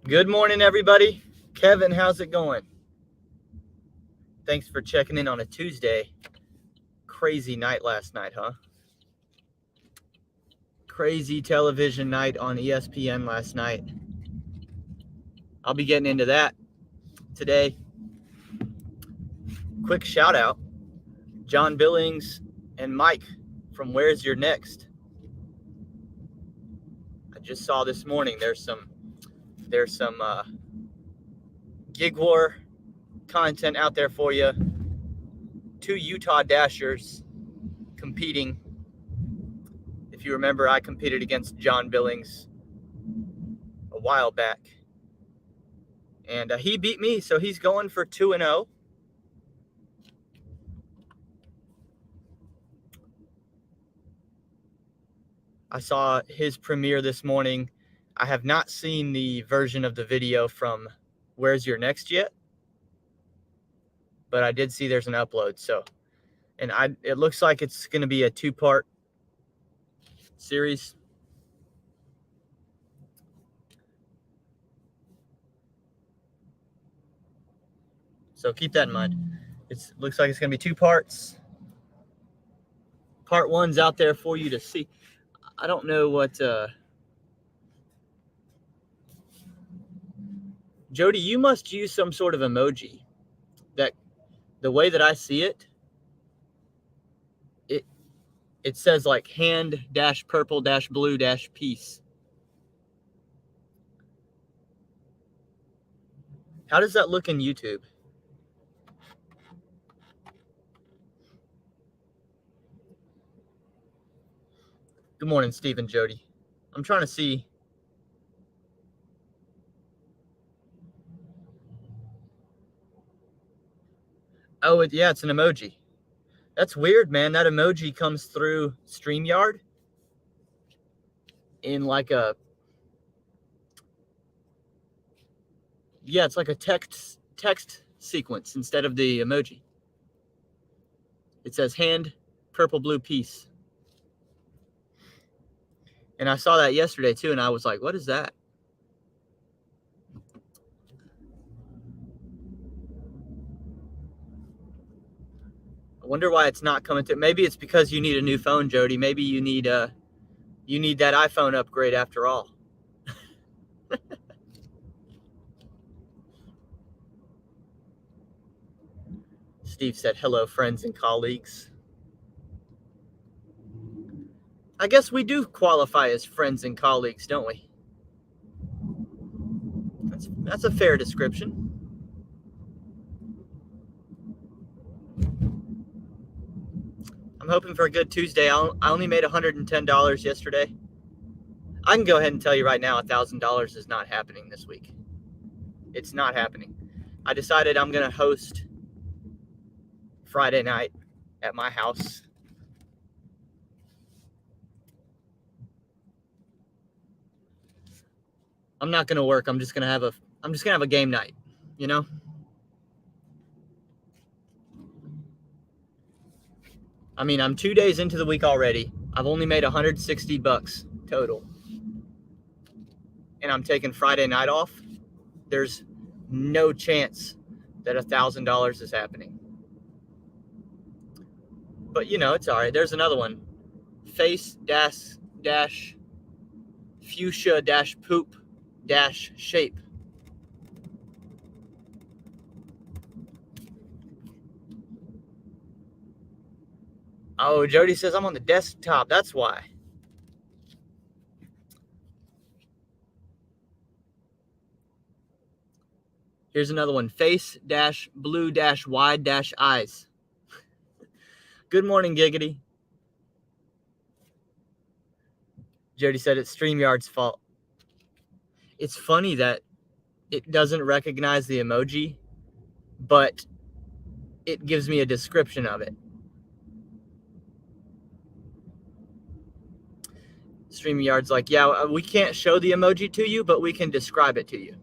Good morning, everybody. Kevin, how's it going? Thanks for checking in on a Tuesday. Crazy night last night, huh? Crazy television night on ESPN last night. I'll be getting into that today. Quick shout out, John Billings and Mike from Where's Your Next. I just saw this morning there's some gig war content out there for you. 2 Utah Dashers competing. If you remember, I competed against John Billings a while back, and he beat me, so he's going for 2-0. I saw his premiere this morning. I have not seen the version of the video from Where's Your Next yet, but I did see there's an upload. So, and it looks like it's going to be a 2-part series. So keep that in mind. It looks like it's going to be 2 parts. Part 1's out there for you to see. I don't know what... Jody, you must use some sort of emoji. That the way that I see it, it says like hand-purple-blue-peace. How does that look in YouTube? Good morning, Steve and Jody. I'm trying to see. Oh, yeah, it's an emoji. That's weird, man. That emoji comes through StreamYard in like a... Yeah, it's like a text sequence instead of the emoji. It says hand, purple, blue, peace. And I saw that yesterday too, and I was like, what is that? I wonder why it's not coming through. Maybe it's because you need a new phone, Jody. Maybe you need that iPhone upgrade after all. Steve said, hello, friends and colleagues. I guess we do qualify as friends and colleagues, don't we? That's a fair description. I'm hoping for a good Tuesday. I only made $110 yesterday. I can go ahead and tell you right now, $1,000 is not happening this week. It's not happening. I decided I'm going to host Friday night at my house. I'm not going to work. I'm just going to have a game night, you know? I mean, I'm 2 days into the week already. I've only made $160 total. And I'm taking Friday night off. There's no chance that $1,000 is happening. But, you know, it's all right. There's another one. Face dash fuchsia dash poop dash shape. Oh, Jody says I'm on the desktop. That's why. Here's another one. Face dash blue dash wide dash eyes. Good morning, Giggity. Jody said it's StreamYard's fault. It's funny that it doesn't recognize the emoji, but it gives me a description of it. StreamYard's like, yeah, we can't show the emoji to you, but we can describe it to you.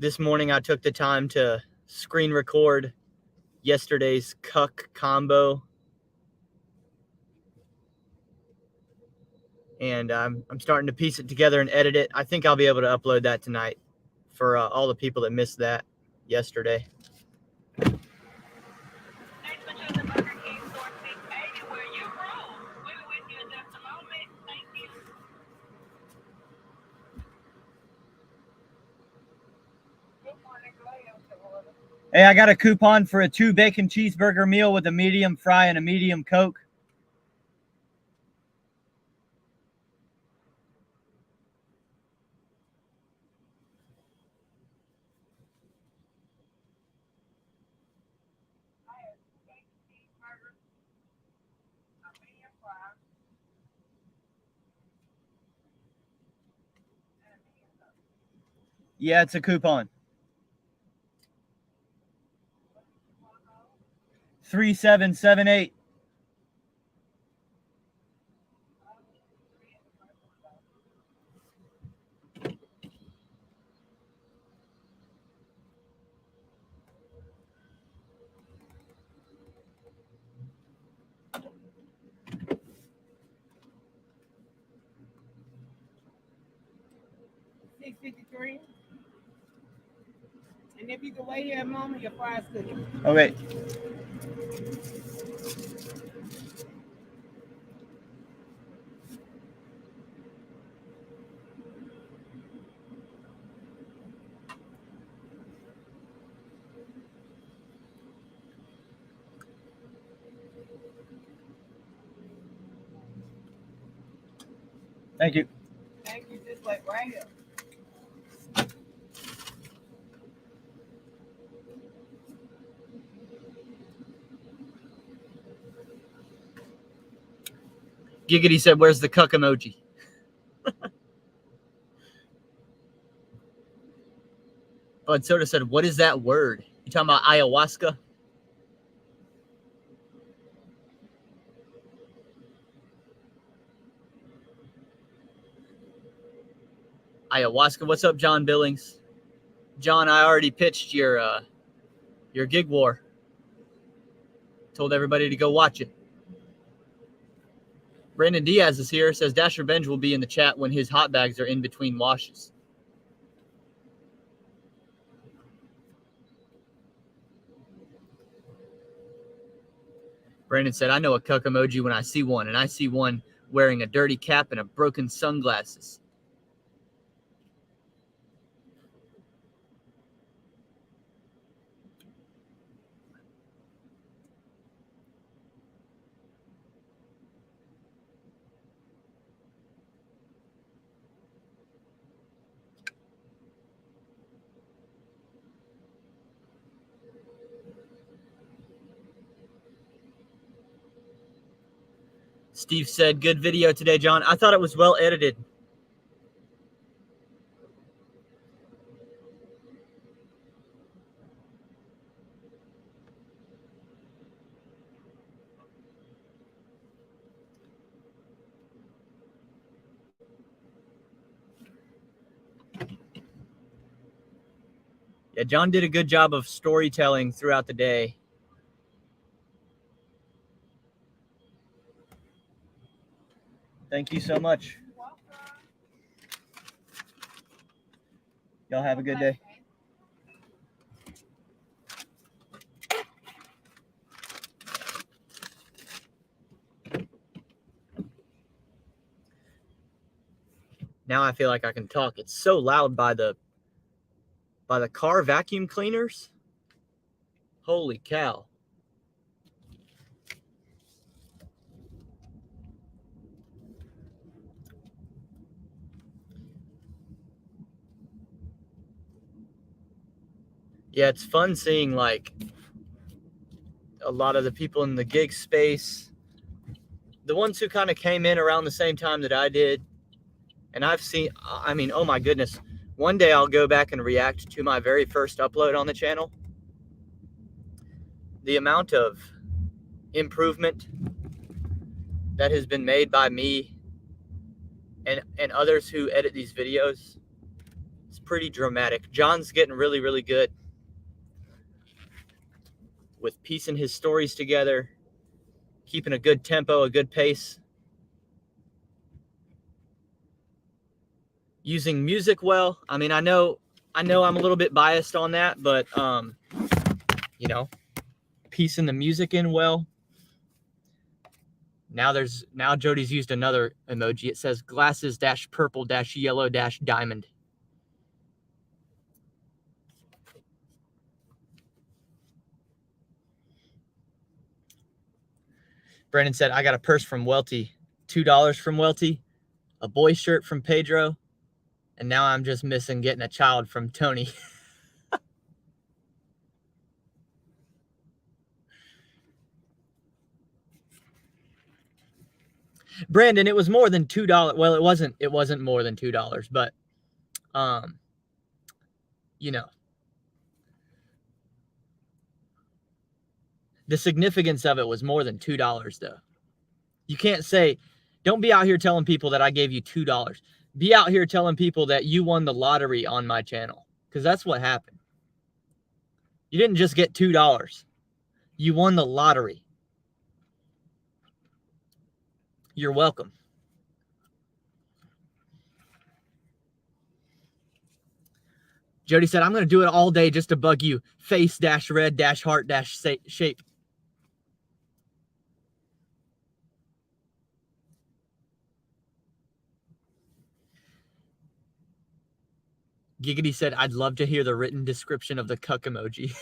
This morning I took the time to screen record yesterday's cuck combo. And I'm starting to piece it together and edit it. I think I'll be able to upload that tonight for all the people that missed that yesterday. Hey, I got a coupon for a 2 bacon cheeseburger meal with a medium fry and a medium Coke. Yeah, it's a coupon. 3778. $6.53. And if you can wait here a moment, your fries cooking. Okay. Thank you. Thank you. Just like right here. Giggity said, where's the cuck emoji? Bud Soda said, what is that word? You talking about ayahuasca? Ayahuasca. What's up, John Billings? John, I already pitched your gig war. Told everybody to go watch it. Brandon Diaz is here. Says Dasher Benj will be in the chat when his hot bags are in between washes. Brandon said, I know a cuck emoji when I see one, and I see one wearing a dirty cap and a broken sunglasses. Steve said, good video today, John. I thought it was well edited. Yeah, John did a good job of storytelling throughout the day. Thank you so much. Y'all have a good day. Now I feel like I can talk. It's so loud by the car vacuum cleaners. Holy cow. Yeah, it's fun seeing like a lot of the people in the gig space, the ones who kind of came in around the same time that I did. And I've seen, I mean, oh my goodness. One day I'll go back and react to my very first upload on the channel. The amount of improvement that has been made by me and others who edit these videos. pretty dramatic. John's getting really, really good with piecing his stories together, keeping a good tempo, a good pace, using music well. I mean, I know I'm a little bit biased on that, but you know, piecing the music in well. Now Jody's used another emoji. It says glasses dash purple dash yellow dash diamond. Brandon said, I got a purse from Welty, $2 from Welty, a boy shirt from Pedro, and now I'm just missing getting a child from Tony. Brandon, it was more than $2. Well, it wasn't more than $2, but you know, the significance of it was more than $2 though. You can't say, don't be out here telling people that I gave you $2. Be out here telling people that you won the lottery on my channel, because that's what happened. You didn't just get $2. You won the lottery. You're welcome. Jody said, I'm going to do it all day just to bug you. Face dash red dash heart dash shape. Giggity said, I'd love to hear the written description of the cuck emoji.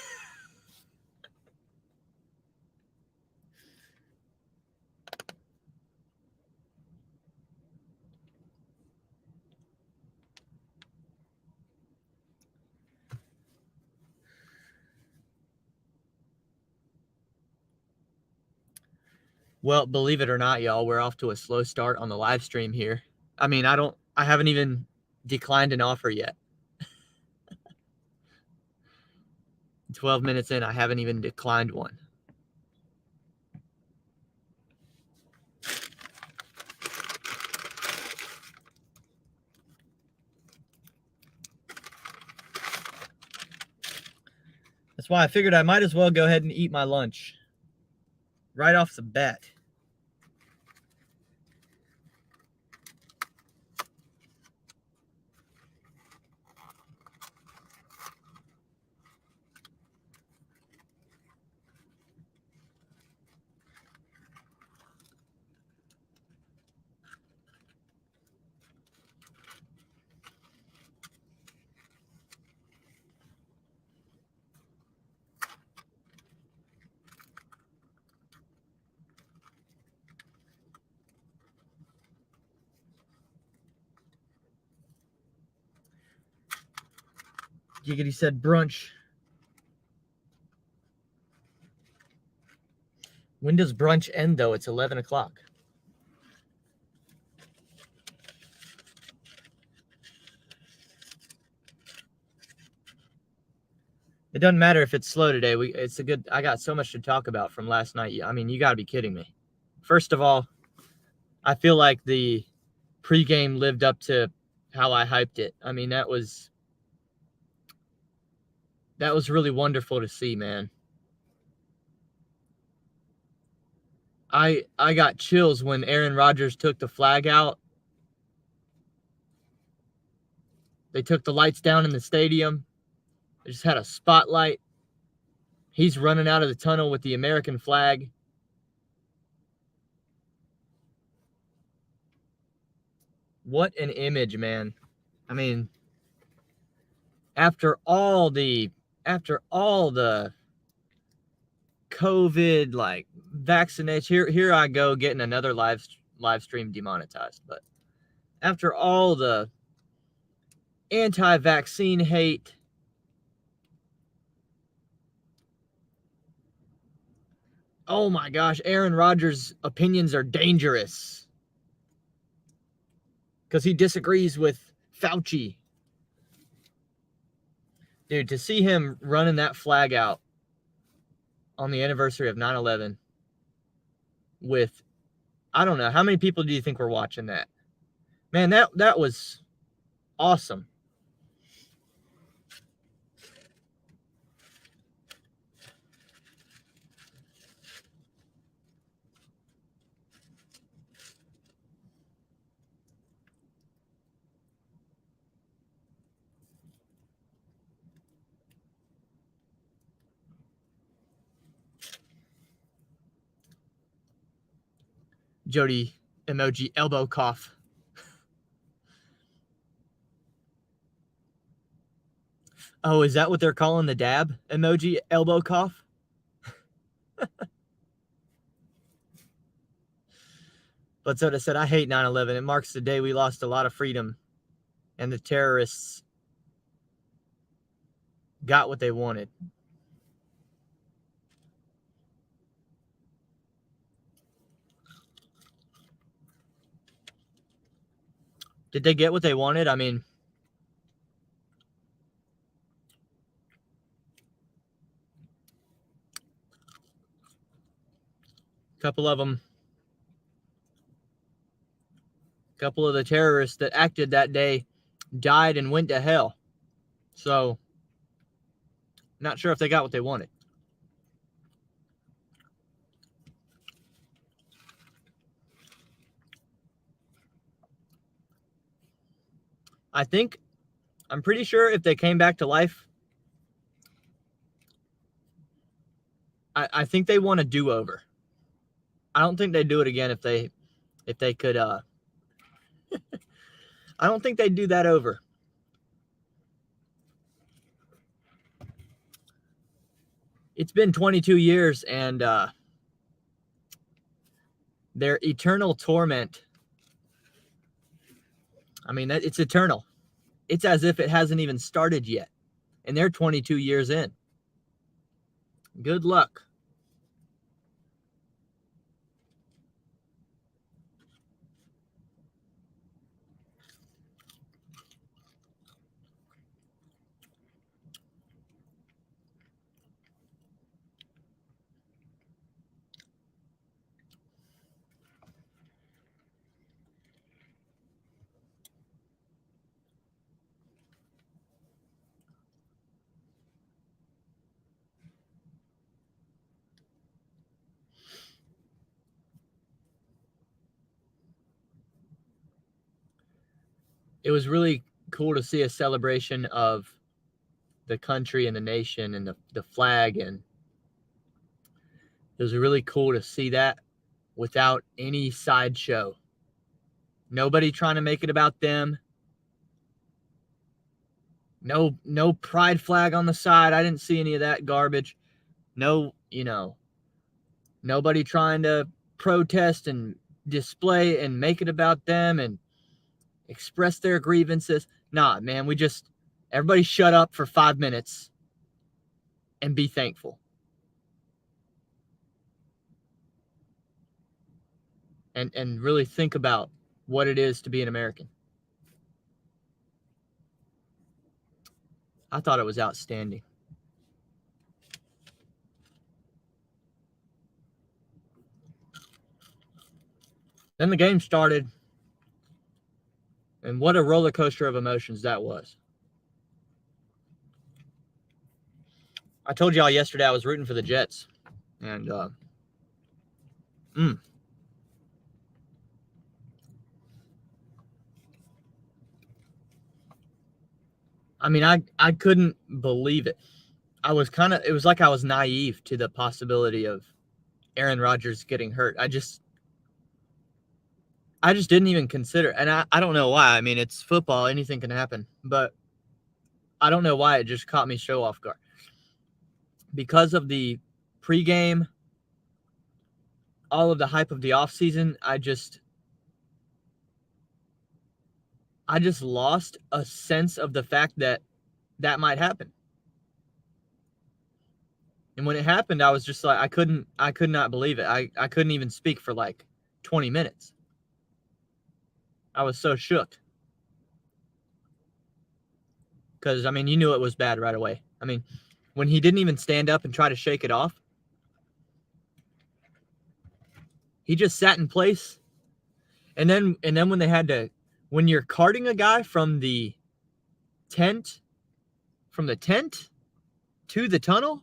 Well, believe it or not, y'all, we're off to a slow start on the live stream here. I mean, I haven't even declined an offer yet. 12 minutes in, I haven't even declined one. That's why I figured I might as well go ahead and eat my lunch right off the bat. Giggity said brunch. When does brunch end, though? It's 11 o'clock. It doesn't matter if it's slow today. I got so much to talk about from last night. I mean, you got to be kidding me. First of all, I feel like the pregame lived up to how I hyped it. I mean, that was really wonderful to see, man. I got chills when Aaron Rodgers took the flag out. They took the lights down in the stadium. They just had a spotlight. He's running out of the tunnel with the American flag. What an image, man. I mean, after all the COVID, like, vaccination, here I go getting another live stream demonetized. But after all the anti-vaccine hate, oh my gosh, Aaron Rodgers' opinions are dangerous because he disagrees with Fauci. Dude, to see him running that flag out on the anniversary of 9/11 with, I don't know, how many people do you think were watching that? Man, that was awesome. Jody emoji elbow cough. Oh, is that what they're calling the dab emoji elbow cough? But Soda said, I hate 9/11. It marks the day we lost a lot of freedom and the terrorists got what they wanted. Did they get what they wanted? I mean, a couple of the terrorists that acted that day died and went to hell. So, not sure if they got what they wanted. I'm pretty sure if they came back to life, I think they want a do-over. I don't think they'd do it again if they could. I don't think they'd do that over. It's been 22 years, and their eternal torment. I mean, it's eternal. It's as if it hasn't even started yet, and they're 22 years in. Good luck. It was really cool to see a celebration of the country and the nation and the flag, and it was really cool to see that without any sideshow. Nobody trying to make it about them. No pride flag on the side. I didn't see any of that garbage. No, nobody trying to protest and display and make it about them and express their grievances. Nah, man, everybody shut up for 5 minutes and be thankful. And really think about what it is to be an American. I thought it was outstanding. Then the game started, and what a roller coaster of emotions that was. I told y'all yesterday I was rooting for the Jets, and I mean, I couldn't believe it. It was like I was naive to the possibility of Aaron Rodgers getting hurt. I just didn't even consider, and I don't know why. I mean, it's football, anything can happen, but I don't know why it just caught me so off guard. Because of the pregame, all of the hype of the offseason, I just lost a sense of the fact that might happen. And when it happened, I was just like, I could not believe it. I couldn't even speak for like 20 minutes. I was so shook. Because, I mean, you knew it was bad right away. I mean, when he didn't even stand up and try to shake it off, he just sat in place. And then when you're carting a guy from the tent to the tunnel,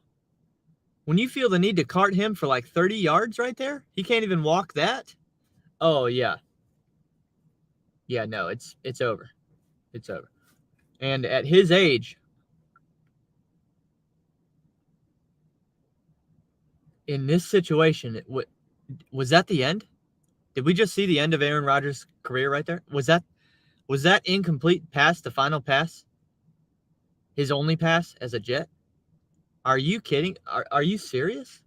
when you feel the need to cart him for like 30 yards right there, he can't even walk that. Oh, yeah. Yeah, no, it's over. It's over. And at his age, in this situation, was that the end? Did we just see the end of Aaron Rodgers' career right there? Was that incomplete pass, the final pass? His only pass as a Jet? Are you kidding? Are you serious?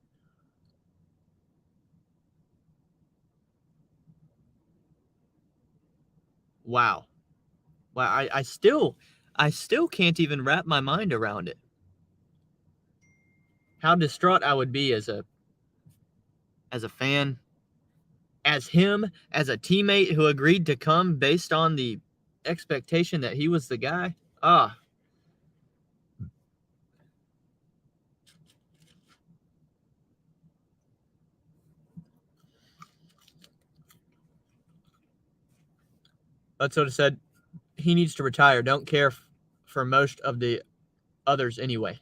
Wow. Wow, I still can't even wrap my mind around it. How distraught I would be as a fan, as him, as a teammate who agreed to come based on the expectation that he was the guy. Let's sort of said he needs to retire. Don't care for most of the others anyway.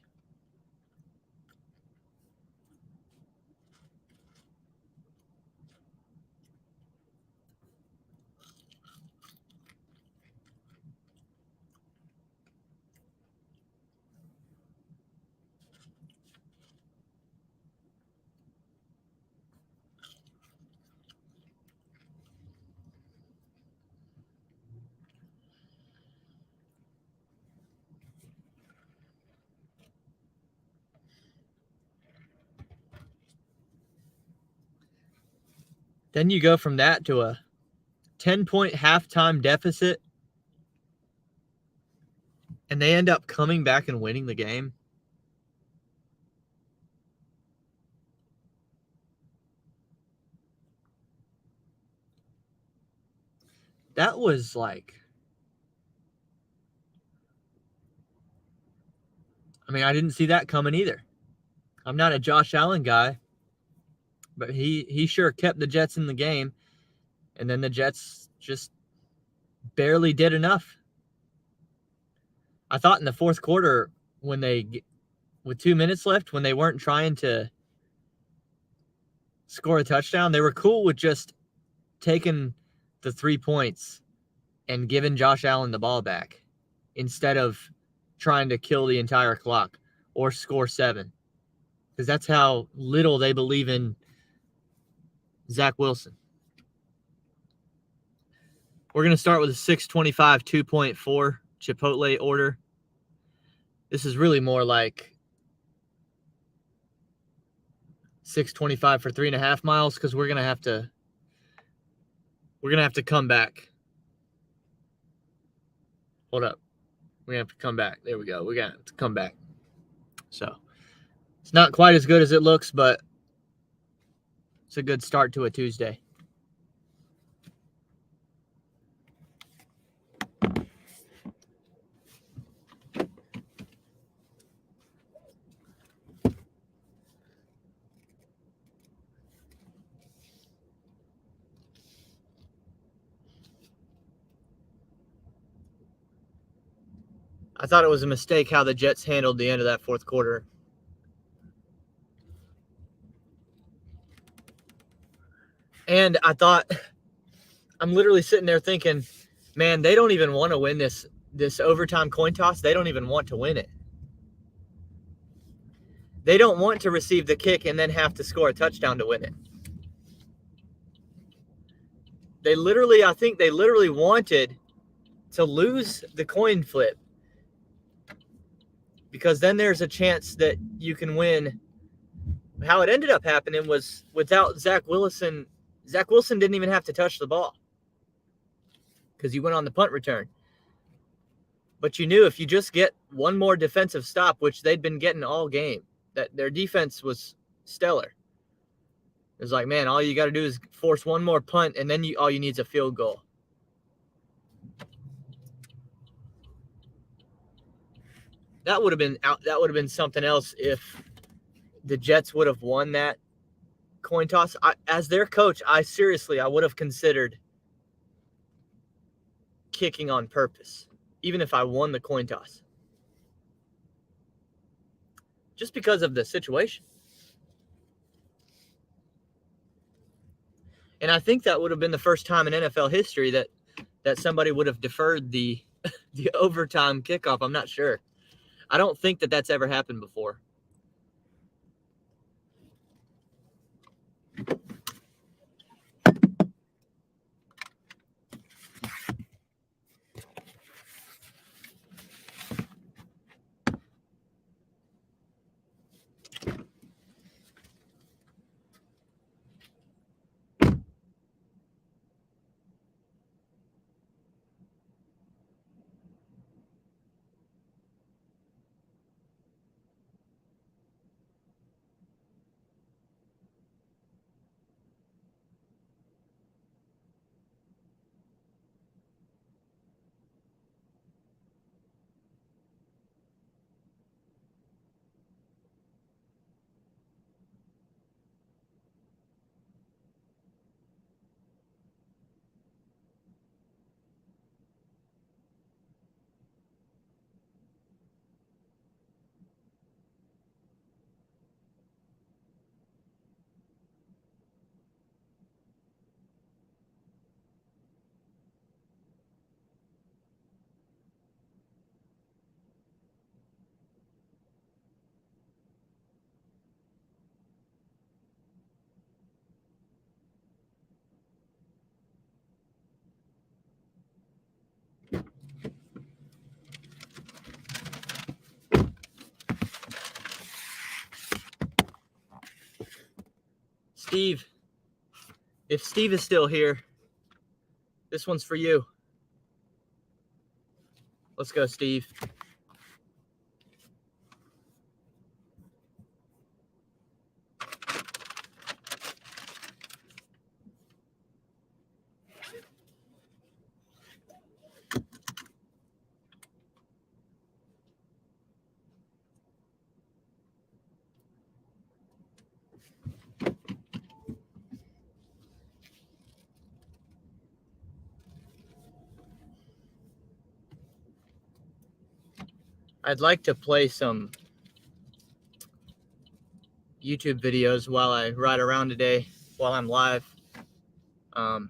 Then you go from that to a 10-point halftime deficit, and they end up coming back and winning the game. That was like, I didn't see that coming either. I'm not a Josh Allen guy, but he sure kept the Jets in the game, and then the Jets just barely did enough. I thought in the fourth quarter, with 2 minutes left, when they weren't trying to score a touchdown, they were cool with just taking the 3 points and giving Josh Allen the ball back instead of trying to kill the entire clock or score 7. Because that's how little they believe in Zach Wilson. We're going to start with a 625 2.4 Chipotle order. This is really more like 625 for 3.5 miles because we're going to have to come back. Hold up. We're going to have to come back. There we go. We're going to have to come back. So it's not quite as good as it looks, but it's a good start to a Tuesday. I thought it was a mistake how the Jets handled the end of that fourth quarter. And I thought, I'm literally sitting there thinking, man, they don't even want to win this overtime coin toss. They don't even want to win it. They don't want to receive the kick and then have to score a touchdown to win it. I think they literally wanted to lose the coin flip, because then there's a chance that you can win. How it ended up happening was without Zach Wilson didn't even have to touch the ball because he went on the punt return. But you knew if you just get one more defensive stop, which they'd been getting all game, that their defense was stellar. It was like, man, all you got to do is force one more punt, and then all you need is a field goal. That would have been something else if the Jets would have won that coin toss. As their coach, I would have considered kicking on purpose, even if I won the coin toss, just because of the situation. And I think that would have been the first time in NFL history that somebody would have deferred the overtime kickoff. I'm not sure. I don't think that that's ever happened before. Steve, if Steve is still here, this one's for you. Let's go, Steve. I'd like to play some YouTube videos while I ride around today, while I'm live. I'd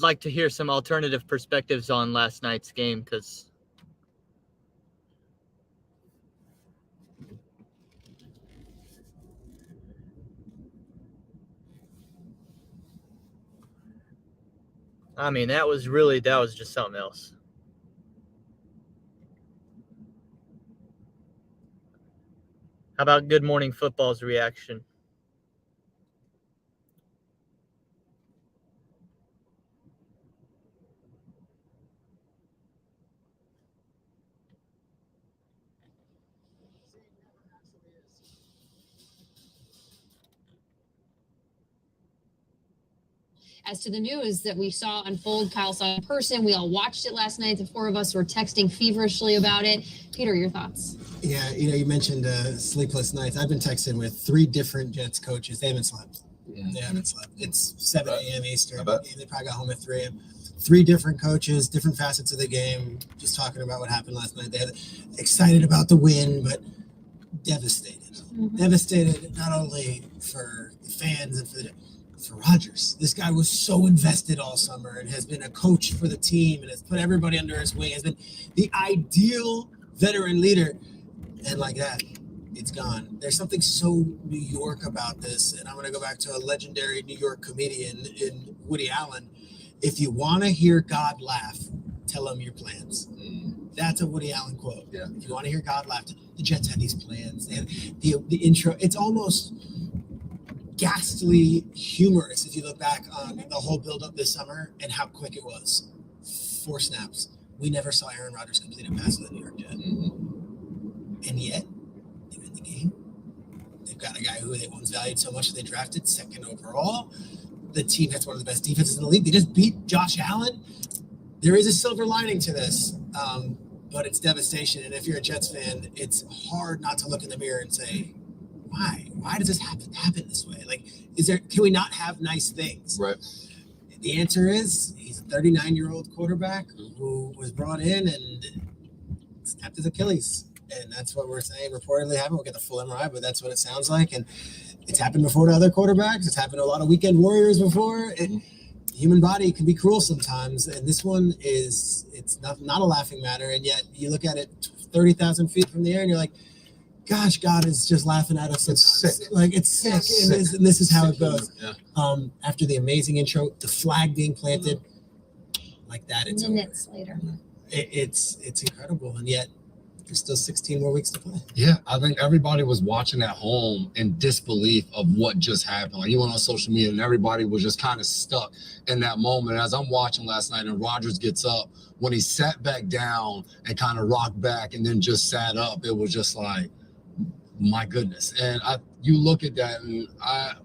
like to hear some alternative perspectives on last night's game, because I mean, that was just something else. How about Good Morning Football's reaction? As to the news that we saw unfold, Kyle saw in person. We all watched it last night. The four of us were texting feverishly about it. Peter, your thoughts? Yeah, you mentioned sleepless nights. I've been texting with 3 different Jets coaches. They haven't slept. Yeah. They haven't slept. It's 7 a.m. Eastern. They probably got home at 3 a.m. 3 different coaches, different facets of the game, just talking about what happened last night. They're excited about the win, but devastated. Mm-hmm. Devastated not only for the fans and for Rodgers. This guy was so invested all summer and has been a coach for the team and has put everybody under his wing, has been the ideal veteran leader. And like that, it's gone. There's something so New York about this. And I'm going to go back to a legendary New York comedian in Woody Allen. If you want to hear God laugh, tell him your plans. That's a Woody Allen quote. Yeah. If you want to hear God laugh, the Jets had these plans. They had the intro. It's almost ghastly humorous if you look back on the whole build-up this summer and how quick it was. 4 snaps. We never saw Aaron Rodgers complete a pass to the New York Jets. And yet, they win the game. They've got a guy who they once valued so much that they drafted 2nd overall. The team has one of the best defenses in the league. They just beat Josh Allen. There is a silver lining to this, but it's devastation. And if you're a Jets fan, it's hard not to look in the mirror and say, why? Why does this happen this way? Like, can we not have nice things? Right. The answer is he's a 39-year-old quarterback who was brought in and snapped his Achilles. And that's what we're saying reportedly happened. We'll get the full MRI, but that's what it sounds like. And it's happened before to other quarterbacks. It's happened to a lot of weekend warriors before. The human body can be cruel sometimes. And this one it's not a laughing matter. And yet you look at it 30,000 feet from the air and you're like, gosh, God is just laughing at us. It's sick. Like, it's sick. And this is how it goes. Yeah. After the amazing intro, the flag being planted, like that, it's minutes later. It's incredible. And yet there's still 16 more weeks to play. Yeah, I think everybody was watching at home in disbelief of what just happened. Like, you went on social media and everybody was just kind of stuck in that moment. As I'm watching last night and Rodgers gets up, when he sat back down and kind of rocked back and then just sat up, it was just like, my goodness. And you look at that and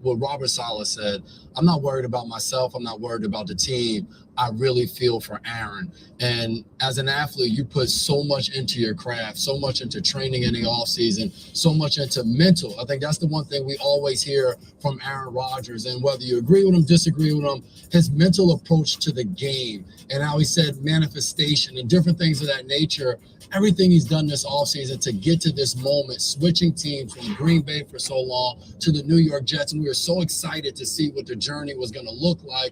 what Robert Saleh said, I'm not worried about myself. I'm not worried about the team. I really feel for Aaron. And as an athlete, you put so much into your craft, so much into training in the offseason, so much into mental. I think that's the one thing we always hear from Aaron Rodgers. And whether you agree with him, disagree with him, his mental approach to the game and how he said manifestation and different things of that nature, everything he's done this offseason to get to this moment, switching teams from Green Bay for so long to the New York Jets. And we were so excited to see what the journey was going to look like.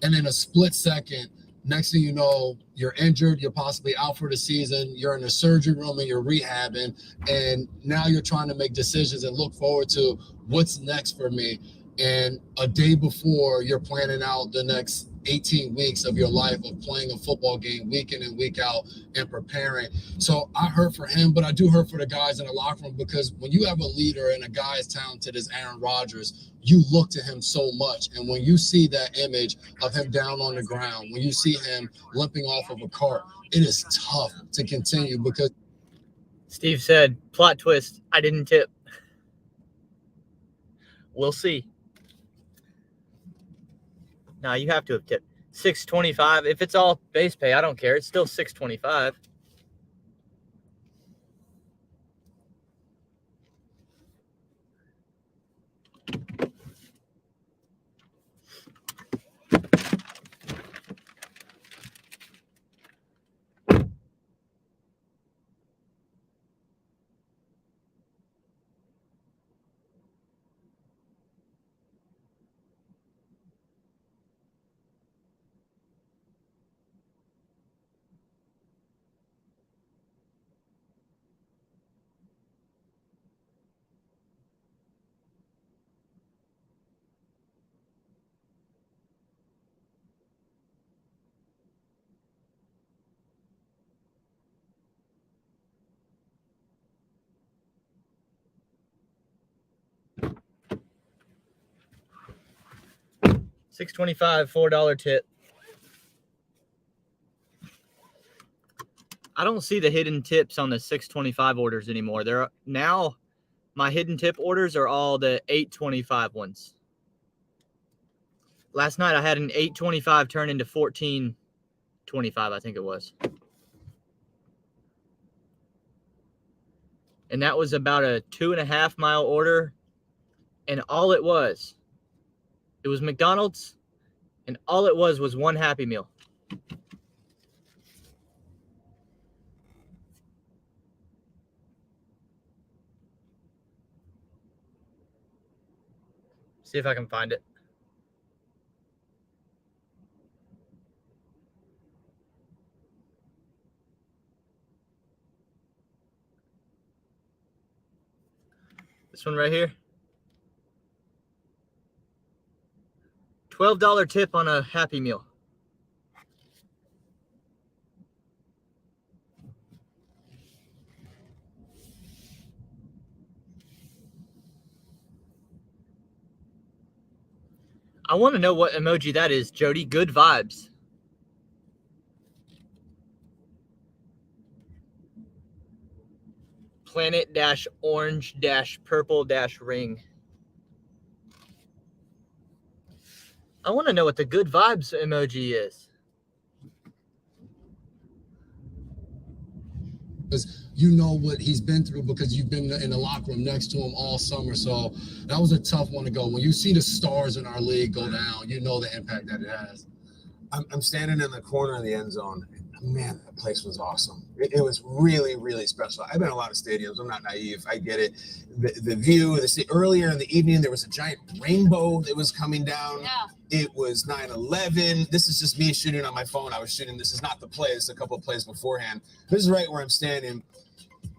And in a split second, next thing you know, you're injured, you're possibly out for the season, you're in a surgery room and you're rehabbing, and now you're trying to make decisions and look forward to what's next for me. And a day before, you're planning out the next 18 weeks of your life of playing a football game week in and week out and preparing. So I hurt for him, but I do hurt for the guys in the locker room, because when you have a leader and a guy as talented as Aaron Rodgers, you look to him so much. And when you see that image of him down on the ground, when you see him limping off of a cart, it is tough to continue, because Steve said, plot twist, I didn't tip. We'll see. Nah, you have to have tipped. $6.25. If it's all base pay, I don't care. It's still $6.25. $6.25, $4 tip. I don't see the hidden tips on the $6.25 orders anymore. They're now, my hidden tip orders are all the $8.25 ones. Last night I had an $8.25 turn into $14.25, I think it was. And that was about a 2.5 mile order. And all it was McDonald's, and all it was one Happy Meal. See if I can find it. This one right here. $12 tip on a Happy Meal. I want to know what emoji that is, Jody. Good vibes. Planet-orange-purple-ring. I want to know what the good vibes emoji is. because you know what he's been through because you've been in the locker room next to him all summer. So that was a tough one to go. When you see the stars in our league go down, you know the impact that it has. I'm standing in the corner of the end zone. Man, that place was awesome. It was really, really special. I've been in a lot of stadiums. I'm not naive. I get it. The view, earlier in the evening, there was a giant rainbow that was coming down. Yeah. It was 9/11. This is just me shooting on my phone. I was shooting. This is not the play. This is a couple of plays beforehand. This is right where I'm standing.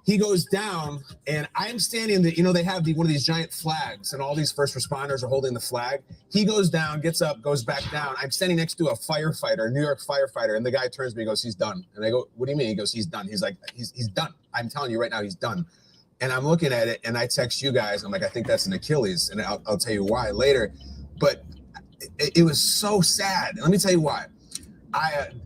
He goes down, and I'm standing. They have one of these giant flags, and all these first responders are holding the flag. He goes down, gets up, goes back down. I'm standing next to a firefighter, a New York firefighter, and the guy turns to me and goes, "He's done." And I go, "What do you mean?" He goes, "He's done." He's like, he's done. I'm telling you right now, he's done. And I'm looking at it, and I text you guys. I'm like, I think that's an Achilles, and I'll tell you why later. But it was so sad. And let me tell you why.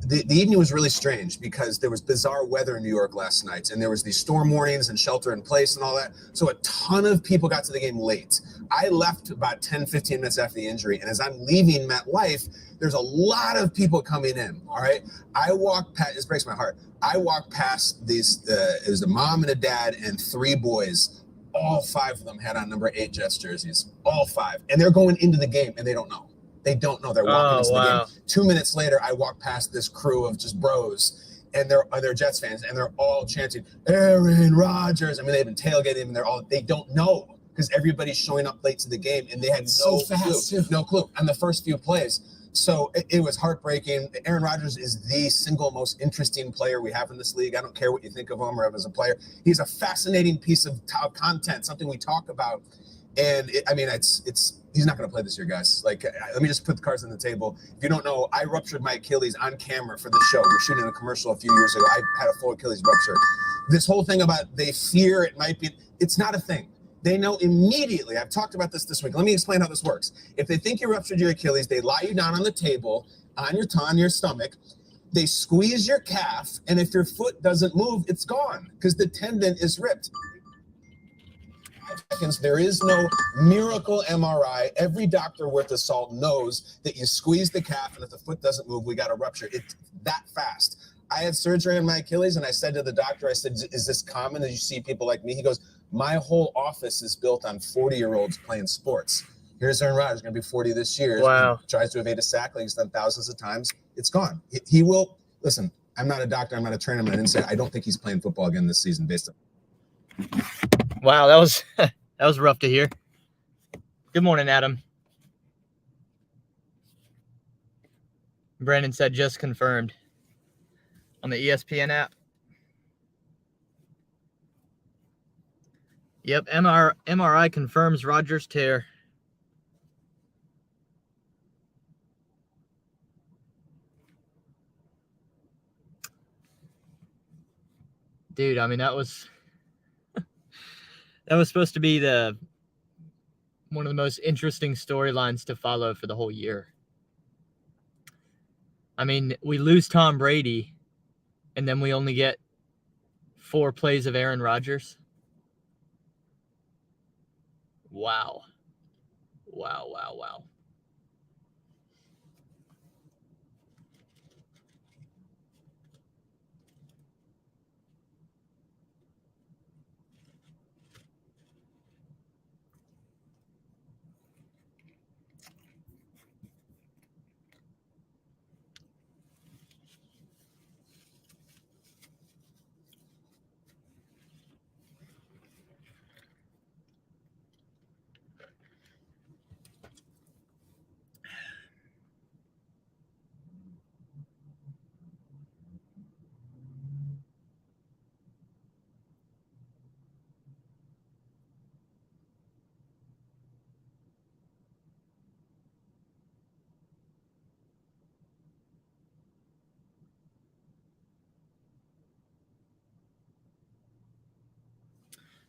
The evening was really strange because there was bizarre weather in New York last night, and there was these storm warnings and shelter in place and all that. So a ton of people got to the game late. I left about 10, 15 minutes after the injury, and as I'm leaving MetLife, there's a lot of people coming in, all right? I walked past, this breaks my heart. I walked past these, it was a mom and a dad and 3 boys. All 5 of them had on number 8 Jets jerseys, all 5. And they're going into the game, and they don't know. They don't know. They're walking into the game. 2 minutes later, I walk past this crew of just bros, and they're Jets fans, and they're all chanting, "Aaron Rodgers." I mean, they've been tailgating, and they don't know because everybody's showing up late to the game, and they had no clue on the first few plays. So it was heartbreaking. Aaron Rodgers is the single most interesting player we have in this league. I don't care what you think of him or of as a player. He's a fascinating piece of content, something we talk about. And I mean, he's not going to play this year, guys. Like, let me just put the cards on the table. If you don't know, I ruptured my Achilles on camera for the show. We're shooting a commercial a few years ago. I had a full Achilles rupture. This whole thing about they fear it might be, it's not a thing. They know immediately. I've talked about this week. Let me explain how this works. If they think you ruptured your Achilles, they lie you down on the table, on your stomach. They squeeze your calf, and if your foot doesn't move, it's gone because the tendon is ripped. 5 seconds. There is no miracle MRI. Every doctor worth of salt knows that you squeeze the calf, and if the foot doesn't move, we got a rupture. It's that fast. I had surgery on my Achilles, and I said to the doctor, I said, is this common that you see people like me? He goes, my whole office is built on 40-year-olds playing sports. Here's Aaron Rodgers, going to be 40 this year. Wow. He tries to evade a sack like he's done thousands of times. It's gone. He will. Listen, I'm not a doctor. I'm not a trainer. I'm not an insider. I don't think he's playing football again this season based on. Wow, that was rough to hear. Good morning, Adam. Brandon said just confirmed on the ESPN app. Yep, MRI confirms Rodgers' tear. Dude, I mean, that was supposed to be one of the most interesting storylines to follow for the whole year. I mean, we lose Tom Brady, and then we only get 4 plays of Aaron Rodgers. Wow. Wow, wow, wow.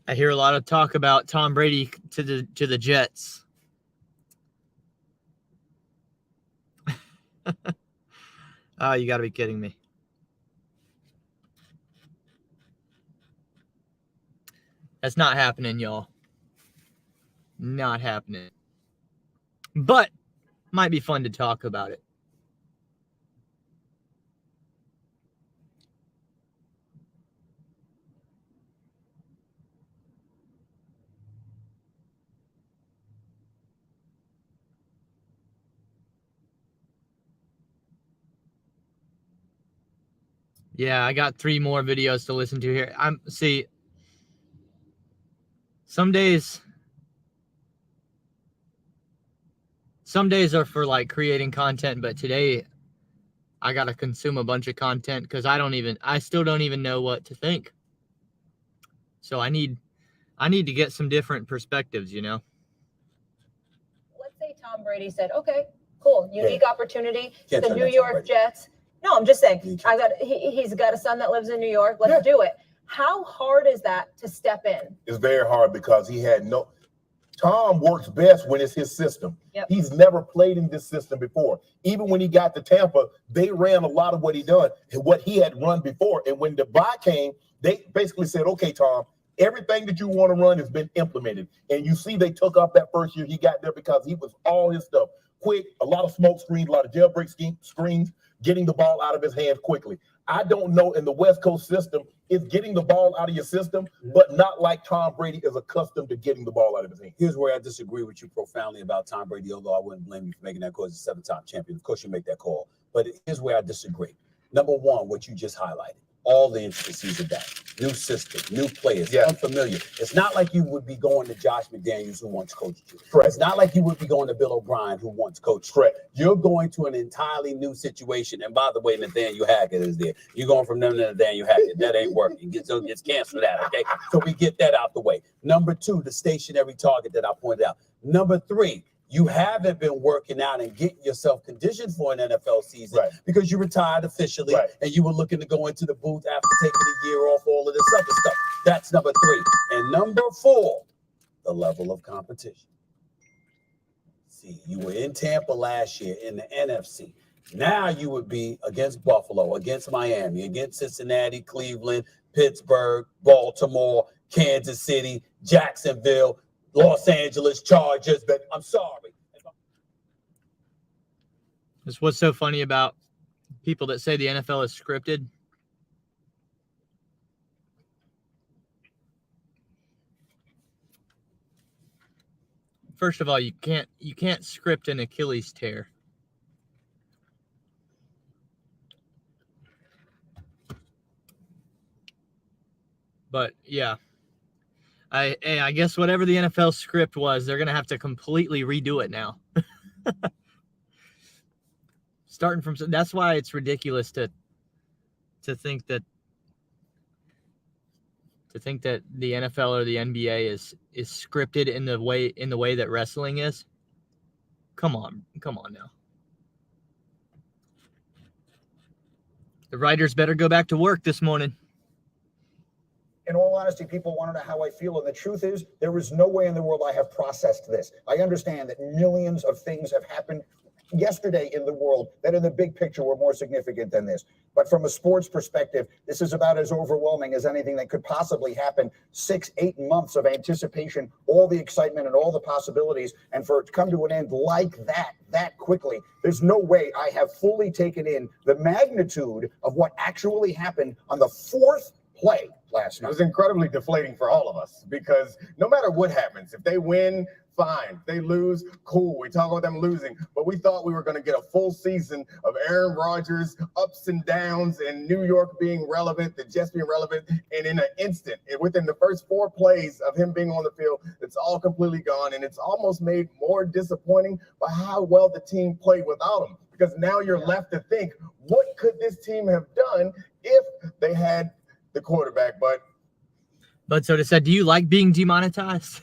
I hear a lot of talk about Tom Brady to the Jets. Oh, you got to be kidding me. That's not happening, y'all. Not happening. But might be fun to talk about it. Yeah, I got 3 more videos to listen to here. Some days are for like creating content, but today I got to consume a bunch of content because I still don't even know what to think. So I need to get some different perspectives, you know. Let's say Tom Brady said, okay, cool, unique opportunity. The New York Jets. No, I'm just saying, he's got a son that lives in New York. Let's do it. How hard is that to step in? It's very hard because Tom works best when it's his system. Yep. He's never played in this system before. Even when he got to Tampa, they ran a lot of what he had run before. And when the bye came, they basically said, okay, Tom, everything that you want to run has been implemented. And you see they took off that first year he got there because he was all his stuff. Quick, a lot of smoke screens, a lot of jailbreak screens, getting the ball out of his hands quickly. I don't know in the West Coast system, it's getting the ball out of your system, but not like Tom Brady is accustomed to getting the ball out of his hands. Here's where I disagree with you profoundly about Tom Brady, although I wouldn't blame you for making that call as a 7-time champion. Of course, you make that call. But here's where I disagree. Number one, what you just highlighted. all the intricacies of that. New system, new players, Yeah. unfamiliar. It's not like you would be going to Josh McDaniels, who once coached you. Correct. It's not like you would be going to Bill O'Brien, who once coached you. Correct. You're going to an entirely new situation. And by the way, Nathaniel Hackett is there. You're going from them to Nathaniel Hackett. That ain't working. So just cancel that, okay? So we get that out the way. Number 2, the stationary target that I pointed out. Number 3, you haven't been working out and getting yourself conditioned for an NFL season because you retired officially and you were looking to go into the booth after taking a year off, all of this other stuff. That's number 3. And number 4, the level of competition. See, you were in Tampa last year in the NFC. Now you would be against Buffalo, against Miami, against Cincinnati, Cleveland, Pittsburgh, Baltimore, Kansas City, Jacksonville, Los Angeles Chargers, but I'm sorry. That's what's so funny about people that say the NFL is scripted. First of all, you can't script an Achilles tear. But yeah. I guess whatever the NFL script was, they're going to have to completely redo it now. Starting from, that's why it's ridiculous to think that the NFL or the NBA is scripted in the way that wrestling is. Come on now. The writers better go back to work this morning. In all honesty, people want to know how I feel. And the truth is, there is no way in the world I have processed this. I understand that millions of things have happened yesterday in the world that in the big picture were more significant than this. But from a sports perspective, this is about as overwhelming as anything that could possibly happen. 6-8 months of anticipation, all the excitement and all the possibilities, and for it to come to an end like that quickly, there's no way I have fully taken in the magnitude of what actually happened on the 4th play last night. It was incredibly deflating for all of us because no matter what happens, if they win, fine. If they lose, cool. We talk about them losing, but we thought we were going to get a full season of Aaron Rodgers ups and downs and New York being relevant, the Jets being relevant, and in an instant, within the first 4 plays of him being on the field, it's all completely gone, and it's almost made more disappointing by how well the team played without him, because now you're left to think, what could this team have done if they had the quarterback? But so to say, do you like being demonetized?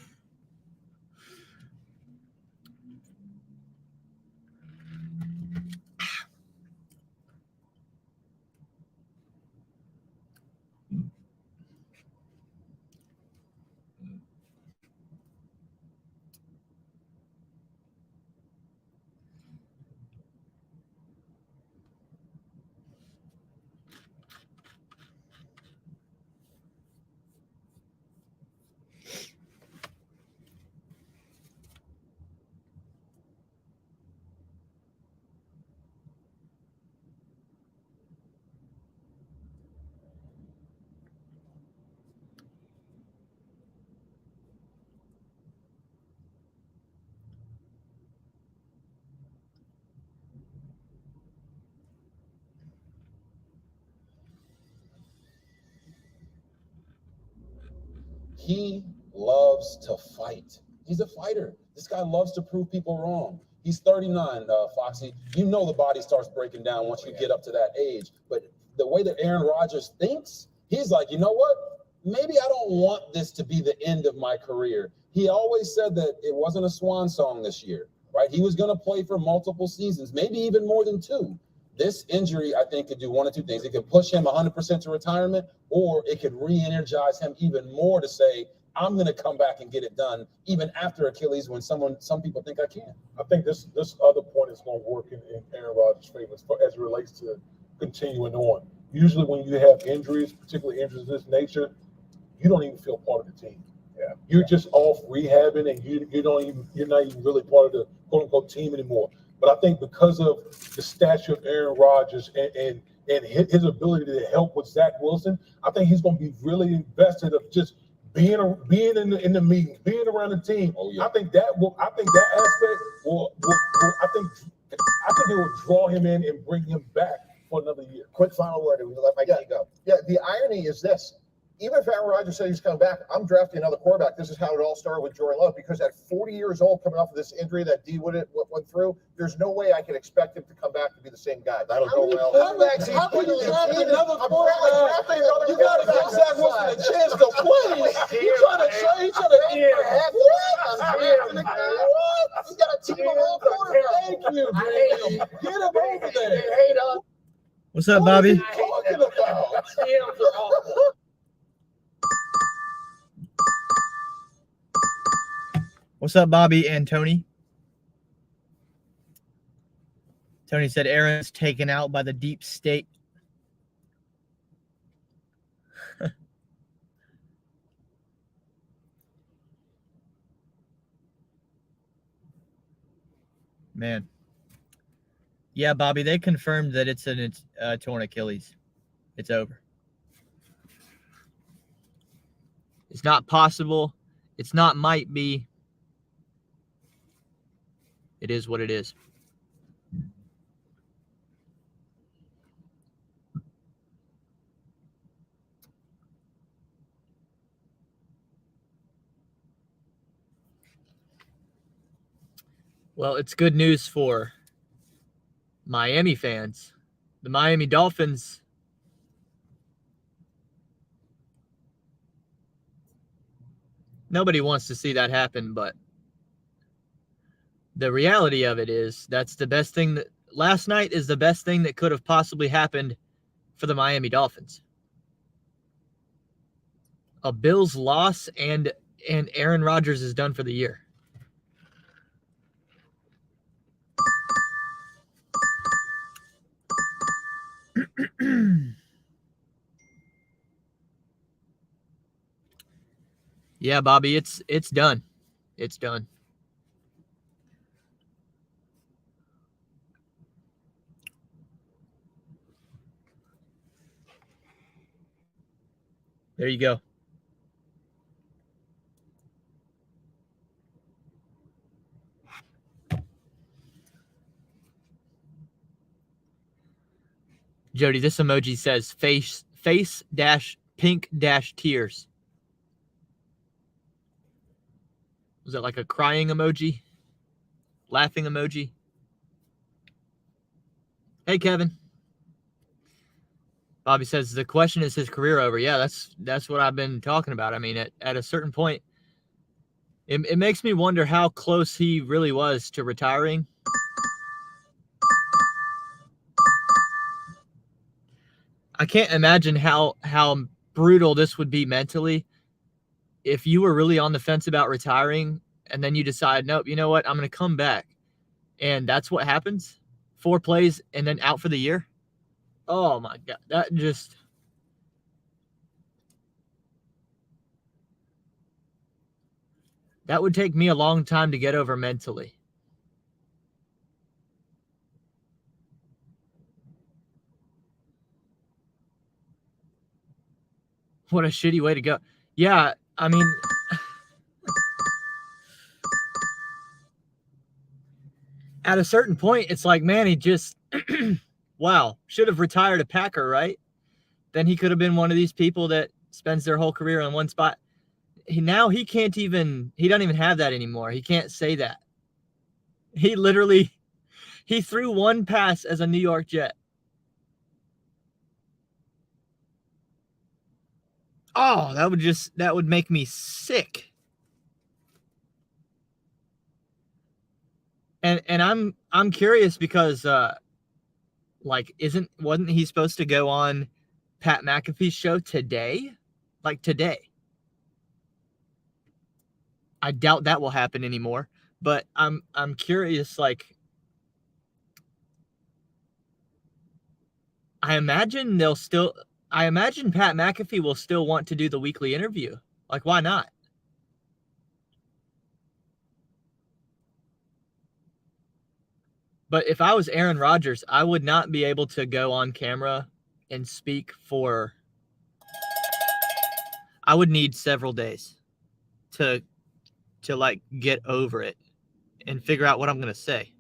He loves to fight. He's a fighter. This guy loves to prove people wrong. He's 39, Foxy. You know the body starts breaking down once you get up to that age. But the way that Aaron Rodgers thinks, he's like, you know what? Maybe I don't want this to be the end of my career. He always said that it wasn't a swan song this year, right? He was going to play for multiple seasons, maybe even more than 2. This injury, I think, could do one of 2 things. It could push him 100% to retirement, or it could re-energize him even more to say, I'm going to come back and get it done, even after Achilles, when some people think I can. I think this other point is going to work in Aaron Rodgers' favor as it relates to continuing on. Usually when you have injuries, particularly injuries of this nature, you don't even feel part of the team. Yeah. You're just off rehabbing, and you're not even really part of the quote unquote team anymore. But I think because of the stature of Aaron Rodgers and his ability to help with Zach Wilson, I think he's going to be really invested of just being in the meetings, being around the team. Oh, yeah. I think that aspect will I think it will draw him in and bring him back for another year. Quick final word, and we let Mike go. Yeah, the irony is this. Even if Aaron Rodgers said he's coming back, I'm drafting another quarterback. This is how it all started with Jordan Love, because at 40 years old, coming off of this injury that D went through, there's no way I can expect him to come back to be the same guy. That'll go well. How can you draft another quarterback? You got to give Zach Wilson a chance to play. You trying to trade? You got a team of all quarterbacks. Thank you, Brady. Get him over there. What's up, Bobby? What are you talking about? Stems are awful. What's up, Bobby and Tony? Tony said Aaron's taken out by the deep state. Man. Yeah, Bobby, they confirmed that it's a torn Achilles. It's over. It's not possible. It's not might be. It is what it is. Well, it's good news for Miami fans. The Miami Dolphins nobody wants to see that happen, but the reality of it is that's the best thing that last night is the best thing that could have possibly happened for the Miami Dolphins. A Bills loss and Aaron Rodgers is done for the year. Yeah, Bobby, it's done. It's done. There you go. Jody, this emoji says face dash pink dash tears. Was that like a crying emoji? Laughing emoji? Hey, Kevin. Bobby says the question is his career over. Yeah, that's what I've been talking about. I mean, at a certain point, it makes me wonder how close he really was to retiring. I can't imagine how brutal this would be mentally if you were really on the fence about retiring and then you decide, nope, you know what, I'm going to come back. And that's what happens. 4 plays and then out for the year. Oh my God. That would take me a long time to get over mentally. What a shitty way to go. Yeah, I mean, at a certain point, it's like, man, he just, wow, should have retired a Packer, right? Then he could have been one of these people that spends their whole career on one spot. Now he doesn't even have that anymore. He can't say that. He threw one pass as a New York Jet. Oh, that would make me sick. And I'm curious because wasn't he supposed to go on Pat McAfee's show today? Like today. I doubt that will happen anymore, but I'm curious, like, I imagine Pat McAfee will still want to do the weekly interview. Like, why not? But if I was Aaron Rodgers, I would not be able to go on camera and speak for, I would need several days to like get over it and figure out what I'm going to say.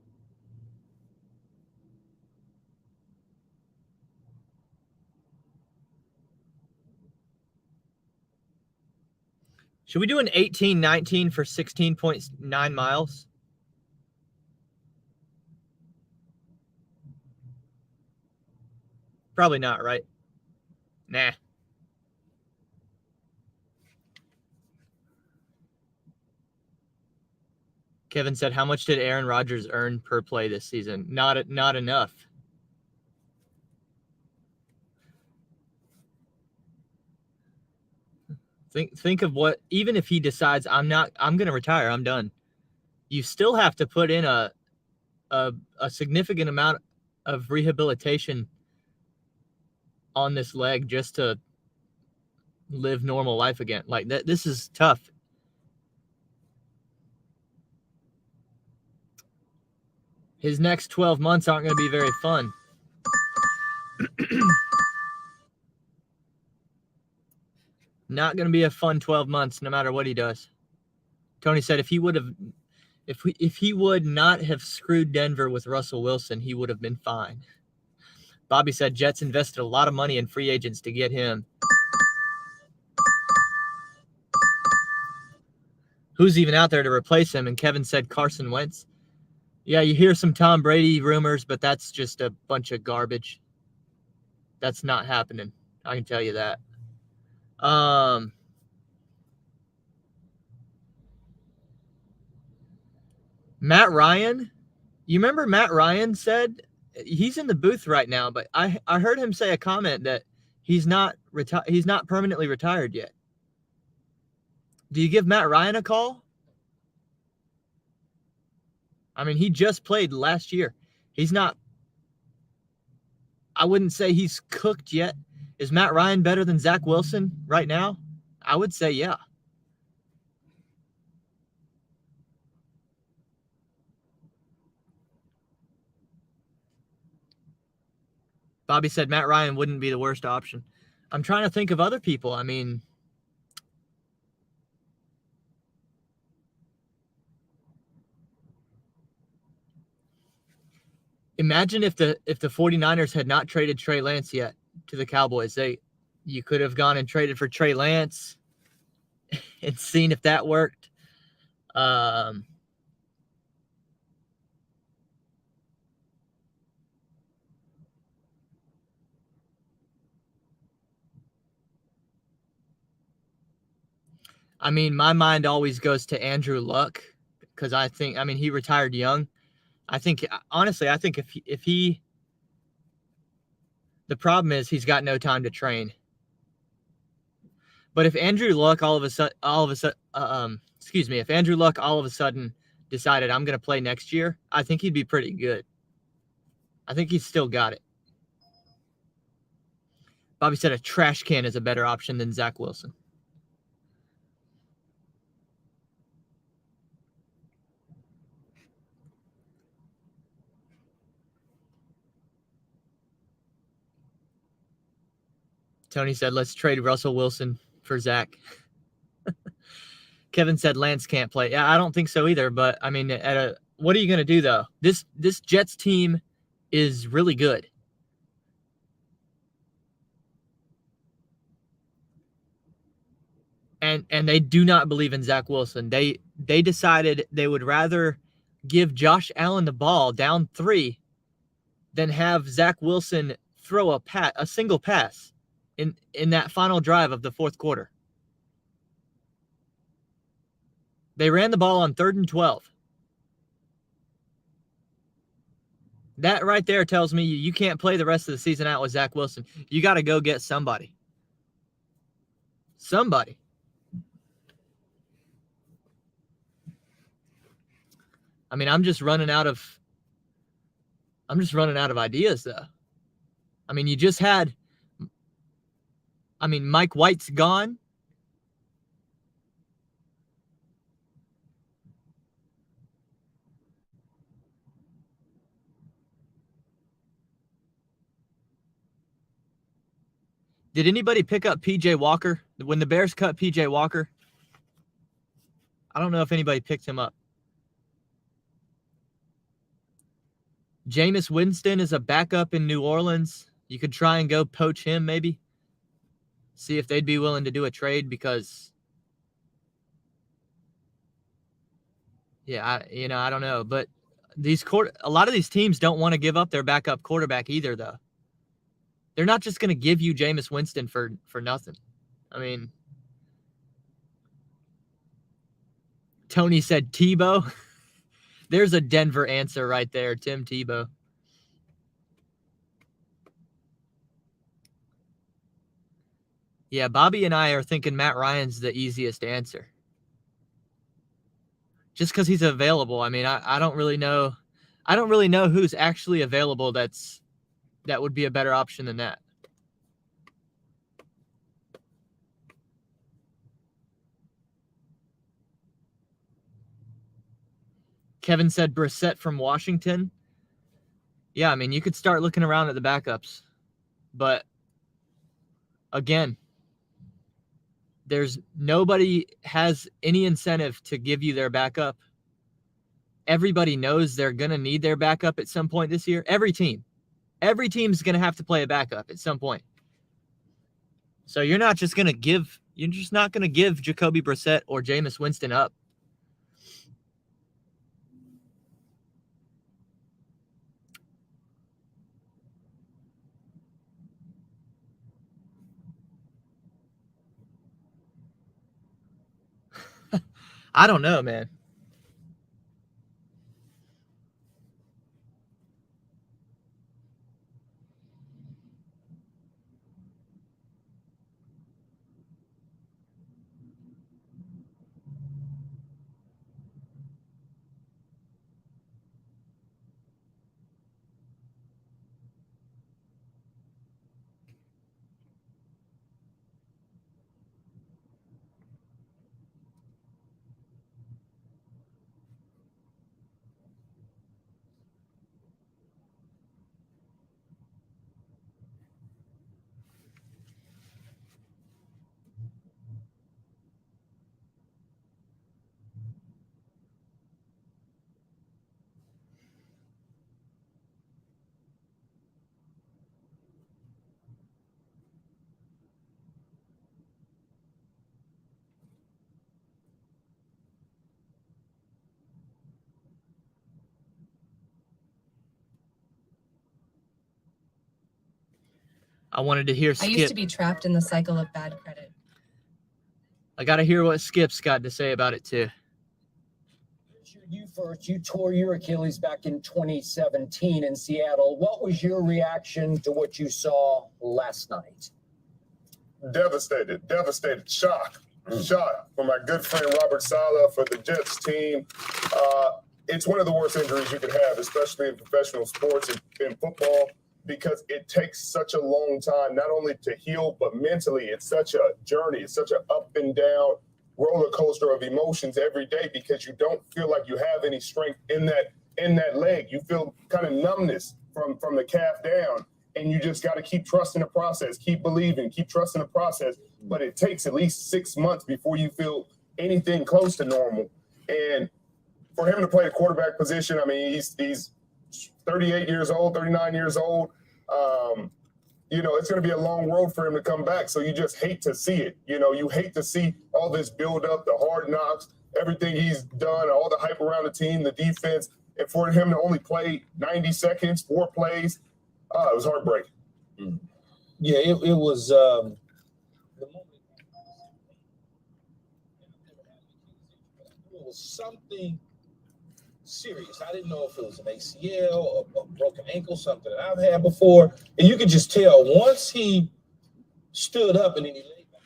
Should we do an 18-19 for 16.9 miles? Probably not, right? Nah. Kevin said, how much did Aaron Rodgers earn per play this season? Not enough. Think of what, even if he decides I'm going to retire, I'm done. You still have to put in a significant amount of rehabilitation on this leg just to live normal life again. Like that, this is tough. His next 12 months aren't going to be very fun. Not going to be a fun 12 months no matter what he does. Tony said if he would not have screwed Denver with Russell Wilson, he would have been fine. Bobby said Jets invested a lot of money in free agents to get him. Who's even out there to replace him? And Kevin said Carson Wentz. Yeah, you hear some Tom Brady rumors, but that's just a bunch of garbage. That's not happening. I can tell you that. Matt Ryan. You remember Matt Ryan said he's in the booth right now, but I heard him say a comment that he's not permanently retired yet. Do you give Matt Ryan a call? I mean, he just played last year. He's not, I wouldn't say he's cooked yet. Is Matt Ryan better than Zach Wilson right now? I would say, yeah. Bobby said Matt Ryan wouldn't be the worst option. I'm trying to think of other people. I mean, imagine if the 49ers had not traded Trey Lance yet to the Cowboys. You could have gone and traded for Trey Lance and seen if that worked. I mean, my mind always goes to Andrew Luck because he retired young. Honestly, if he, the problem is he's got no time to train. But if Andrew Luck if Andrew Luck all of a sudden decided I'm going to play next year, I think he'd be pretty good. I think he's still got it. Bobby said a trash can is a better option than Zach Wilson. Tony said, let's trade Russell Wilson for Zach. Kevin said Lance can't play. Yeah, I don't think so either. But, I mean, what are you going to do, though? This Jets team is really good. And they do not believe in Zach Wilson. They decided they would rather give Josh Allen the ball down 3 than have Zach Wilson throw a single pass in that final drive of the fourth quarter. They ran the ball on 3rd and 12. That right there tells me you can't play the rest of the season out with Zach Wilson. You got to go get somebody. Somebody. I mean, I'm just running out of ideas, though. I mean, Mike White's gone. Did anybody pick up P.J. Walker? When the Bears cut P.J. Walker, I don't know if anybody picked him up. Jameis Winston is a backup in New Orleans. You could try and go poach him maybe. See if they'd be willing to do a trade because Yeah, I don't know, but a lot of these teams don't want to give up their backup quarterback either, though. They're not just going to give you Jameis Winston for nothing. I mean, Tony said Tebow. There's a Denver answer right there, Tim Tebow. Yeah, Bobby and I are thinking Matt Ryan's the easiest answer. Just because he's available. I mean, I don't really know. I don't really know who's actually available that would be a better option than that. Kevin said Brissett from Washington. Yeah, I mean, you could start looking around at the backups. But, again, nobody has any incentive to give you their backup. Everybody knows they're going to need their backup at some point this year. Every team's going to have to play a backup at some point. So you're not just not going to give Jacoby Brissett or Jameis Winston up. I don't know, man. I wanted to hear Skip. I used to be trapped in the cycle of bad credit. I got to hear what Skip's got to say about it, too. You first, you tore your Achilles back in 2017 in Seattle. What was your reaction to what you saw last night? Devastated, shock for my good friend Robert Saleh, for the Jets team. It's one of the worst injuries you could have, especially in professional sports and in football, because it takes such a long time, not only to heal, but mentally. It's such a journey. It's such an up and down roller coaster of emotions every day, because you don't feel like you have any strength in that leg. You feel kind of numbness from the calf down, and you just got to keep trusting the process, keep believing, keep trusting the process. But it takes at least 6 months before you feel anything close to normal. And for him to play the quarterback position, I mean, he's 38 years old, 39 years old. It's going to be a long road for him to come back. So you just hate to see it. You hate to see all this build up, the hard knocks, everything he's done, all the hype around the team, the defense, and for him to only play 90 seconds, 4 plays, it was heartbreaking. Yeah, it was the moment it was something serious. I didn't know if it was an ACL or a broken ankle, something that I've had before. And you could just tell once he stood up and then he laid back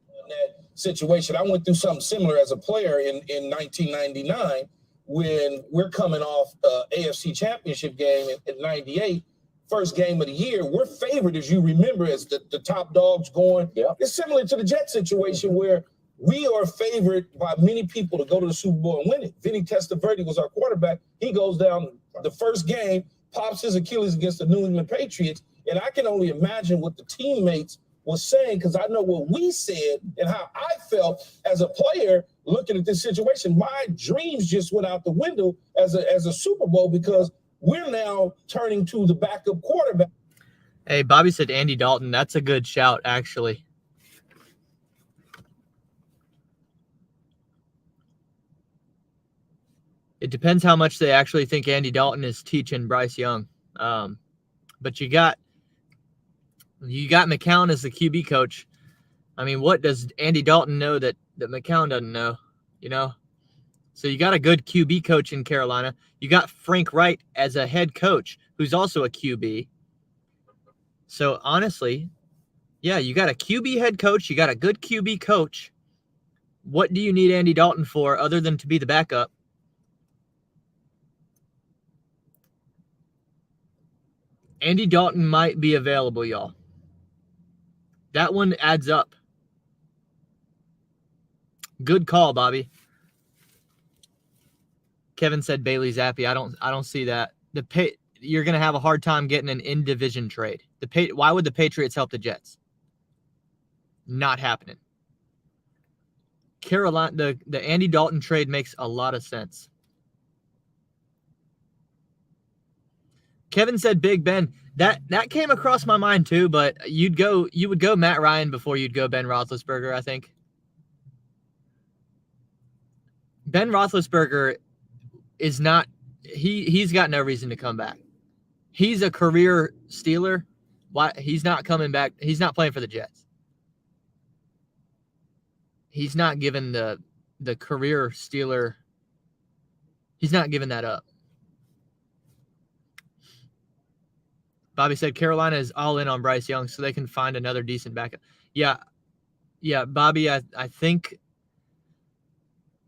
in that situation. I went through something similar as a player in 1999 when we're coming off AFC Championship game in 98. First game of the year, we're favored, as you remember, as the top dogs going. Yeah. It's similar to the Jets situation where we are favored by many people to go to the Super Bowl and win it. Vinny Testaverde was our quarterback. He goes down the first game, pops his Achilles against the New England Patriots, and I can only imagine what the teammates were saying, because I know what we said and how I felt as a player looking at this situation. My dreams just went out the window as a Super Bowl, because we're now turning to the backup quarterback. Hey, Bobby said Andy Dalton. That's a good shout, actually. It depends how much they actually think Andy Dalton is teaching Bryce Young. But you got McCown as the QB coach. I mean, what does Andy Dalton know that McCown doesn't know? You know? So you got a good QB coach in Carolina. You got Frank Wright as a head coach, who's also a QB. So honestly, yeah, you got a QB head coach. You got a good QB coach. What do you need Andy Dalton for other than to be the backup? Andy Dalton might be available, y'all. That one adds up. Good call, Bobby. Kevin said Bailey Zappi. I don't see that. You're going to have a hard time getting an in-division trade. Why would the Patriots help the Jets? Not happening. Carolina, the Andy Dalton trade makes a lot of sense. Kevin said Big Ben. That came across my mind too, but you would go Matt Ryan before you'd go Ben Roethlisberger, I think. Ben Roethlisberger is not he's got no reason to come back. He's a career Steeler. Why he's not coming back? He's not playing for the Jets. He's not giving the career Steeler. He's not giving that up. Bobby said Carolina is all in on Bryce Young, so they can find another decent backup. Yeah, Bobby. I think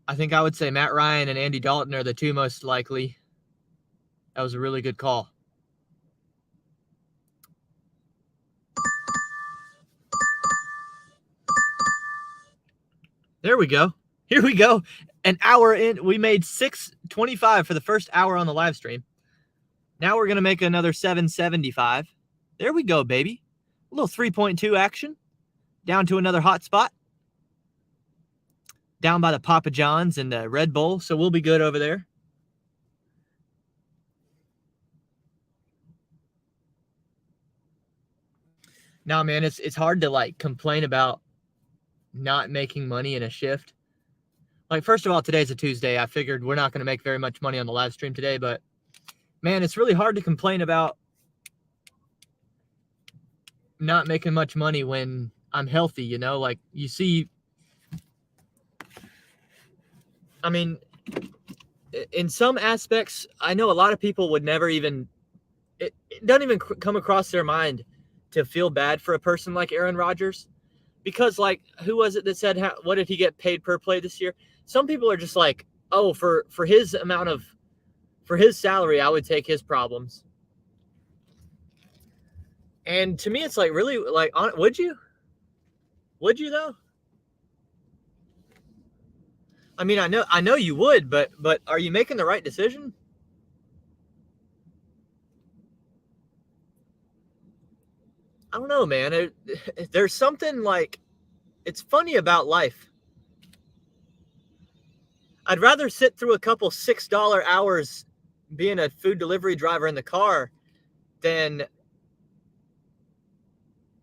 I would say Matt Ryan and Andy Dalton are the two most likely. That was a really good call. There we go. Here we go. An hour in. We made 6:25 for the first hour on the live stream. Now we're going to make another 7:75. There we go, baby. A little 3.2 action. Down to another hot spot. Down by the Papa John's and the Red Bull, so we'll be good over there. Nah, man, it's hard to like complain about not making money in a shift. Like, first of all, today's a Tuesday. I figured we're not going to make very much money on the live stream today, but man, it's really hard to complain about not making much money when I'm healthy, you know? Like, you see, I mean, in some aspects, I know a lot of people would never even, it doesn't even come across their mind to feel bad for a person like Aaron Rodgers. Because, like, who was it that said, what did he get paid per play this year? Some people are just like, oh, for his amount of, for his salary, I would take his problems. And to me, it's like, really, like, would you? Would you, though? I mean, I know you would, but are you making the right decision? I don't know, man. There's something like, it's funny about life. I'd rather sit through a couple $6 hours being a food delivery driver in the car than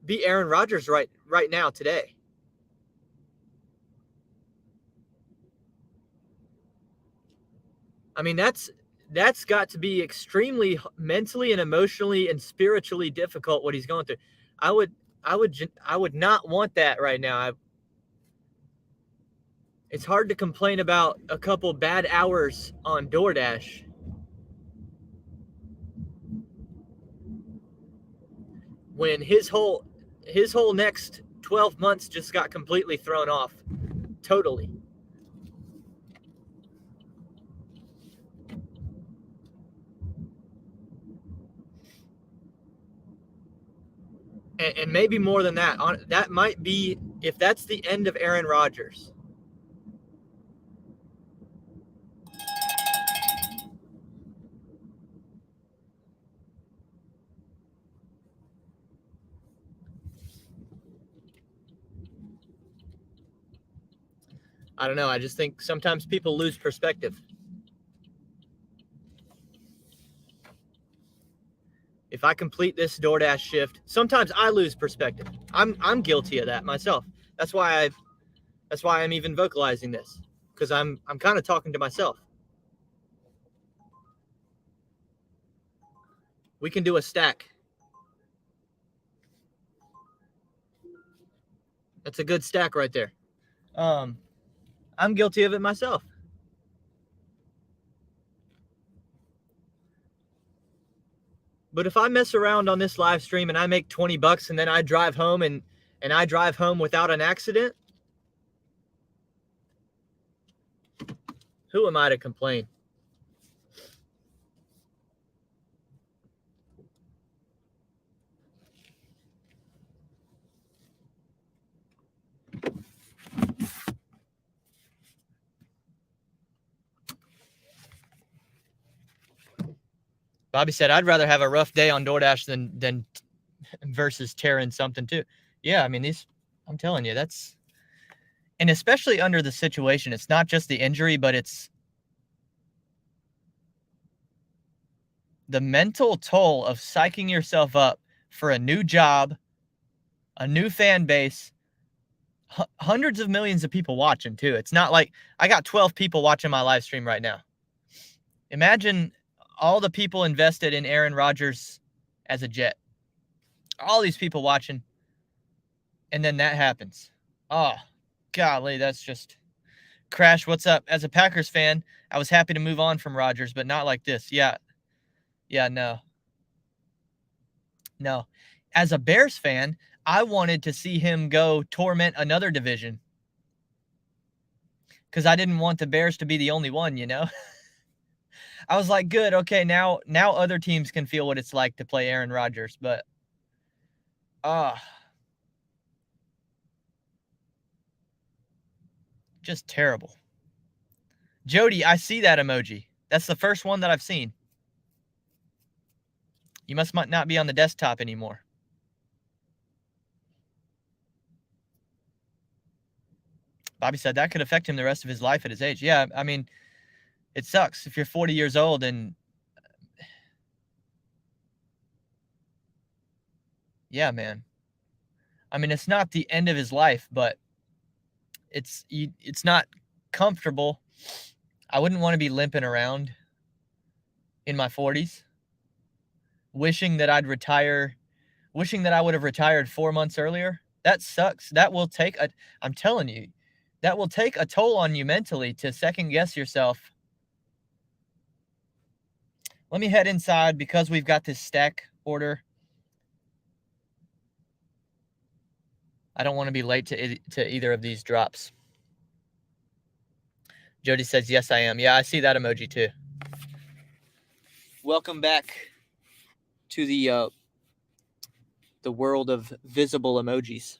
be Aaron Rodgers right now today. I mean, that's got to be extremely mentally and emotionally and spiritually difficult what he's going through. I would not want that right now. It's hard to complain about a couple bad hours on DoorDash. When his whole next 12 months just got completely thrown off. Totally. And maybe more than that. That might be, if that's the end of Aaron Rodgers. I don't know. I just think sometimes people lose perspective. If I complete this DoorDash shift, sometimes I lose perspective. I'm guilty of that myself. That's why I'm even vocalizing this, because I'm kind of talking to myself. We can do a stack. That's a good stack right there. I'm guilty of it myself. But if I mess around on this live stream and I make $20 and then I drive home and I drive home without an accident, who am I to complain? Bobby said, I'd rather have a rough day on DoorDash than versus tearing something too. Yeah, I mean, I'm telling you, and especially under the situation, it's not just the injury, but it's the mental toll of psyching yourself up for a new job, a new fan base, hundreds of millions of people watching too. It's not like I got 12 people watching my live stream right now. Imagine all the people invested in Aaron Rodgers as a Jet. All these people watching, and then that happens. Oh, golly, that's just... Crash, what's up? As a Packers fan, I was happy to move on from Rodgers, but not like this. Yeah, no. As a Bears fan, I wanted to see him go torment another division because I didn't want the Bears to be the only one, you know? I was like, good, okay, now other teams can feel what it's like to play Aaron Rodgers, but just terrible. Jody, I see that emoji. That's the first one that I've seen. You must not be on the desktop anymore. Bobby said that could affect him the rest of his life at his age. Yeah, I mean, it sucks if you're 40 years old and yeah, man. I mean, it's not the end of his life, but it's not comfortable. I wouldn't want to be limping around in my 40s, wishing that I'd retire, wishing that I would have retired 4 months earlier. That sucks. That will take I'm telling you, that will take a toll on you mentally to second guess yourself. Let me head inside because we've got this stack order. I don't want to be late to either of these drops. Jody says, yes, I am. Yeah, I see that emoji too. Welcome back to the world of visible emojis.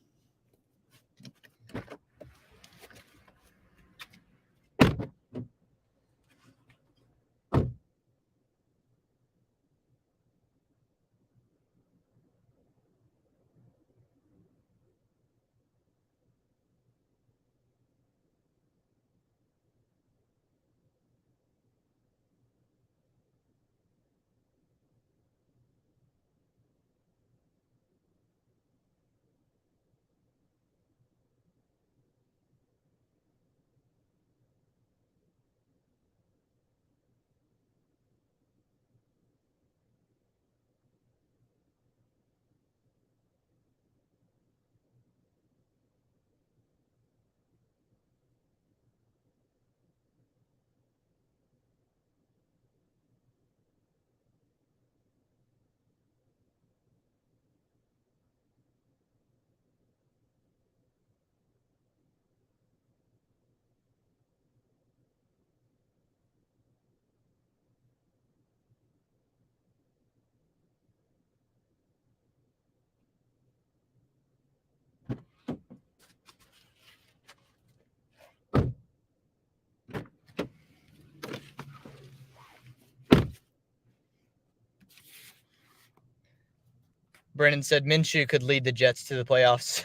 Brennan said Minshew could lead the Jets to the playoffs,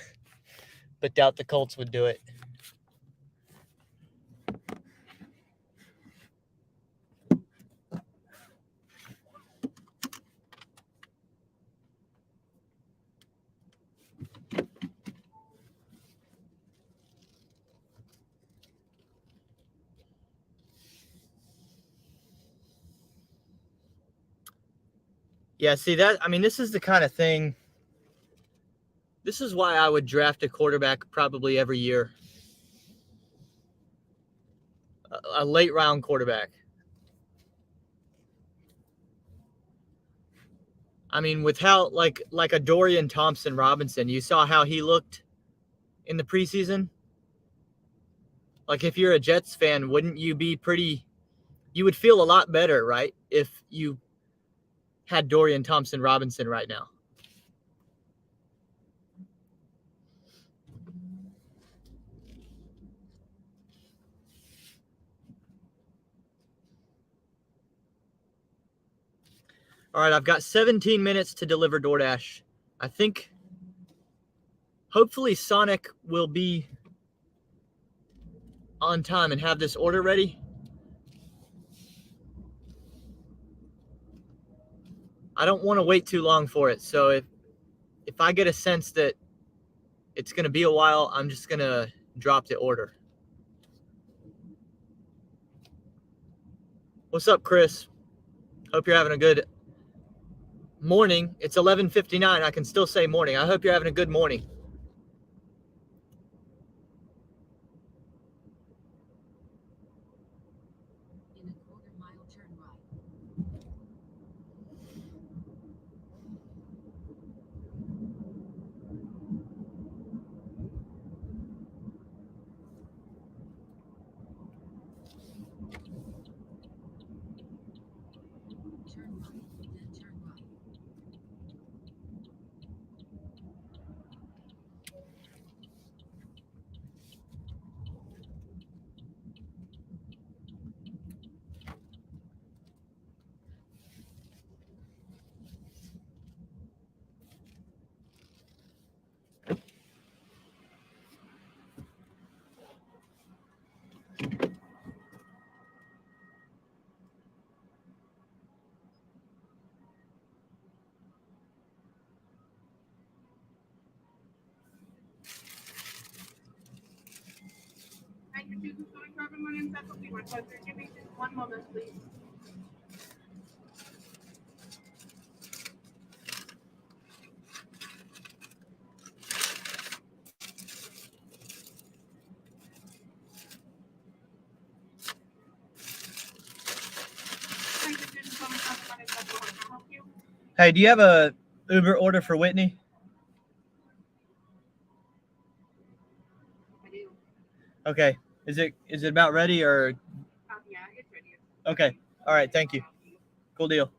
but doubt the Colts would do it. Yeah, see that? I mean, this is the kind of thing. This is why I would draft a quarterback probably every year. A late round quarterback. I mean, with how like a Dorian Thompson-Robinson, you saw how he looked in the preseason. Like, if you're a Jets fan, wouldn't you be you would feel a lot better, right? If you had Dorian Thompson-Robinson right now. All right, I've got 17 minutes to deliver DoorDash. I think hopefully Sonic will be on time and have this order ready. I don't want to wait too long for it. So if I get a sense that it's going to be a while, I'm just going to drop the order. What's up, Chris? Hope you're having a good morning. It's 11:59. I can still say morning. I hope you're having a good morning. In a quarter-mile turn right. Turn right, then turn right. Give me just one moment, please. Hey, do you have a Uber order for Whitney? I do. Okay. Is it about ready or? Yeah, it's ready. Okay. All right. Thank you. Cool deal.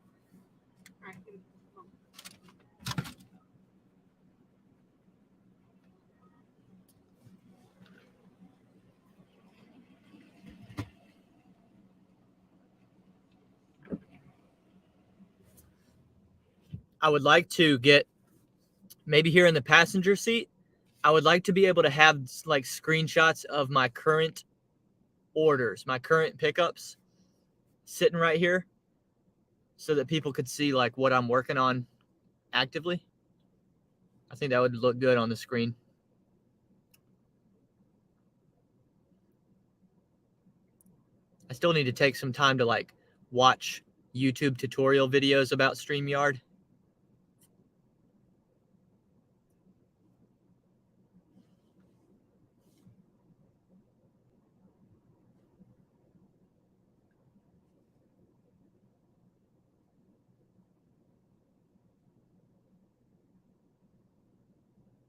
I would like to get maybe here in the passenger seat. I would like to be able to have like screenshots of my current orders, my current pickups sitting right here so that people could see like what I'm working on actively. I think that would look good on the screen. I still need to take some time to like watch YouTube tutorial videos about StreamYard.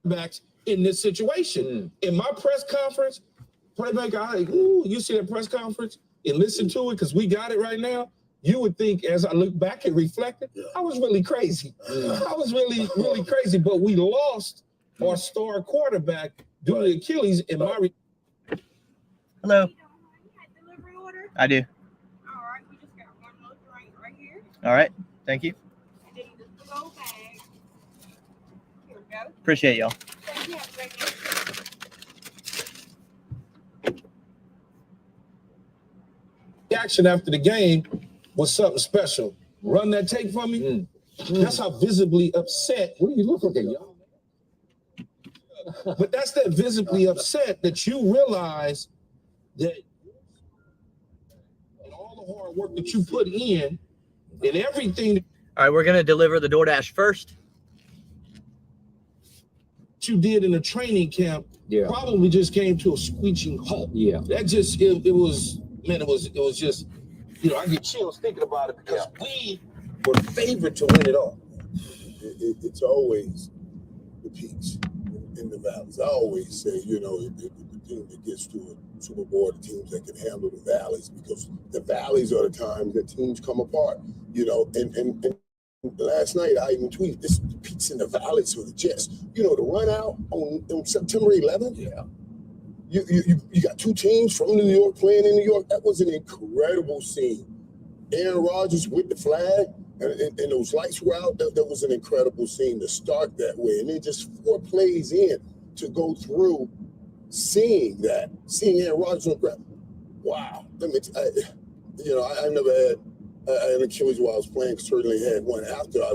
Backs in this situation. In my press conference, playback, you see that press conference and listen to it because we got it right now. You would think, as I look back and reflected, I was really crazy. I was really crazy. But we lost our star quarterback due to Achilles. In my Hello. Delivery order? I do. All right, we just got one load right here. All right. Thank you. And then the little bag. Here we go. Appreciate y'all. Thank you. Have a great day. action after the game was something special. Run that tape for me. That's how visibly upset. What are you looking at, y'all? But that's that visibly upset that you realize that all the hard work that you put in and everything. All right, we're gonna deliver the DoorDash first. You did in the training camp probably just came to a screeching halt. Yeah. That just it was, man, it was just, you know, I get chills thinking about it because we were favored to win it all. It's always the peaks in the valleys. I always say, you know, the team that gets to a Super Bowl, the teams that can handle the valleys, because the valleys are the times that teams come apart, you know, and last night I even tweeted this: the peaks in the valleys for the Jets. You know, the run out on September 11th. Yeah. You got two teams from New York playing in New York. That was an incredible scene. Aaron Rodgers with the flag and those lights were out. That was an incredible scene to start that way. And then just 4 plays in to go through seeing Aaron Rodgers on the ground. Wow. I never had an Achilles while I was playing. Certainly had one after I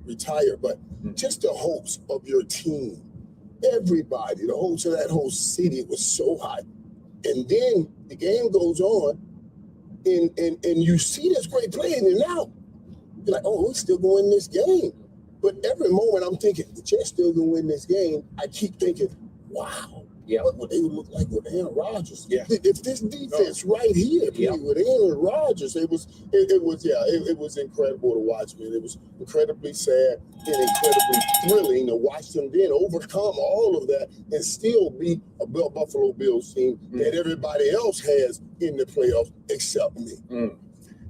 retired. But just the hopes of your team, everybody, the hopes of that whole city was so high. And then the game goes on, and you see this great play, and now you're like, oh, we're still going to win this game. But every moment I'm thinking, the Jets still going to win this game. I keep thinking, wow. Yeah. What would they look like with Aaron Rodgers? Yeah. If this defense right here played with Aaron Rodgers, it was incredible to watch, man. It was incredibly sad and incredibly thrilling to watch them then overcome all of that and still be a Buffalo Bills team that everybody else has in the playoffs except me.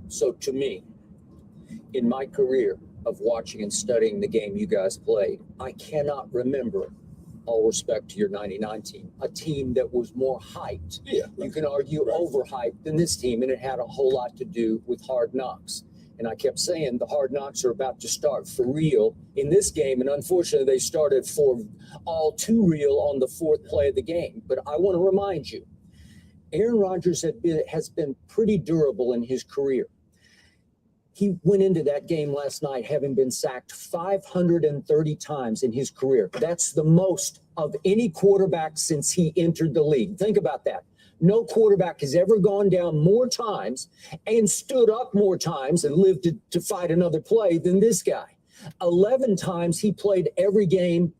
So to me, in my career of watching and studying the game you guys played, I cannot remember, all respect to your 99 team, a team that was more hyped. Yeah. You can argue overhyped than this team, and it had a whole lot to do with hard knocks. And I kept saying the hard knocks are about to start for real in this game, and unfortunately they started for all too real on the 4th play of the game. But I want to remind you, Aaron Rodgers has been pretty durable in his career. He went into that game last night having been sacked 530 times in his career. That's the most of any quarterback since he entered the league. Think about that. No quarterback has ever gone down more times and stood up more times and lived to fight another play than this guy. 11 times he played every game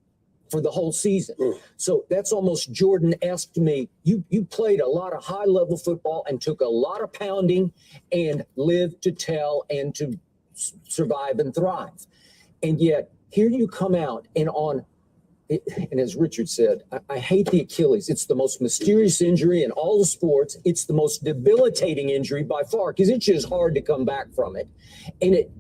for the whole season. So that's almost Jordan-esque to me. You played a lot of high-level football and took a lot of pounding and lived to tell and to survive and thrive. And yet, here you come out and as Richard said, I hate the Achilles. It's the most mysterious injury in all the sports. It's the most debilitating injury by far because it's just hard to come back from it. And it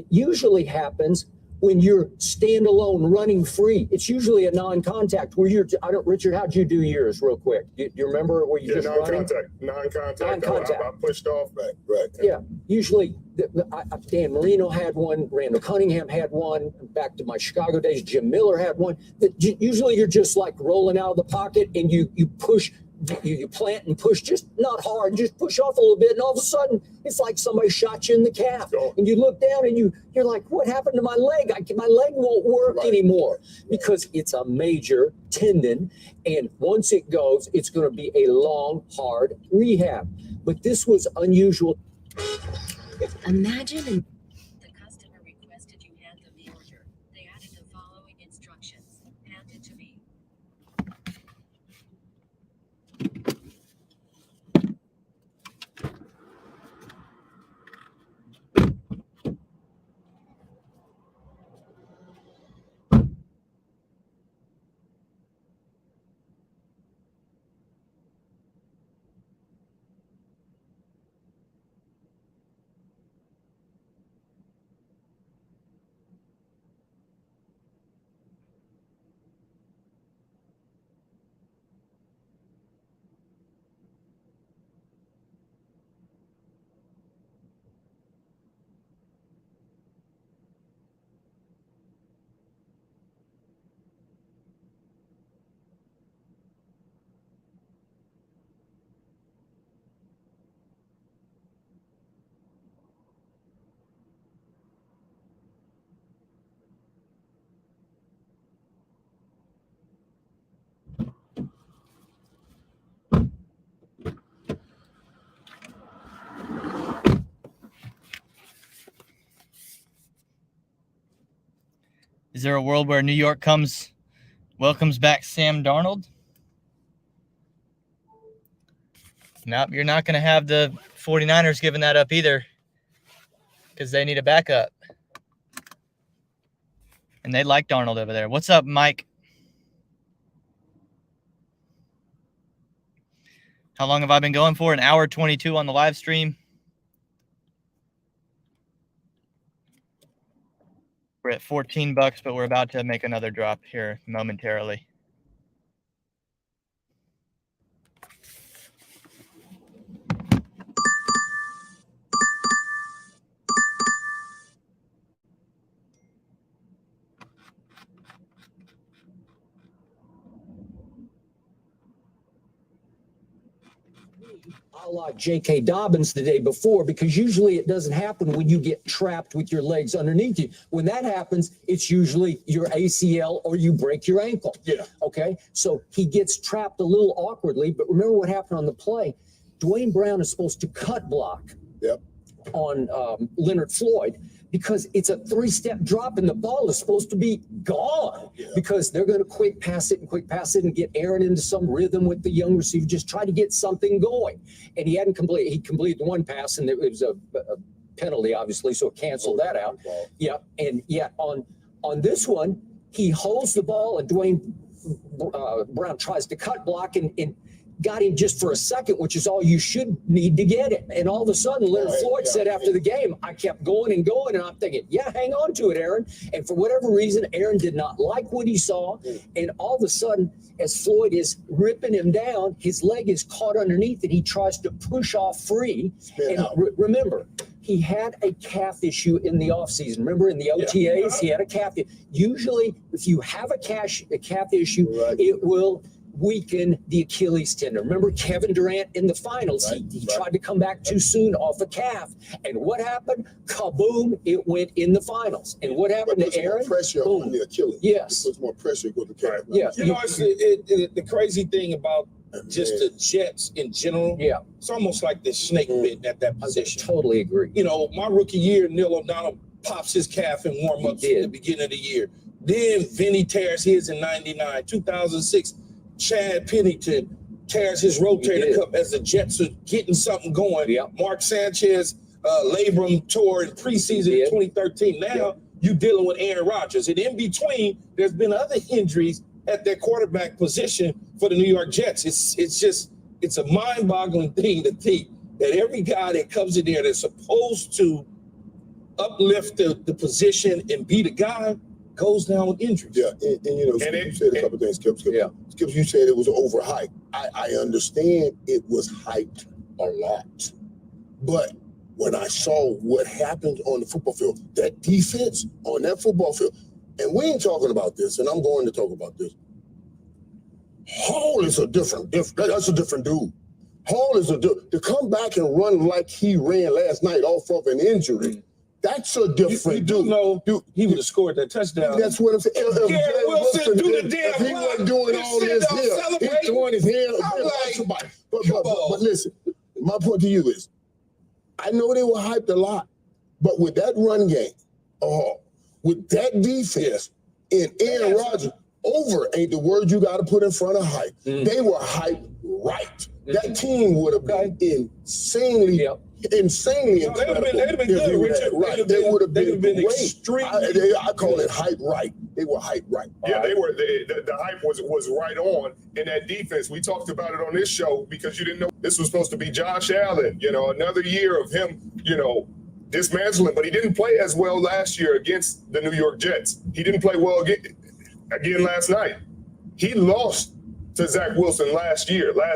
usually happens when you're standalone running free. It's usually a non-contact where Richard, how'd you do yours real quick? Do you remember where you just running? Non-contact. I pushed off back. Right. Yeah. Usually, Dan Marino had one. Randall Cunningham had one. Back to my Chicago days, Jim Miller had one. Usually you're just like rolling out of the pocket and you push, you plant and push, just not hard, just push off a little bit. And all of a sudden, it's like somebody shot you in the calf. And you look down and you're like, what happened to my leg? My leg won't work anymore because it's a major tendon. And once it goes, it's going to be a long, hard rehab. But this was unusual. Imagine the customer requested you hand them the order. They added the following instructions. Hand it to me. Is there a world where New York welcomes back Sam Darnold? Nope, you're not going to have the 49ers giving that up either, because they need a backup. And they like Darnold over there. What's up, Mike? How long have I been going for? An hour 22 on the live stream. We're at $14, but we're about to make another drop here momentarily. A la J.K. Dobbins the day before, because usually it doesn't happen when you get trapped with your legs underneath you. When that happens, it's usually your ACL or you break your ankle. Yeah. Okay. So he gets trapped a little awkwardly, but remember what happened on the play. Dwayne Brown is supposed to cut block on Leonard Floyd, because it's a 3-step drop and the ball is supposed to be gone, because they're going to quick pass it and get Aaron into some rhythm with the young receiver, just try to get something going. And he completed one pass, and it was a penalty, obviously, so it canceled that out. Yeah. And yet on this one, he holds the ball and Dwayne Brown tries to cut block and got him just for a second, which is all you should need to get it. And all of a sudden, Leonard Floyd said after the game, I kept going and going, and I'm thinking, yeah, hang on to it, Aaron. And for whatever reason, Aaron did not like what he saw. And all of a sudden, as Floyd is ripping him down, his leg is caught underneath and he tries to push off free. And remember, he had a calf issue in the offseason. Remember, in the OTAs, he had a calf. Usually, if you have a calf issue, it will weaken the Achilles tendon. Remember Kevin Durant in the finals? He tried to come back too soon off a calf. And what happened? Kaboom, it went in the finals. And what happened to Aaron? Pressure on the Achilles. Yes. It puts more pressure with the calf. Yeah. You know, the crazy thing about just the Jets in general, it's almost like the snake bit at that position. I totally agree. You know, my rookie year, Neil O'Donnell pops his calf in warm-ups at the beginning of the year. Then Vinny tears his in 99. 2006, Chad Pennington tears his rotator cuff as the Jets are getting something going. Mark Sanchez labrum tore in preseason in 2013. Now you're dealing with Aaron Rodgers. And in between, there's been other injuries at that quarterback position for the New York Jets. It's a mind-boggling thing to think that every guy that comes in there that's supposed to uplift the position and be the guy goes down with injuries. Yeah, and you know, you said a couple things, Skip. Skip, you said it was overhyped. I understand it was hyped a lot. But when I saw what happened on the football field, that defense on that football field, and we ain't talking about this, and I'm going to talk about this. Hall is a different that's a different dude. Hall is to come back and run like he ran last night off of an injury. That's a different dude. No, he would have scored that touchdown. That's what I'm saying. Garrett Wilson do the damn if he wasn't doing all this here, he's throwing his hand up. But listen, my point to you is, I know they were hyped a lot, but with that run game, with that defense, and Aaron Rodgers, over ain't the word you got to put in front of hype. They were hyped right. That team would have been insanely incredible. They'd have been good, Richard. Right. They would have been extremely. I call it hype right. They were hype right. Yeah, they were. The hype was right on in that defense. We talked about it on this show because you didn't know this was supposed to be Josh Allen. You know, another year of him, dismantling, but he didn't play as well last year against the New York Jets. He didn't play well again last night. He lost to Zach Wilson last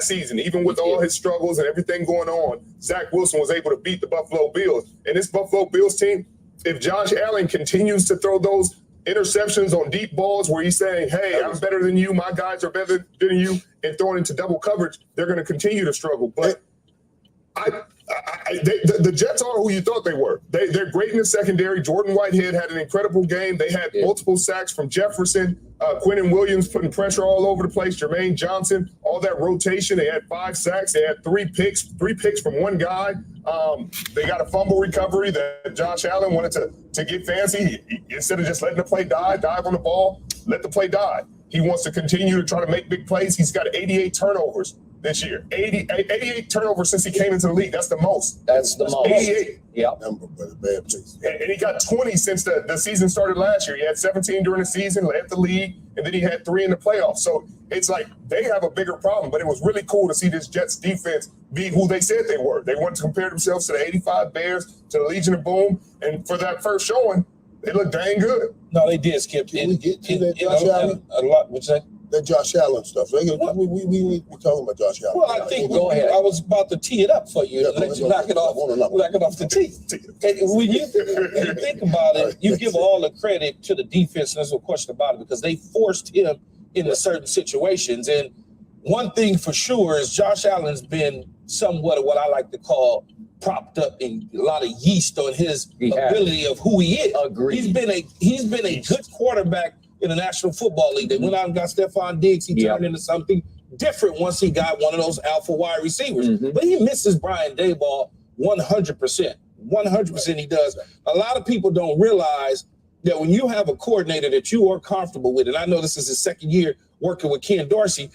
season, even with all his struggles and everything going on. Zach Wilson was able to beat the Buffalo Bills. And this Buffalo Bills team, if Josh Allen continues to throw those interceptions on deep balls where he's saying, hey, I'm better than you, my guys are better than you, and throwing into double coverage, they're going to continue to struggle. But the Jets are who you thought they were. They're great in the secondary. Jordan Whitehead had an incredible game. They had multiple sacks from Jefferson, Quinnen Williams putting pressure all over the place, Jermaine Johnson, all that rotation. They had 5 sacks. They had 3 picks from one guy. They got a fumble recovery that Josh Allen wanted to get fancy. Instead of just letting the play dive on the ball, let the play die. He wants to continue to try to make big plays. He's got 88 turnovers this year. 88 turnovers since he came into the league. That's the most. That's the most. 88. Yep. And he got 20 since the season started last year. He had 17 during the season, led the league, and then he had 3 in the playoffs. So it's like they have a bigger problem, but it was really cool to see this Jets defense be who they said they were. They wanted to compare themselves to the 85 Bears, to the Legion of Boom, and for that first showing, they looked dang good. No, they did, Skip. Can we get to that Josh Allen? A lot, what'd you say? That Josh Allen stuff. We talking about Josh Allen. Well, I think I was about to tee it up for you and let you knock it off the tee. And when you think about it, you give all the credit to the defense, and there's no question about it, because they forced him into certain situations. And one thing for sure is Josh Allen's been somewhat of what I like to call propped up in a lot of yeast on his ability of who he is. Agreed. He's been a good quarterback in the National Football League. They went out and got Stephon Diggs. He turned into something different once he got one of those alpha wide receivers. But he misses Brian Daboll 100%. 100% he does. A lot of people don't realize that when you have a coordinator that you are comfortable with, and I know this is his second year working with Ken Dorsey,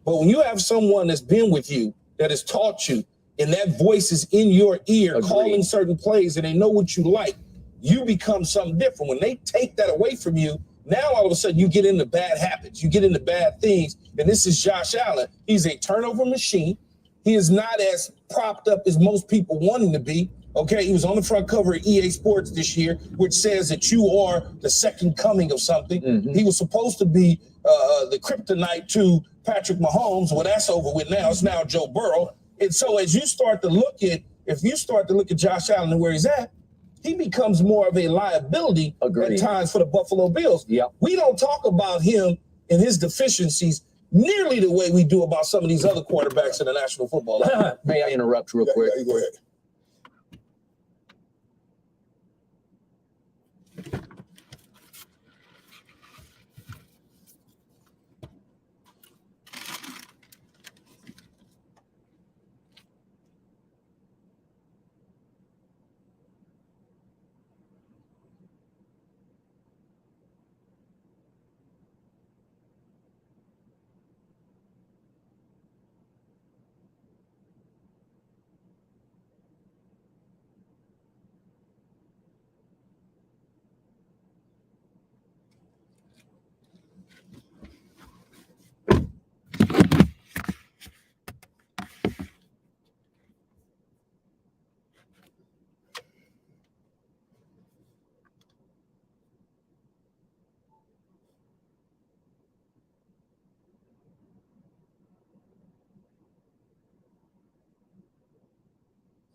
but when you have someone that's been with you, that has taught you, and that voice is in your ear calling certain plays, and they know what you like, you become something different. When they take that away from you, now all of a sudden you get into bad habits, you get into bad things, and this is Josh Allen. He's a turnover machine. He is not as propped up as most people want him to be. Okay, he was on the front cover of EA Sports this year, which says that you are the second coming of something. He was supposed to be the kryptonite to Patrick Mahomes. Well, that's over with now. It's now Joe Burrow. And so as you start to look at, if you start to look at Josh Allen and where he's at, he becomes more of a liability at times for the Buffalo Bills. We don't talk about him and his deficiencies nearly the way we do about some of these other quarterbacks in the National Football League. May I interrupt real quick? Go ahead.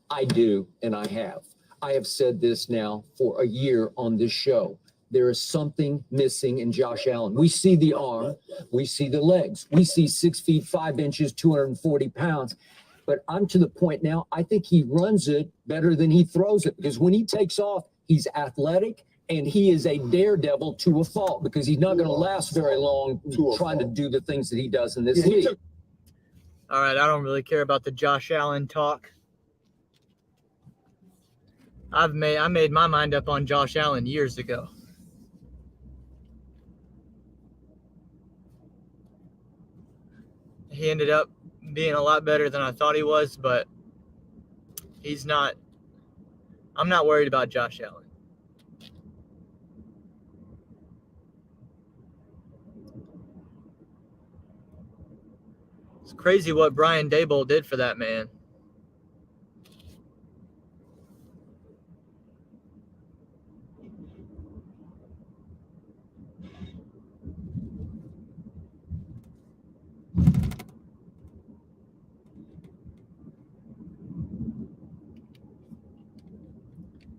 I do, and I have. I have said this now for a year on this show. There is something missing in Josh Allen. We see the arm, we see the legs, we see 6 feet 5 inches, 240 pounds. But I'm to the point now, I think he runs it better than he throws it, because when he takes off, he's athletic and he is a daredevil to a fault, because he's not going to last very long trying to do the things that he does in this league. All right, I don't really care about the Josh Allen talk. I made my mind up on Josh Allen years ago. He ended up being a lot better than I thought he was, but he's not. I'm not worried about Josh Allen. It's crazy what Brian Daboll did for that man.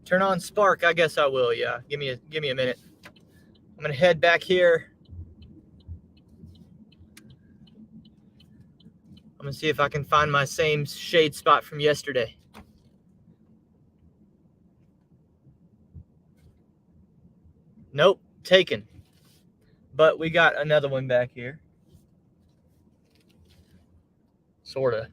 Turn on Spark. I guess I will. Yeah, give me a minute. I'm gonna head back here. I'm gonna see if I can find my same shade spot from yesterday. Nope, taken. But we got another one back here. Sorta.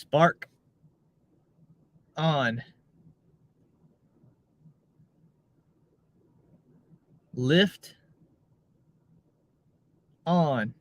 Spark on. Lift on.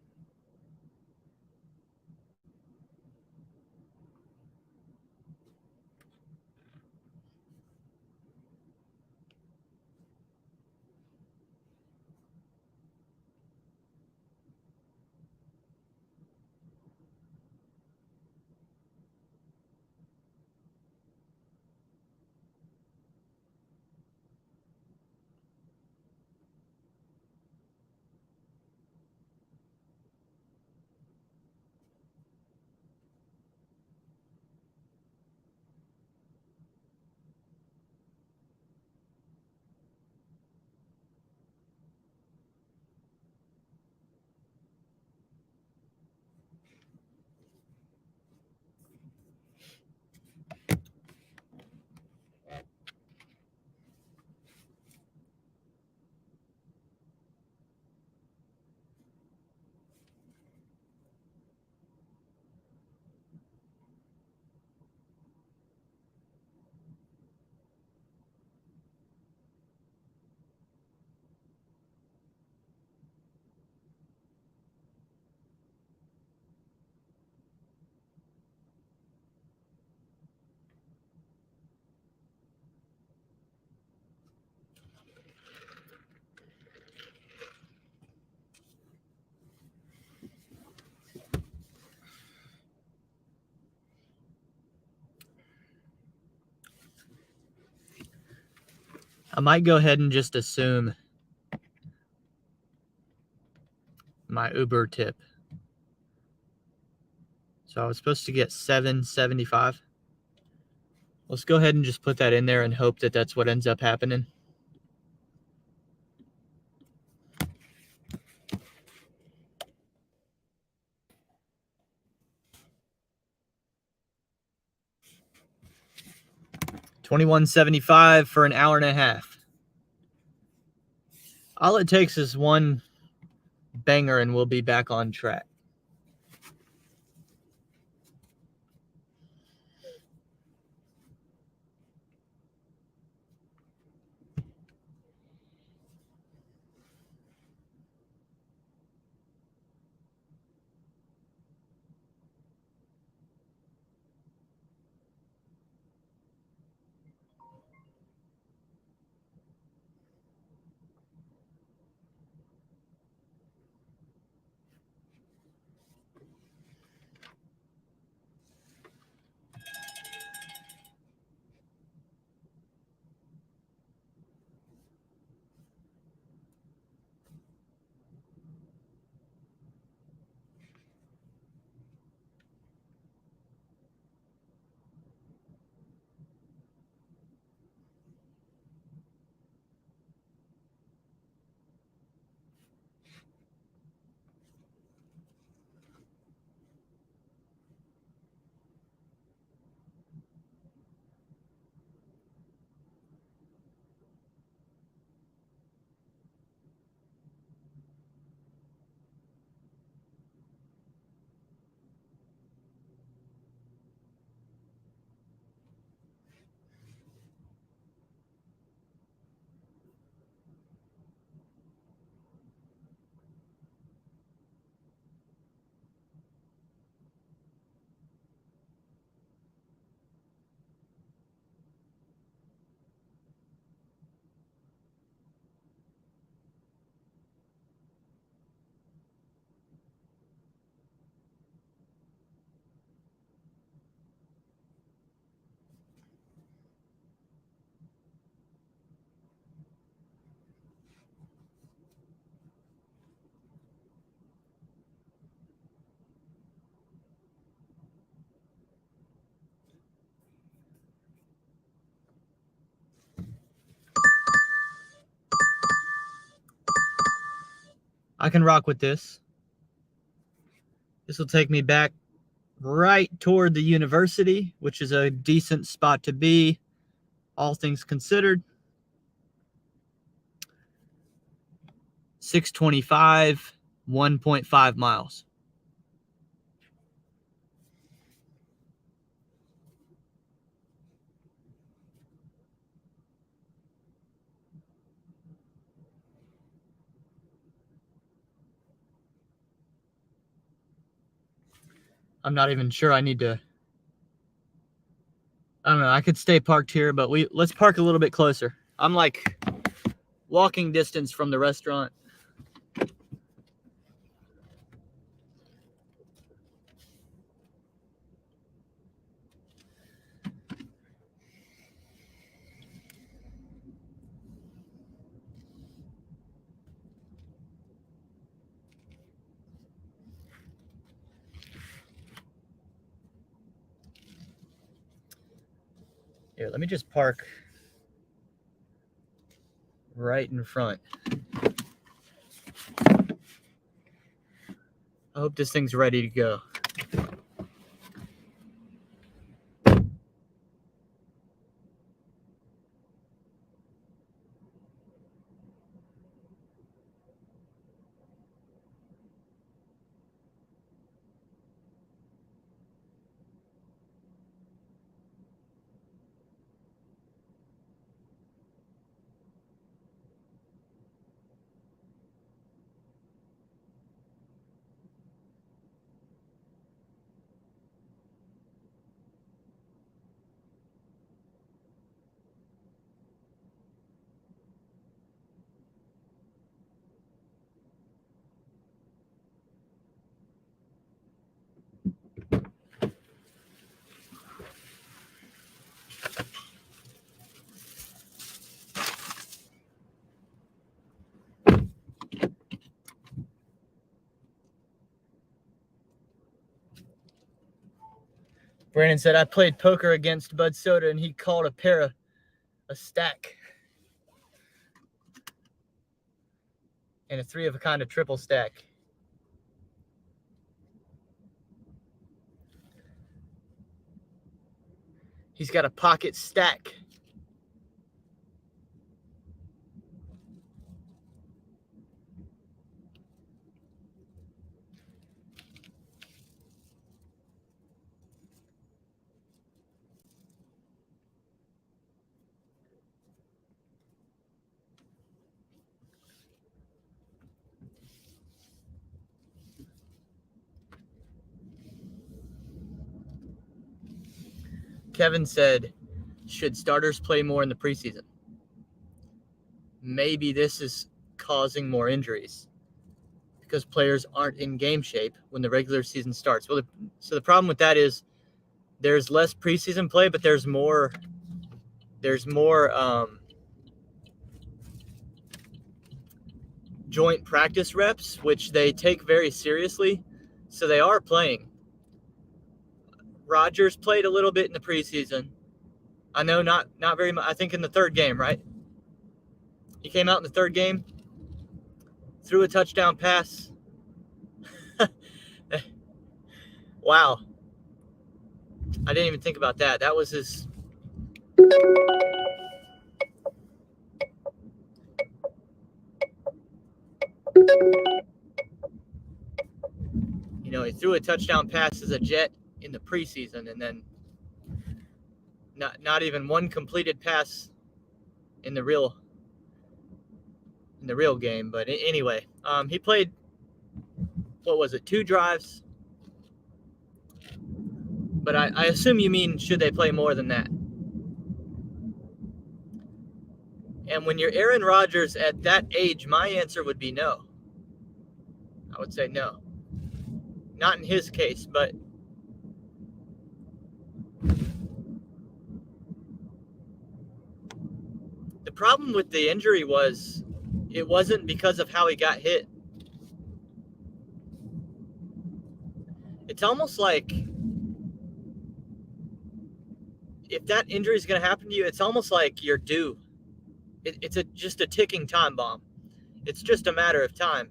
I might go ahead and just assume my Uber tip. So I was supposed to get $7.75. Let's go ahead and just put that in there and hope that that's what ends up happening. $21.75 for an hour and a half. All it takes is one banger and we'll be back on track. I can rock with this. This will take me back right toward the university, which is a decent spot to be, all things considered. 625, 1.5 miles. I'm not even sure I need to. I don't know. I could stay parked here, but let's park a little bit closer. I'm like walking distance from the restaurant. Here, let me just park right in front. I hope this thing's ready to go. Brandon said, I played poker against Bud Soda and he called a pair a stack. And a 3 of a kind of triple stack. He's got a pocket stack. Kevin said, should starters play more in the preseason? Maybe this is causing more injuries because players aren't in game shape when the regular season starts. Well, so the problem with that is there's less preseason play, but there's more joint practice reps, which they take very seriously. So they are playing. Rodgers played a little bit in the preseason. I know not very much. I think in the third game, right? He came out in the third game, threw a touchdown pass. Wow. I didn't even think about that. That was his. You know, he threw a touchdown pass as a Jet in the preseason, and then not even one completed pass in the real game. But anyway, he played, what was it, 2 drives? But I assume you mean should they play more than that? And when you're Aaron Rodgers at that age, my answer would be no. I would say no. Not in his case, but the problem with the injury was it wasn't because of how he got hit. It's almost like if that injury is going to happen to you, it's almost like you're due. It's just a ticking time bomb. It's just a matter of time.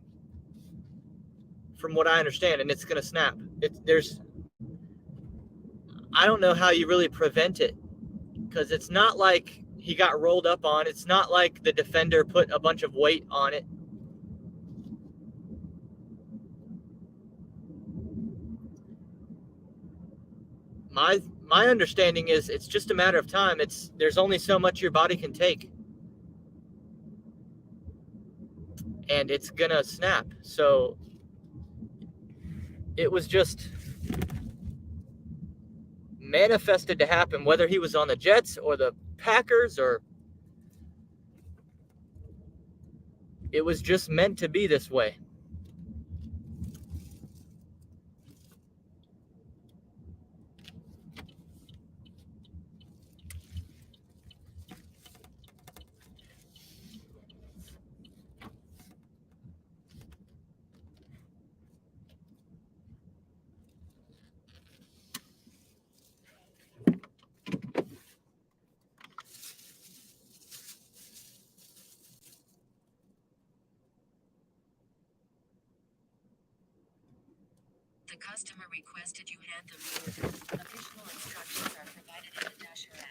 from what I understand, and it's going to snap. I don't know how you really prevent it, because it's not like he got rolled up on. It's not like the defender put a bunch of weight on it. My understanding is it's just a matter of time. There's only so much your body can take, and it's gonna snap. So it was just manifested to happen, whether he was on the Jets or the Packers, or it was just meant to be this way. The customer requested you hand them the order. Additional instructions are provided in the Dasher app.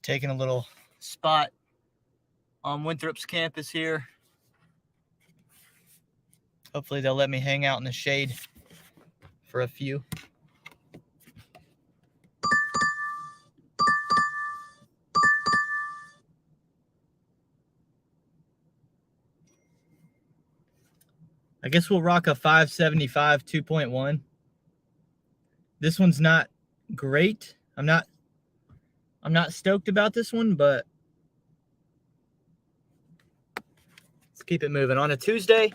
Taking a little spot on Winthrop's campus here. Hopefully they'll let me hang out in the shade for a few. I guess we'll rock a 575 2.1. This one's not great. I'm not stoked about this one, but let's keep it moving. On a Tuesday,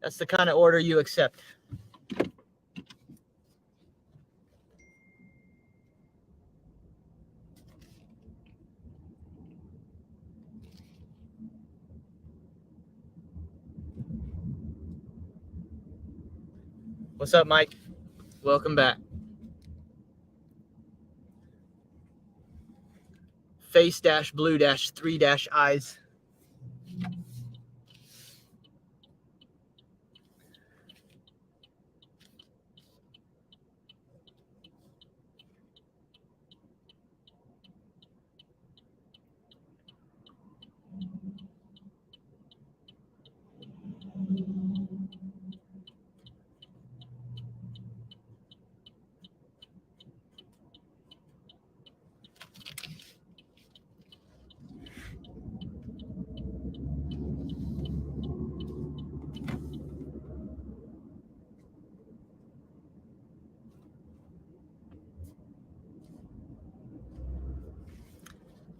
that's the kind of order you accept. What's up, Mike? Welcome back. Face dash blue dash 3 dash eyes.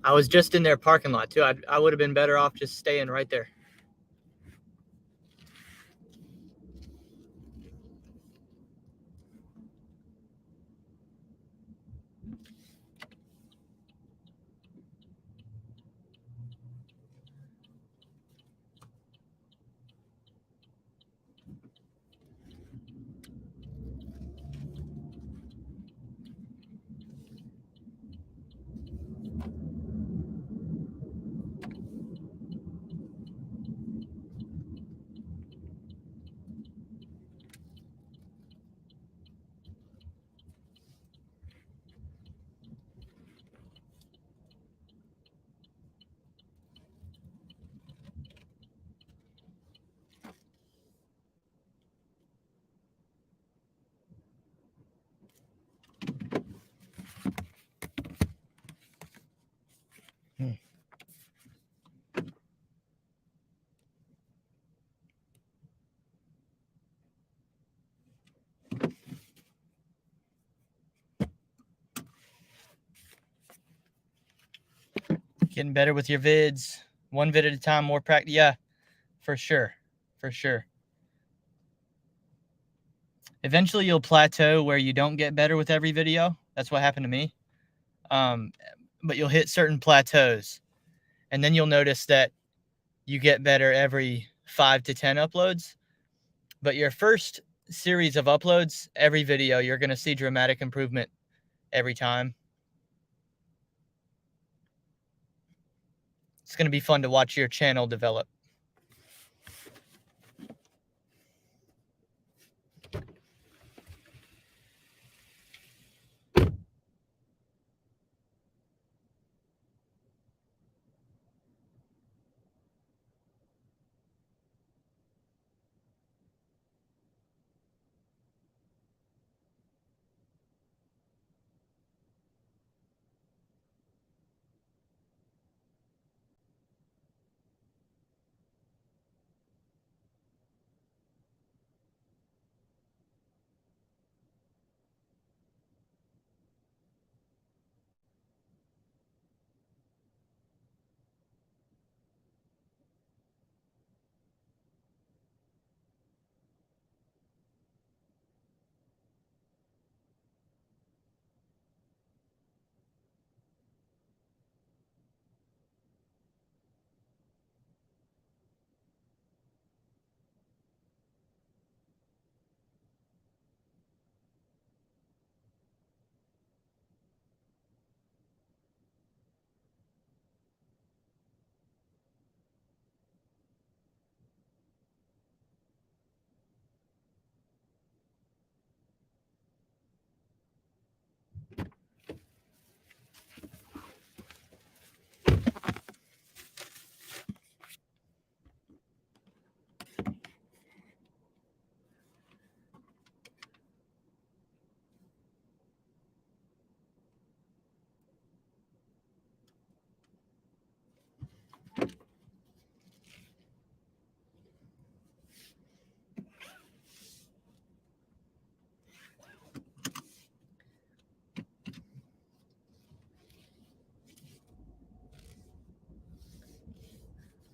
I was just in their parking lot too. I would have been better off just staying right there. Getting better with your vids. One vid at a time, more practice. Yeah, for sure. For sure. Eventually you'll plateau where you don't get better with every video. That's what happened to me. But you'll hit certain plateaus. And then you'll notice that you get better every 5 to 10 uploads. But your first series of uploads, every video, you're going to see dramatic improvement every time. It's going to be fun to watch your channel develop.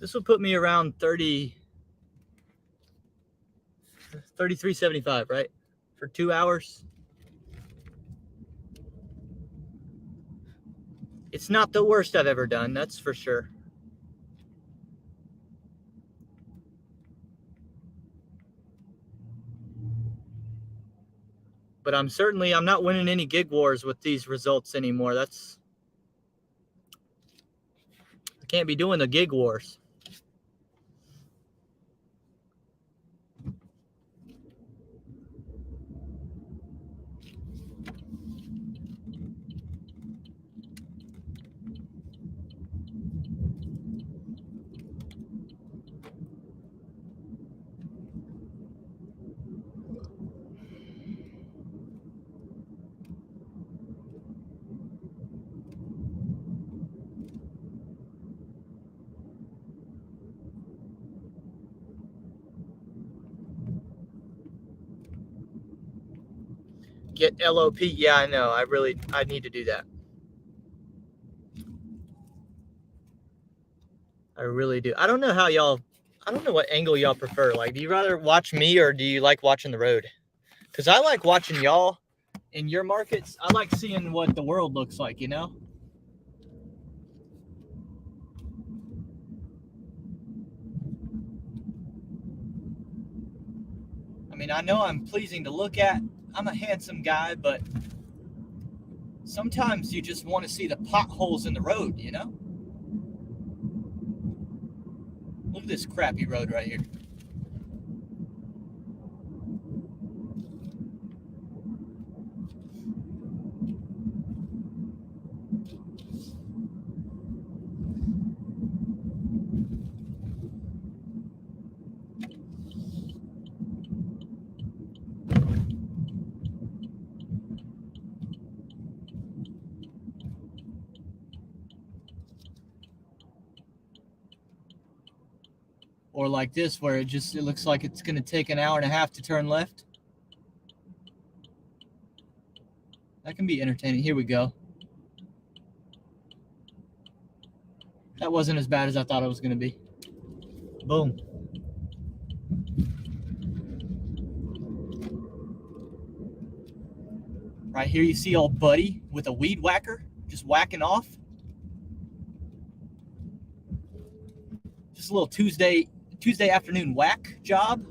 This will put me around 33.75, right? For 2 hours. It's not the worst I've ever done, that's for sure. But I'm not winning any gig wars with these results anymore. I can't be doing the gig wars. Get LOP. Yeah, I know. I need to do that. I really do. I don't know what angle y'all prefer. Like, do you rather watch me or do you like watching the road? Because I like watching y'all in your markets. I like seeing what the world looks like, you know? I mean, I know I'm pleasing to look at. I'm a handsome guy, but sometimes you just want to see the potholes in the road, you know? Look at this crappy road right here. Or like this, where it looks like it's going to take an hour and a half to turn left. That can be entertaining. Here we go. That wasn't as bad as I thought it was going to be. Boom. Right here you see old buddy with a weed whacker just whacking off. Just a little Tuesday afternoon whack job.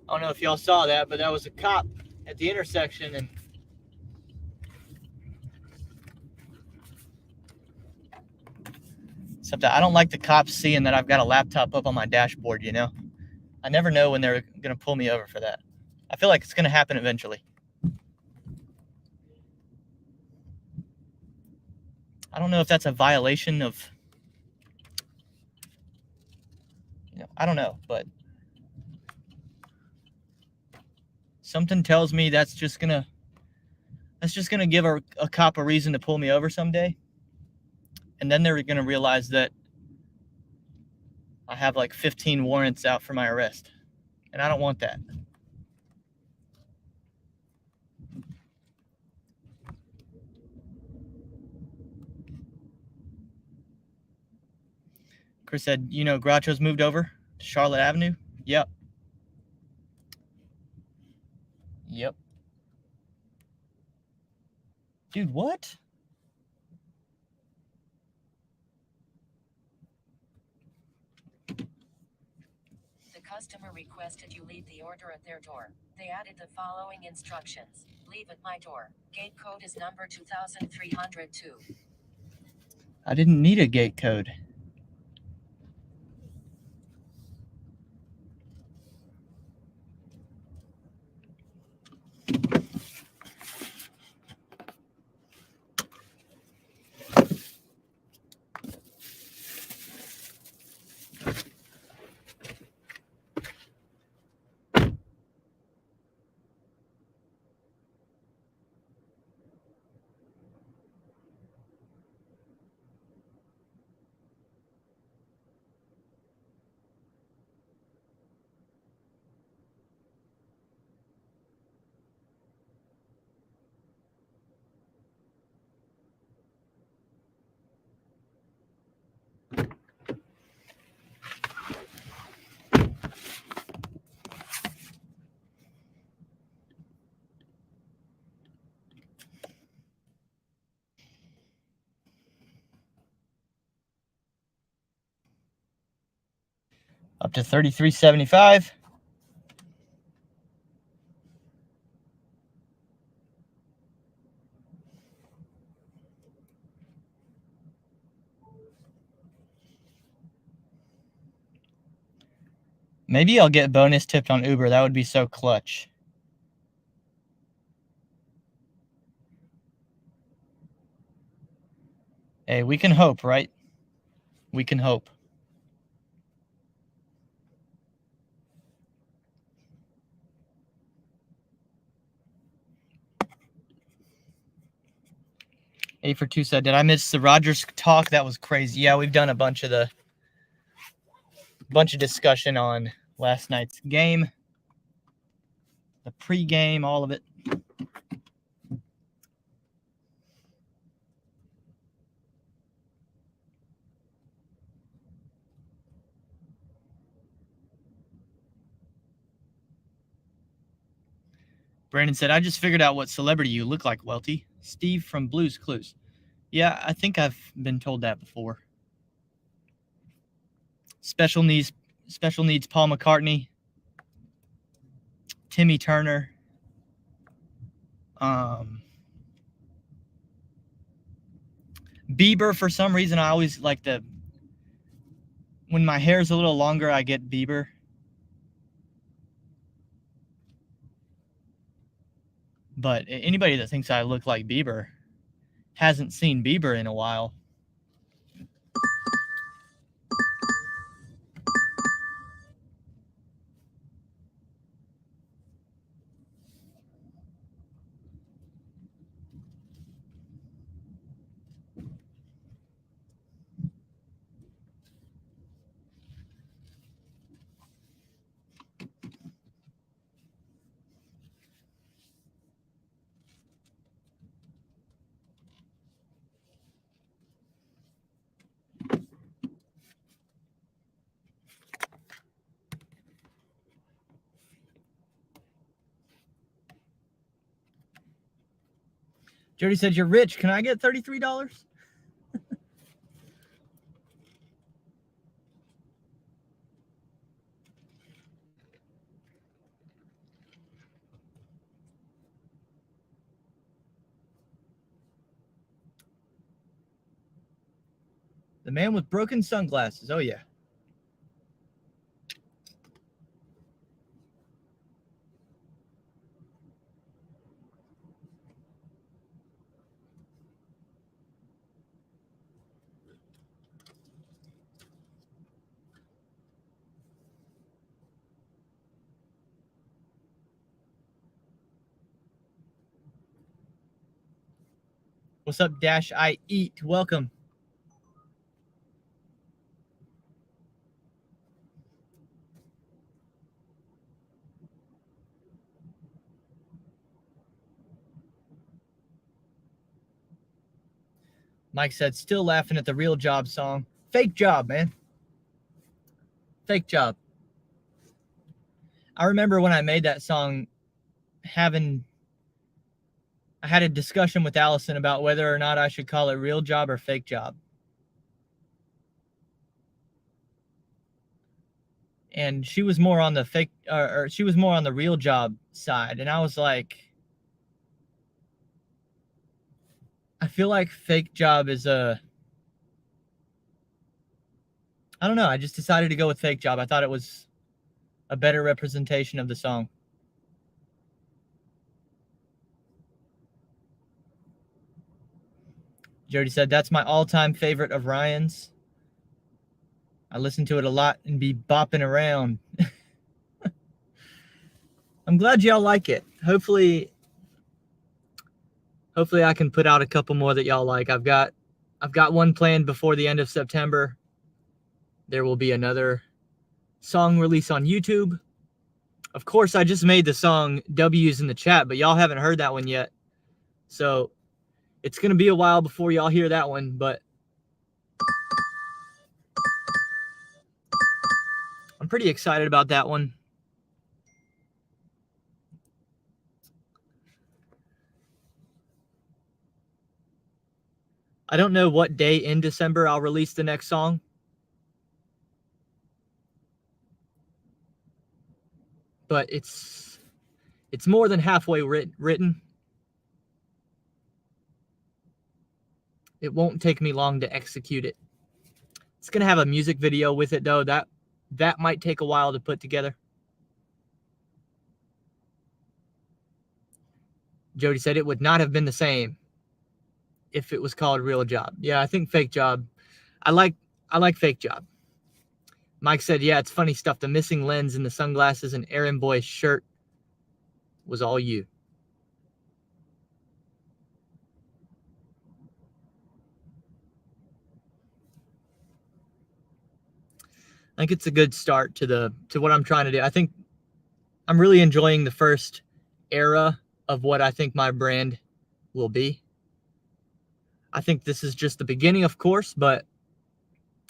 I don't know if y'all saw that, but that was a cop at the intersection, and something I don't like the cops seeing that I've got a laptop up on my dashboard, you know? I never know when they're going to pull me over for that. I feel like it's going to happen eventually. I don't know if that's a violation of, I don't know, but something tells me that's just gonna give a cop a reason to pull me over someday. And then they're gonna realize that I have like 15 warrants out for my arrest. And I don't want that. Chris said, Groucho's moved over to Charlotte Avenue? Yep. Dude, what? The customer requested you leave the order at their door. They added the following instructions. Leave at my door. Gate code is number 2302. I didn't need a gate code. Up to $33.75. Maybe I'll get bonus tipped on Uber. That would be so clutch. Hey, we can hope, right? We can hope. A for 2 said, did I miss the Rodgers talk? That was crazy. Yeah, we've done a bunch of discussion on last night's game, the pregame, all of it. Brandon said, I just figured out what celebrity you look like, Welty. Steve from Blue's Clues. Yeah, I think I've been told that before. Special needs Paul McCartney, Timmy Turner, Bieber. For some reason, I always like when my hair's a little longer, I get Bieber. But anybody that thinks I look like Bieber hasn't seen Bieber in a while. Jody said, you're rich. Can I get $33? The man with broken sunglasses. Oh, yeah. What's up, Dash I Eat? Welcome. Mike said, still laughing at the Real Job song. Fake job, man. Fake job. I remember when I made that song, I I had a discussion with Allison about whether or not I should call it real job or fake job. And she was more on the fake, or she was more on the real job side. And I was like, I feel like fake job is I don't know. I just decided to go with fake job. I thought it was a better representation of the song. Jody said, that's my all-time favorite of Ryan's. I listen to it a lot and be bopping around. I'm glad y'all like it. Hopefully I can put out a couple more that y'all like. I've got one planned before the end of September. There will be another song release on YouTube. Of course, I just made the song W's in the Chat, but y'all haven't heard that one yet. So it's going to be a while before y'all hear that one, but I'm pretty excited about that one. I don't know what day in December I'll release the next song. But it's more than halfway written. It won't take me long to execute it. It's going to have a music video with it, though. That might take a while to put together. Jody said it would not have been the same if it was called Real Job. Yeah, I think Fake Job. I like Fake Job. Mike said, yeah, it's funny stuff. The missing lens and the sunglasses and Aaron Boy's shirt was all you. I think it's a good start to what I'm trying to do. I think I'm really enjoying the first era of what I think my brand will be. I think this is just the beginning, of course, but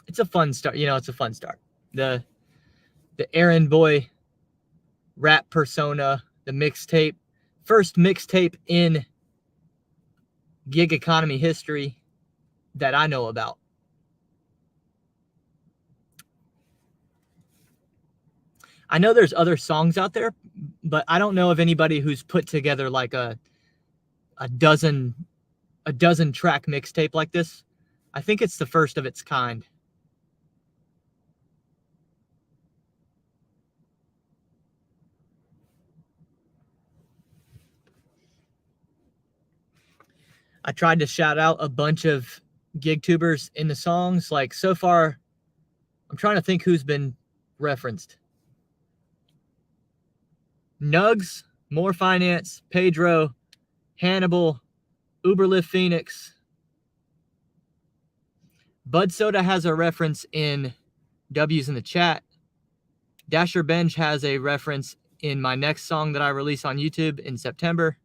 it's a fun start. You know, it's a fun start. The Aaron Boy rap persona, the mixtape, first mixtape in gig economy history that I know about. I know there's other songs out there, but I don't know of anybody who's put together like a dozen track mixtape like this. I think it's the first of its kind. I tried to shout out a bunch of gig tubers in the songs. Like so far, I'm trying to think who's been referenced. Nugs, More Finance, Pedro, Hannibal, Uberlift Phoenix. Bud Soda has a reference in W's in the Chat. Dasher Bench has a reference in my next song that I release on YouTube in September.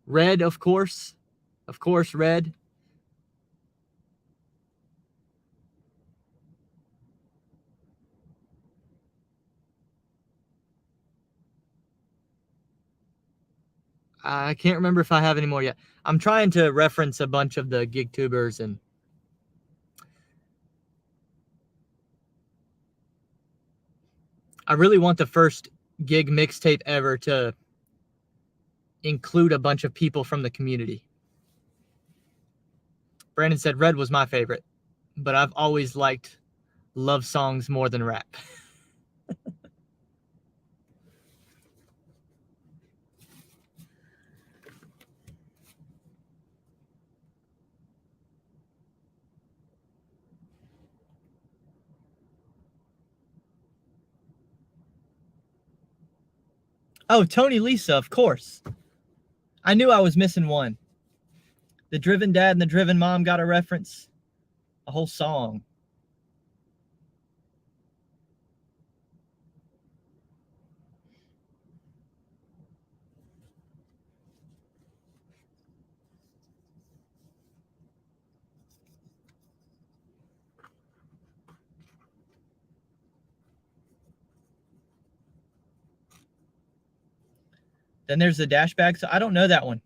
Red, of course, Red. I can't remember if I have any more yet. I'm trying to reference a bunch of the gig tubers, and I really want the first gig mixtape ever to include a bunch of people from the community. Brandon said Red was my favorite, but I've always liked love songs more than rap. Oh, Tony Lisa, of course. I knew I was missing one. The Driven Dad and the Driven Mom got a reference. A whole song. Then there's the dash bag. So I don't know that one.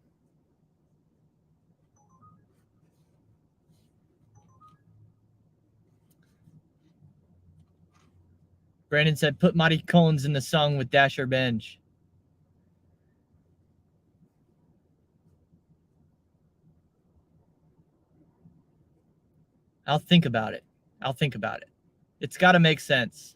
Brandon said, put Marty Collins in the song with Dasher Benj. I'll think about it. I'll think about it. It's got to make sense.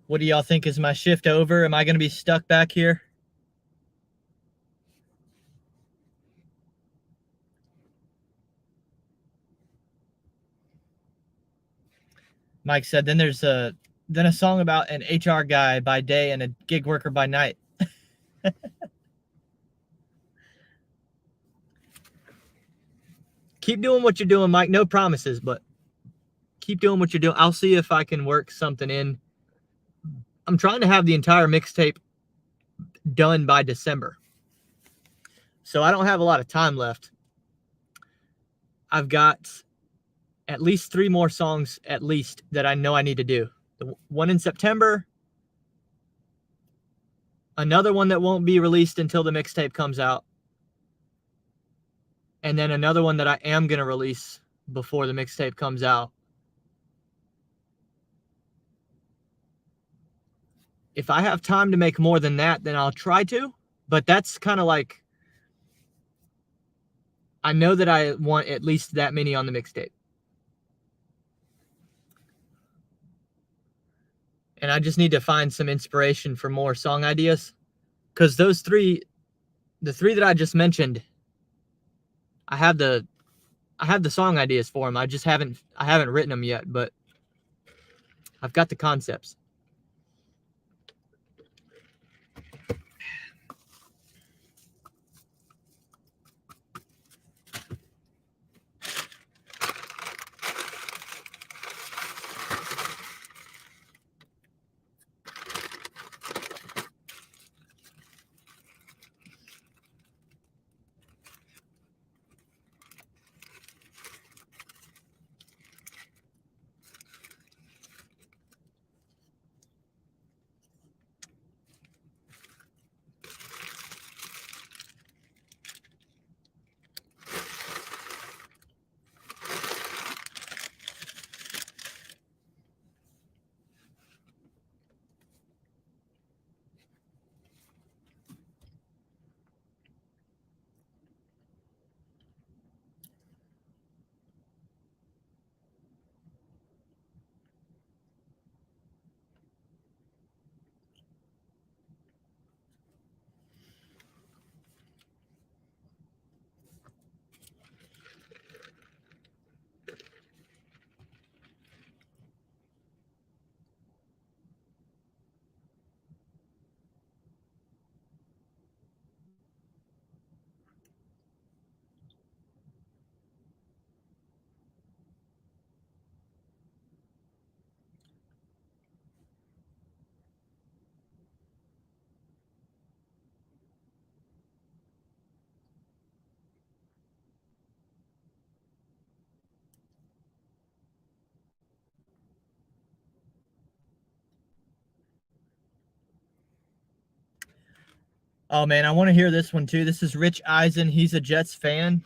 What do y'all think? Is my shift over? Am I going to be stuck back here? Mike said, then there's a song about an HR guy by day and a gig worker by night. Keep doing what you're doing, Mike. No promises, but keep doing what you're doing. I'll see if I can work something in. I'm trying to have the entire mixtape done by December. So I don't have a lot of time left. I've got at least 3 more songs at least that I know I need to do. The one in September, another one that won't be released until the mixtape comes out, and then another one that I am going to release before the mixtape comes out. If I have time to make more than that, then I'll try to, but that's kind of like, I know that I want at least that many on the mixtape. And I just need to find some inspiration for more song ideas. Because those 3, the 3 that I just mentioned, I have the song ideas for them. I haven't written them yet, but I've got the concepts. Oh, man, I want to hear this one, too. This is Rich Eisen. He's a Jets fan.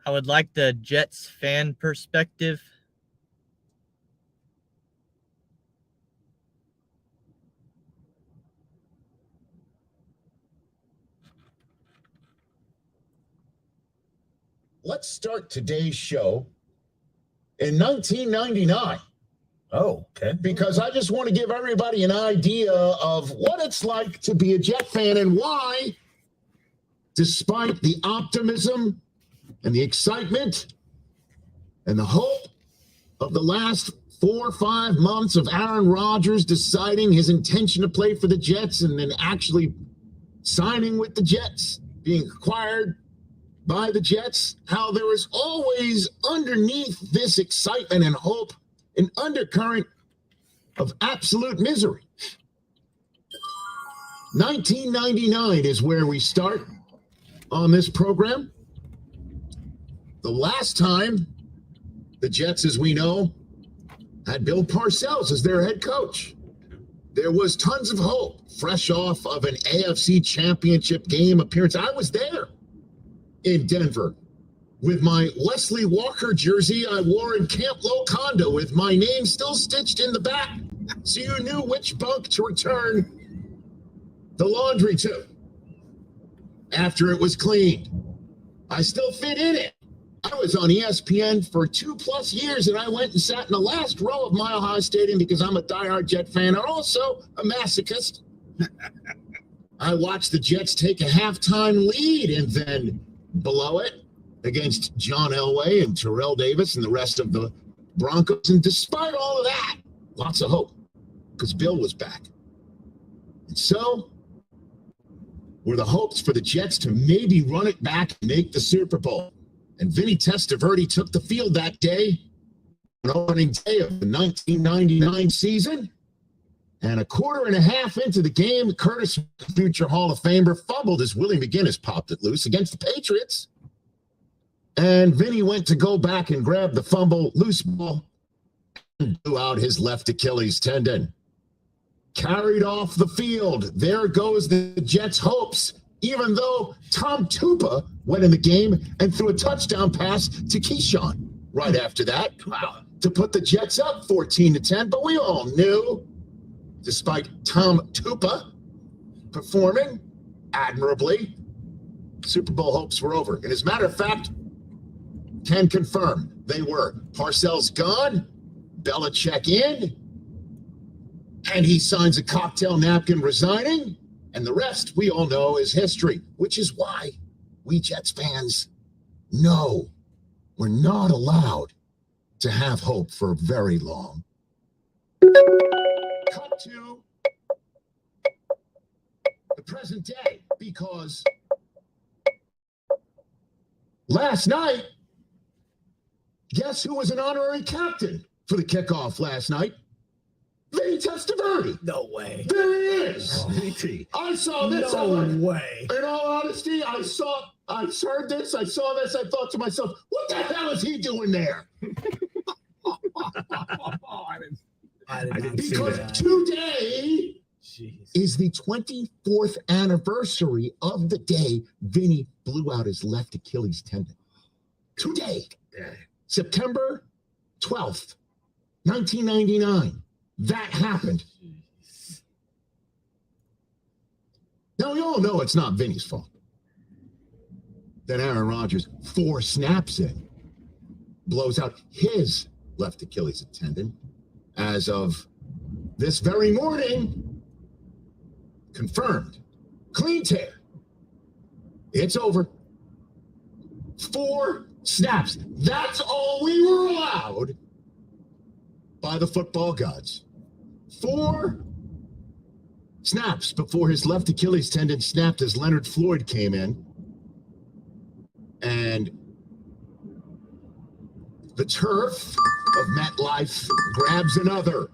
I would like the Jets fan perspective. Let's start today's show in 1999. Oh, okay. Because I just want to give everybody an idea of what it's like to be a Jet fan and why, despite the optimism and the excitement and the hope of the last 4 or 5 months of Aaron Rodgers deciding his intention to play for the Jets and then actually signing with the Jets, being acquired by the Jets, how there was always underneath this excitement and hope an undercurrent of absolute misery. 1999 is where we start on this program. The last time the Jets, as we know, had Bill Parcells as their head coach. There was tons of hope, fresh off of an AFC Championship game appearance. I was there in Denver with my Wesley Walker jersey I wore in Camp Loconda with my name still stitched in the back, so you knew which bunk to return the laundry to after it was cleaned. I still fit in it. I was on ESPN for 2+ years, and I went and sat in the last row of Mile High Stadium because I'm a diehard Jet fan and also a masochist. I watched the Jets take a halftime lead and then blow it against John Elway and Terrell Davis and the rest of the Broncos. And despite all of that, lots of hope because Bill was back. And so were the hopes for the Jets to maybe run it back and make the Super Bowl. And Vinny Testaverde took the field that day, on opening day of the 1999 season. And a quarter and a half into the game, Curtis, future Hall of Famer, fumbled as Willie McGinnis popped it loose against the Patriots. And Vinny went to go back and grab the fumble, loose ball, and blew out his left Achilles tendon. Carried off the field. There goes the Jets' hopes, even though Tom Tupa went in the game and threw a touchdown pass to Keyshawn right after that to put the Jets up 14-10. But we all knew, despite Tom Tupa performing admirably, Super Bowl hopes were over. And as a matter of fact, can confirm they were. Parcells gone, Belichick in, and he signs a cocktail napkin resigning, and the rest we all know is history, which is why we Jets fans know we're not allowed to have hope for very long. Cut to the present day, because last night, guess who was an honorary captain for the kickoff last night? Vinny Testaverde. No way. There he is. Oh, I saw this. no way. In all honesty, I heard this, I saw this, I thought to myself, what the hell is he doing there? I didn't Because see that. today is the 24th anniversary of the day Vinny blew out his left Achilles tendon. Today, September 12th, 1999. That happened. Now, we all know it's not Vinny's fault. Then Aaron Rodgers, 4 snaps in, blows out his left Achilles tendon. As of this very morning, confirmed. Clean tear. It's over. 4 snaps. That's all we were allowed by the football gods. 4 snaps before his left Achilles tendon snapped as Leonard Floyd came in. And the turf of MetLife grabs another.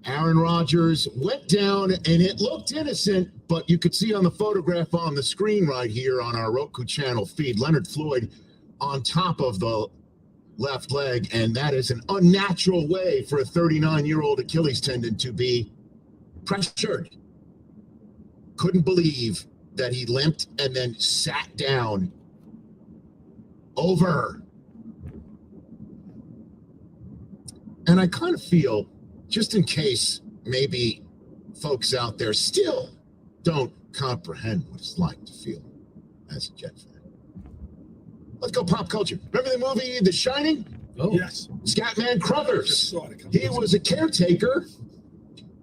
Aaron Rodgers went down, and it looked innocent, but you could see on the photograph on the screen right here on our Roku channel feed, Leonard Floyd on top of the left leg, and that is an unnatural way for a 39-year-old Achilles tendon to be pressured. Couldn't believe that he limped and then sat down. Over. And I kind of feel, just in case maybe folks out there still don't comprehend what it's like to feel as a Jet fan. Let's go pop culture. Remember the movie The Shining? Oh, yes. Scatman Crothers. He was a caretaker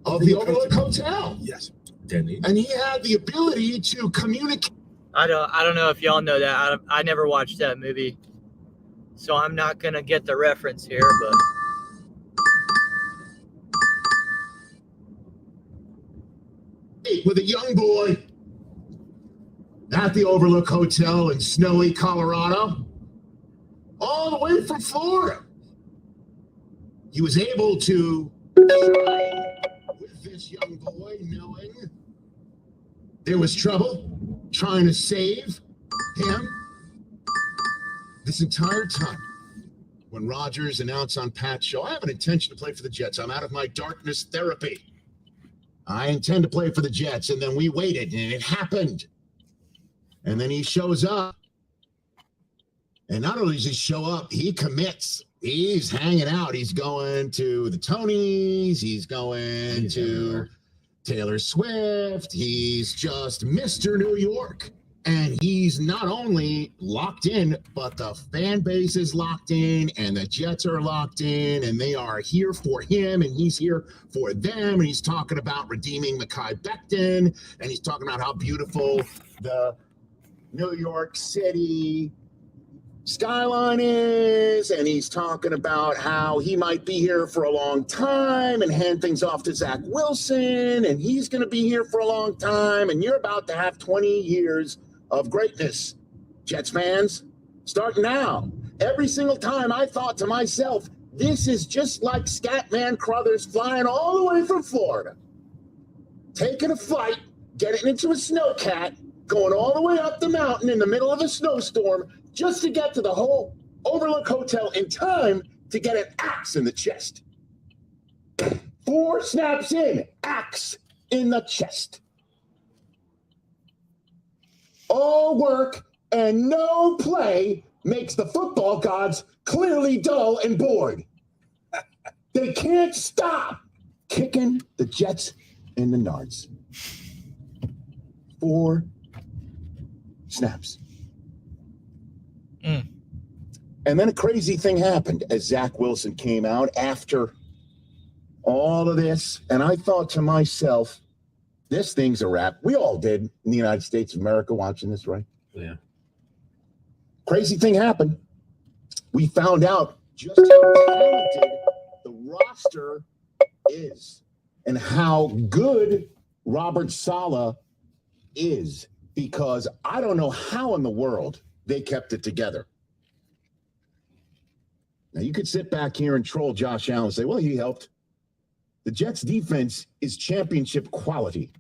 of the Overlook Hotel. Yes. And he had the ability to communicate. I don't know if y'all know that. I never watched that movie, so I'm not gonna get the reference here. But with a young boy at the Overlook Hotel in snowy Colorado, all the way from Florida. He was able to shine with this young boy, knowing there was trouble, trying to save him this entire time. When Rodgers announced on Pat's show, I have an intention to play for the Jets. I'm out of my darkness therapy. I intend to play for the Jets. And then we waited, and it happened. And then he shows up. And not only does he show up, he commits. He's hanging out. He's going to the Tonys. He's going to Taylor Swift. He's just Mr. New York. And he's not only locked in, but the fan base is locked in, and the Jets are locked in, and they are here for him, and he's here for them. And he's talking about redeeming Mekhi Becton, and he's talking about how beautiful the New York City skyline is, and he's talking about how he might be here for a long time and hand things off to Zach Wilson, and he's going to be here for a long time, and you're about to have 20 years of greatness, Jets fans, starting now. Every single time I thought to myself, this is just like Scatman Crothers flying all the way from Florida, taking a flight, getting into a snowcat, going all the way up the mountain in the middle of a snowstorm just to get to the whole Overlook Hotel in time to get an axe in the chest. 4 snaps in, axe in the chest. All work and no play makes the football gods clearly dull and bored. They can't stop kicking the Jets in the nards. 4 snaps. And then a crazy thing happened as Zach Wilson came out after all of this. And I thought to myself, this thing's a wrap. We all did in the United States of America watching this, right? Yeah. Crazy thing happened. We found out just how talented the roster is and how good Robert Saleh is, because I don't know how in the world they kept it together. Now, you could sit back here and troll Josh Allen and say, well, he helped. The Jets defense is championship quality,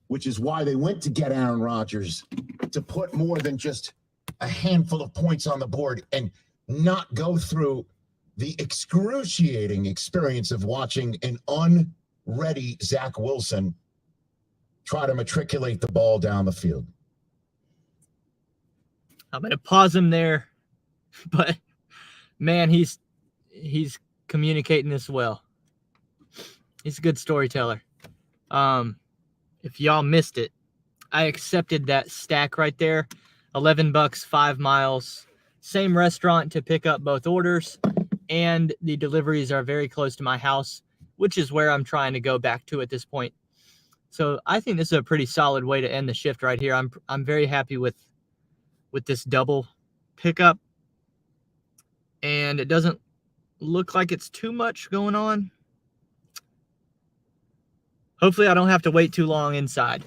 which is why they went to get Aaron Rodgers to put more than just a handful of points on the board and not go through the excruciating experience of watching an unready Zach Wilson try to matriculate the ball down the field. I'm going to pause him there, but man, he's communicating this well. He's a good storyteller. If y'all missed it, I accepted that stack right there. $11, 5 miles. Same restaurant to pick up both orders, and the deliveries are very close to my house, which is where I'm trying to go back to at this point. So I think this is a pretty solid way to end the shift right here. I'm very happy with this double pickup, and it doesn't look like it's too much going on. Hopefully I don't have to wait too long inside.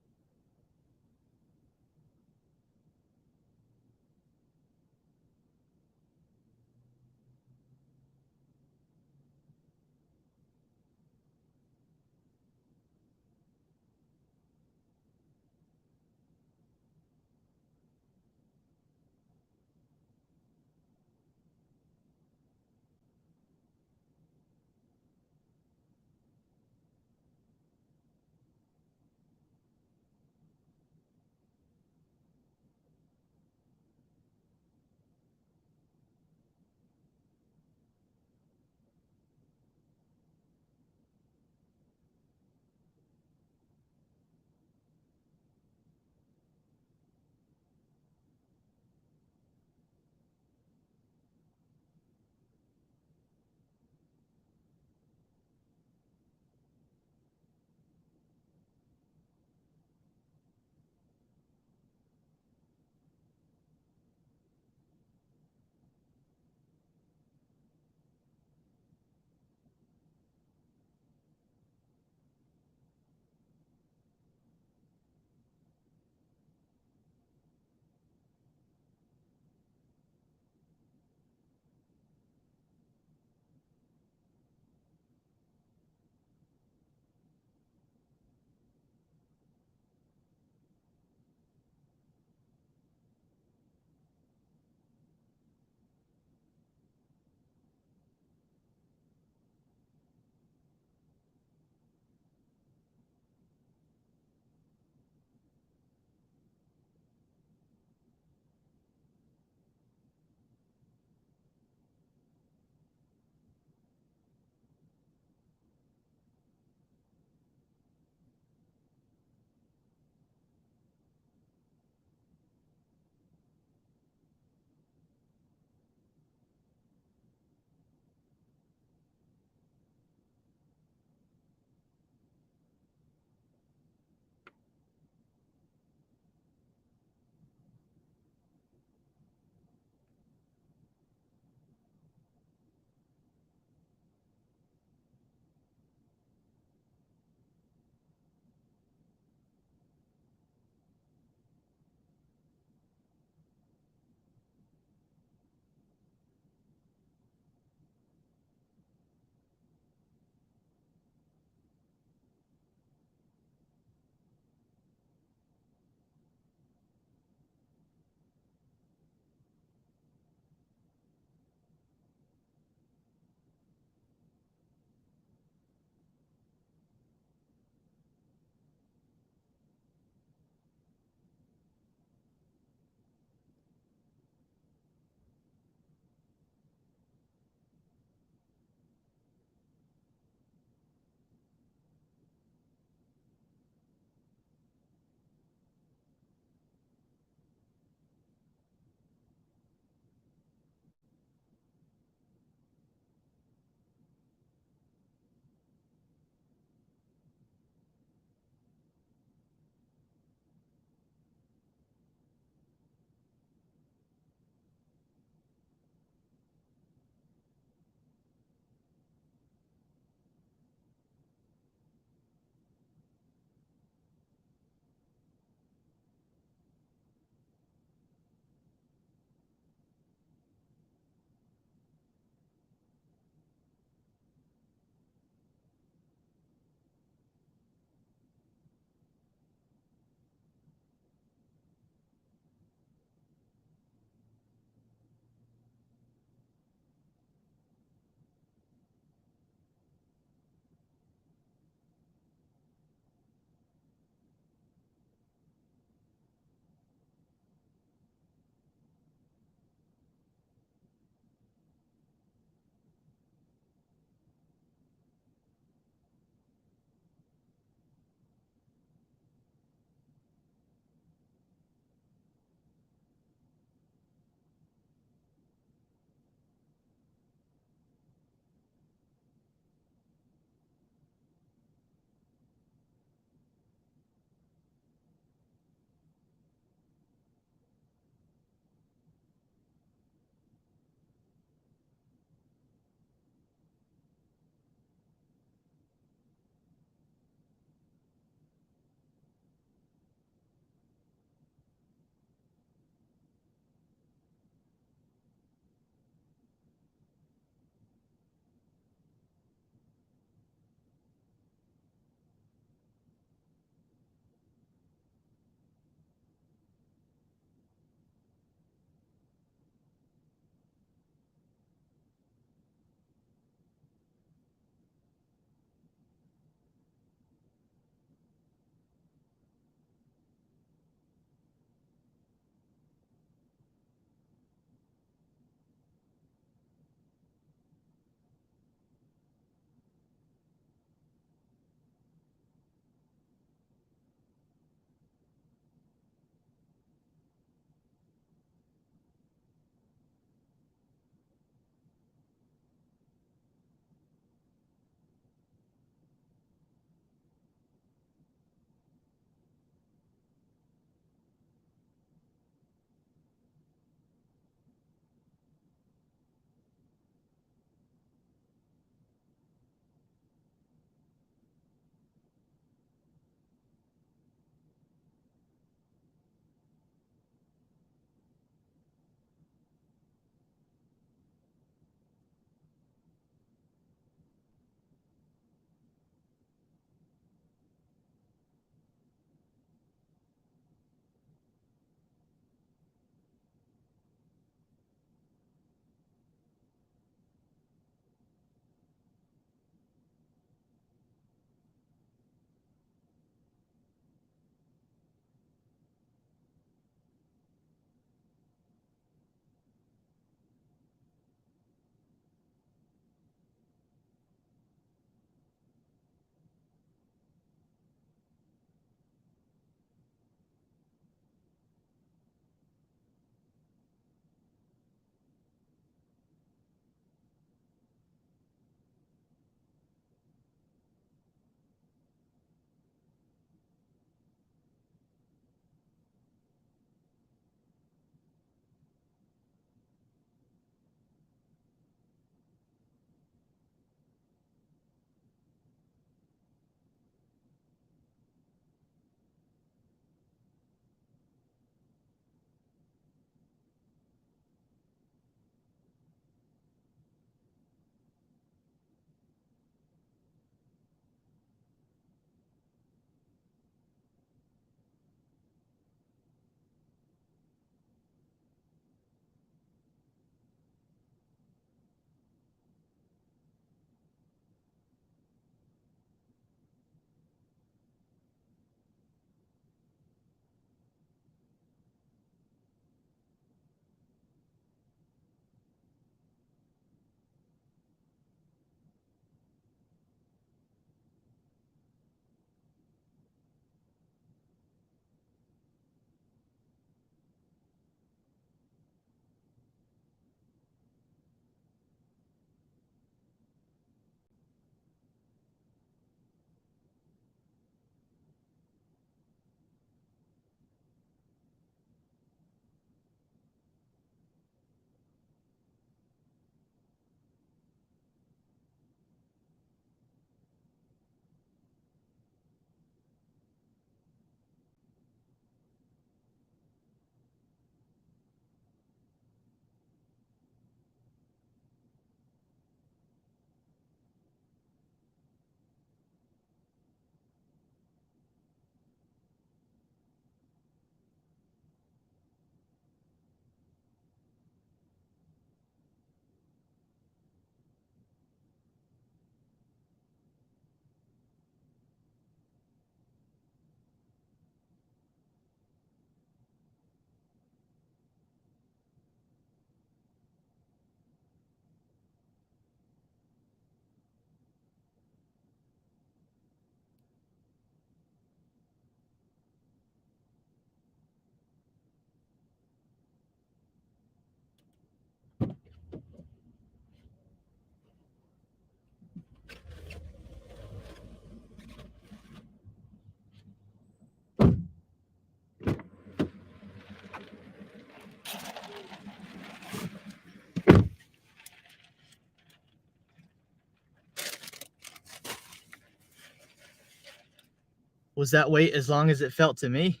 Was that wait as long as it felt to me?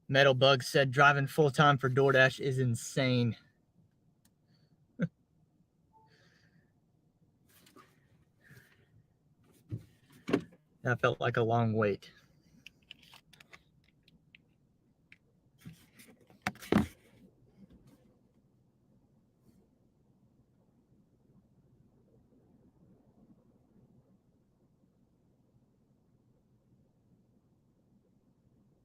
Metal Bug said driving full-time for DoorDash is insane. That felt like a long wait.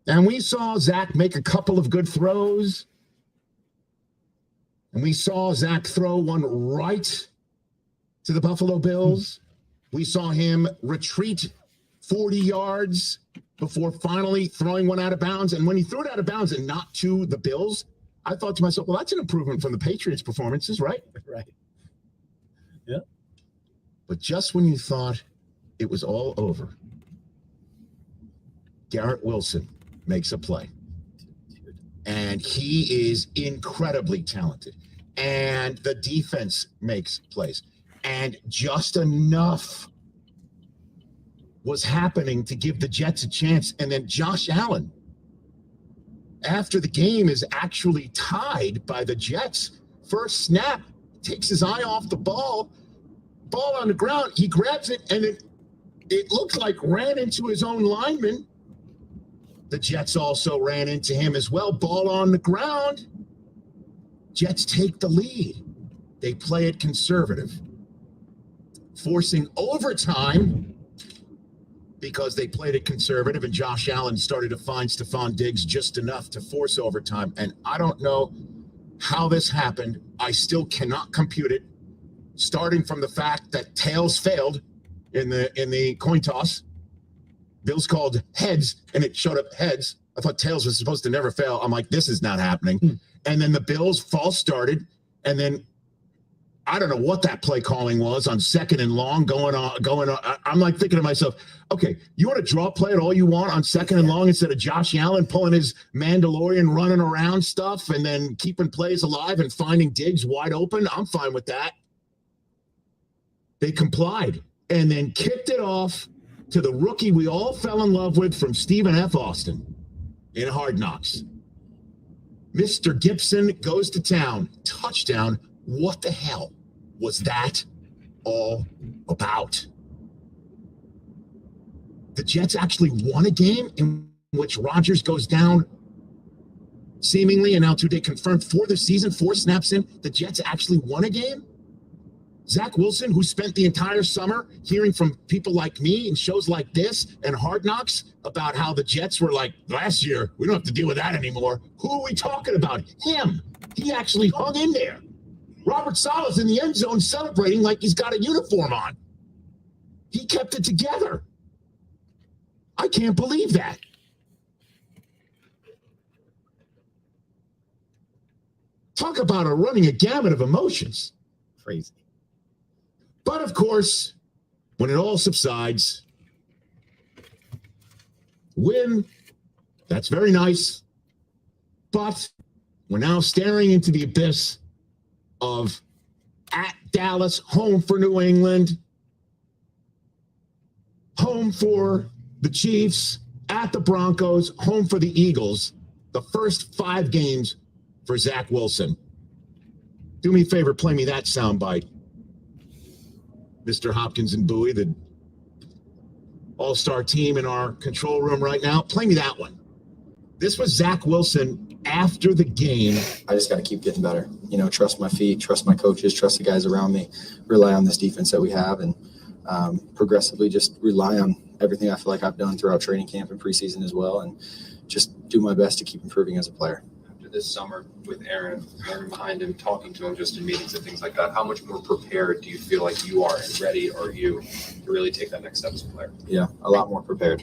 And we saw Zach make a couple of good throws. And we saw Zach throw one right to the Buffalo Bills. We saw him retreat 40 yards before finally throwing one out of bounds. And when he threw it out of bounds and not to the Bills, I thought to myself, well, that's an improvement from the Patriots' performances, right? Right. Yeah. But just when you thought it was all over, Garrett Wilson makes a play. And he is incredibly talented. And the defense makes plays. And just enough was happening to give the Jets a chance. And then Josh Allen, after the game, is actually tied by the Jets. First snap, takes his eye off the ball on the ground. He grabs it, and it looked like ran into his own lineman. The Jets also ran into him as well. Ball on the ground. Jets take the lead. They play it conservative, forcing overtime because they played it conservative, and Josh Allen started to find Stephon Diggs just enough to force overtime. And I don't know how this happened. I still cannot compute it, starting from the fact that tails failed in the coin toss. Bills called heads, and it showed up heads. I thought tails was supposed to never fail. I'm like, this is not happening. And then the Bills false started, and then I don't know what that play calling was on second and long going on. I'm like thinking to myself, okay, you want to draw play it all you want on second and long instead of Josh Allen pulling his Mandalorian running around stuff and then keeping plays alive and finding Diggs wide open? I'm fine with that. They complied and then kicked it off to the rookie we all fell in love with from Stephen F. Austin in Hard Knocks. Mr. Gibson goes to town. Touchdown. What the hell was that all about? The Jets actually won a game in which Rodgers goes down seemingly, and now today confirmed for the season, 4 snaps in. The Jets actually won a game? Zach Wilson, who spent the entire summer hearing from people like me and shows like this and Hard Knocks about how the Jets were like, last year, we don't have to deal with that anymore. Who are we talking about? Him. He actually hung in there. Robert Saleh's in the end zone celebrating like he's got a uniform on. He kept it together. I can't believe that. Talk about running a gamut of emotions. Crazy. But of course, when it all subsides, win, that's very nice. But we're now staring into the abyss of at Dallas, home for New England, home for the Chiefs, at the Broncos, home for the Eagles. The first 5 games for Zach Wilson. Do me a favor, play me that soundbite. Mr. Hopkins and Bowie, the all-star team in our control room right now. Play me that one. This was Zach Wilson after the game. I just got to keep getting better. You know, trust my feet, trust my coaches, trust the guys around me, rely on this defense that we have, and progressively just rely on everything I feel like I've done throughout training camp and preseason as well, and just do my best to keep improving as a player. This summer with Aaron behind him, talking to him just in meetings and things like that, how much more prepared do you feel like you are and ready are you to really take that next step as a player? Yeah, a lot more prepared.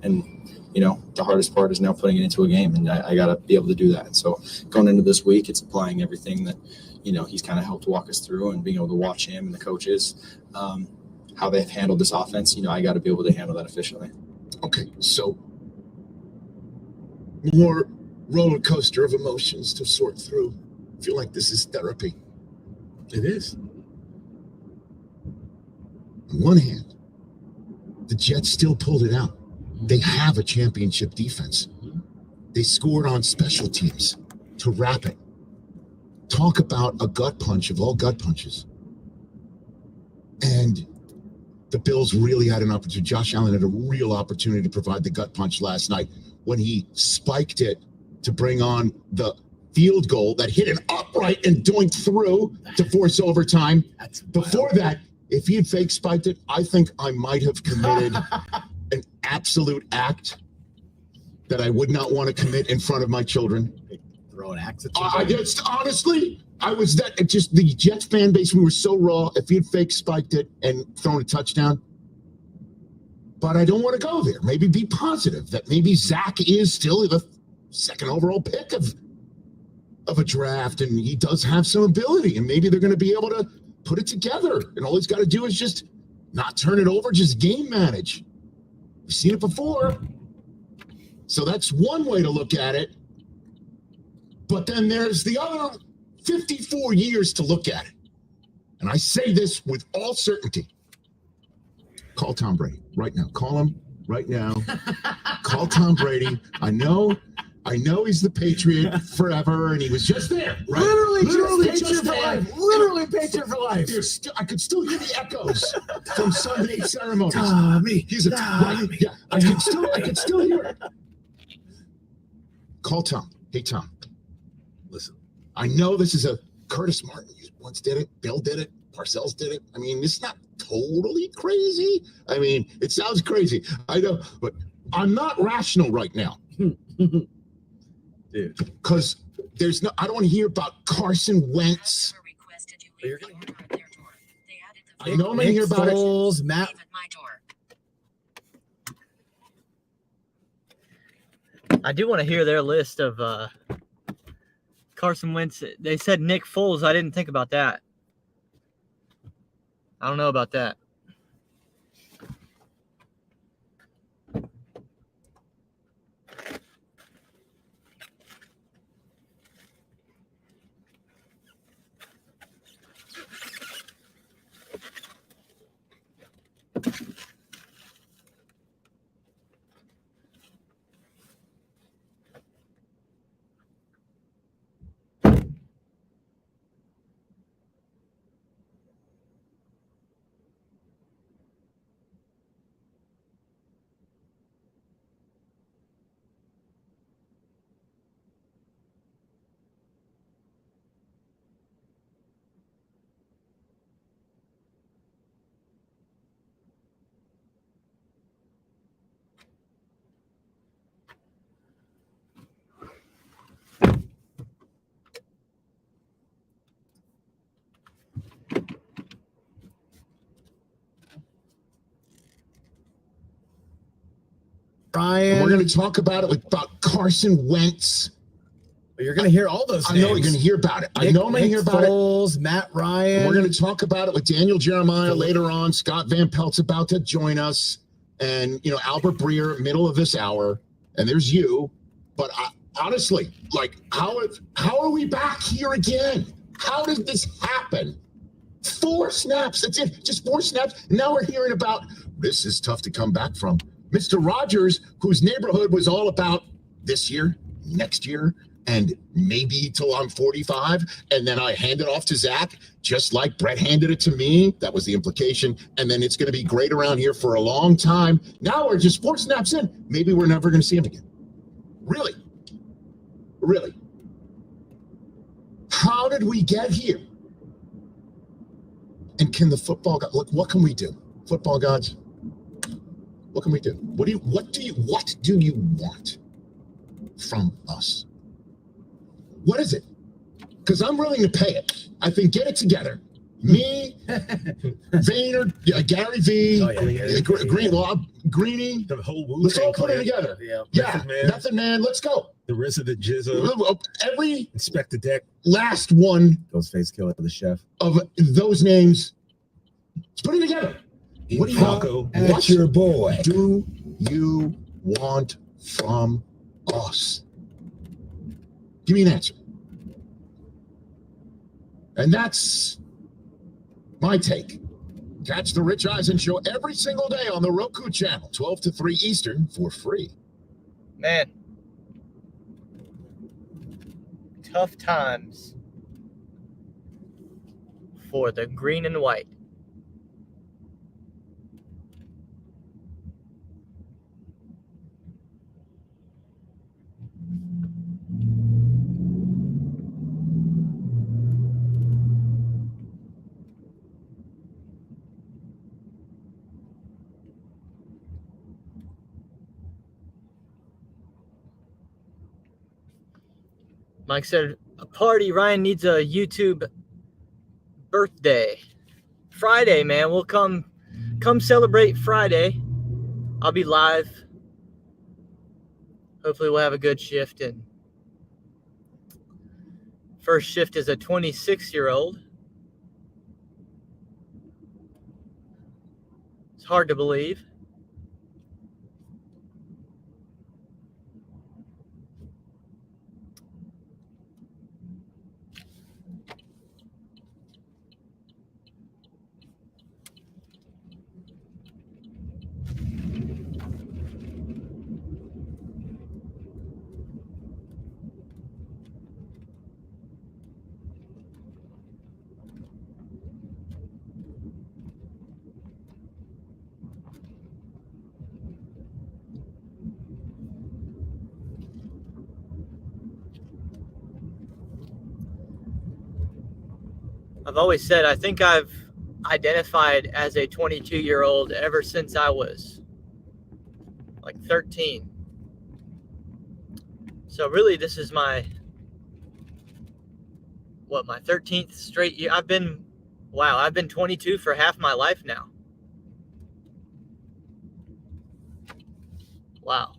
And you know, the hardest part is now putting it into a game, and I got to be able to do that. And so going into this week, it's applying everything that, you know, he's kind of helped walk us through, and being able to watch him and the coaches, how they've handled this offense. You know, I got to be able to handle that efficiently. Okay, so more roller coaster of emotions to sort through. I feel like this is therapy. It is. On one hand, the Jets still pulled it out. They have a championship defense. They scored on special teams to wrap it. Talk about a gut punch of all gut punches. And the Bills really had an opportunity. Josh Allen had a real opportunity to provide the gut punch last night when he spiked it to bring on the field goal that hit an upright and doinked through to force overtime. Before that, if he had fake spiked it, I think I might have committed an absolute act that I would not want to commit in front of my children. Throw an axe at I just honestly, I was that just the Jets fan base. We were so raw. If he had fake spiked it and thrown a touchdown, but I don't want to go there. Maybe be positive that maybe Zach is still the second overall pick of a draft, and he does have some ability, and maybe they're going to be able to put it together. And all he's got to do is just not turn it over, just game manage. We've seen it before. So that's one way to look at it. But then there's the other 54 years to look at it. And I say this with all certainty. Call Tom Brady right now. Call him right now. Call Tom Brady. I know he's the Patriot forever, and he was just there, right? Literally Patriot for there. life. Literally Patriot for life. I could still hear the echoes from Sunday ceremonies. Tommy, He's a right, yeah. I could still hear it. Call Tom. Hey, Tom. Listen, I know this is a Curtis Martin. You once did it. Bill did it. Parcells did it. I mean, it's not totally crazy. I mean, it sounds crazy. I know, but I'm not rational right now. Dude. Because there's no, I don't want to hear about Carson Wentz. I know I'm going to hear about Foles, Matt. I do want to hear their list of Carson Wentz. They said Nick Foles. I didn't think about that. I don't know about that. Brian. We're going to talk about it about Carson Wentz. You're going to hear all those names. I know you're going to hear about it. I know I'm going to hear about Foles, Matt Ryan. We're going to talk about it with Daniel Jeremiah later on. Scott Van Pelt's about to join us. And, you know, Albert Breer, middle of this hour. And there's you. But honestly, like, how are we back here again? How did this happen? 4 snaps. That's it. Just 4 snaps. And now we're hearing about this is tough to come back from. Mr. Rodgers, whose neighborhood was all about this year, next year, and maybe till I'm 45, and then I hand it off to Zach, just like Brett handed it to me. That was the implication. And then it's going to be great around here for a long time. Now we're just 4 snaps in. Maybe we're never going to see him again. Really? Really? How did we get here? And can the football God, look, what can we do? Football gods, what can we do? What do you want from us? What is it? Because I'm willing to pay it. I think get it together. Me, Vayner, Gary V, Greeny, the whole let's all put it together. Yeah, Method Man, let's go. The rest of the Jizzo. Every Inspect the Deck. Last one. Ghostface Killer, the chef. Of those names, let's put it together. What do That's your boy. Do you want from us? Give me an answer. And that's my take. Catch the Rich Eisen Show every single day on the Roku channel, 12 to 3 Eastern, for free. Man, tough times for the green and white. Mike said, a party. Ryan needs a YouTube birthday. Friday, man. We'll come celebrate Friday. I'll be live. Hopefully we'll have a good shift. And first shift is a 26-year-old. It's hard to believe. I've always said I think I've identified as a 22-year-old ever since I was like 13. So really this is my 13th straight year. I've been 22 for half my life now. Wow.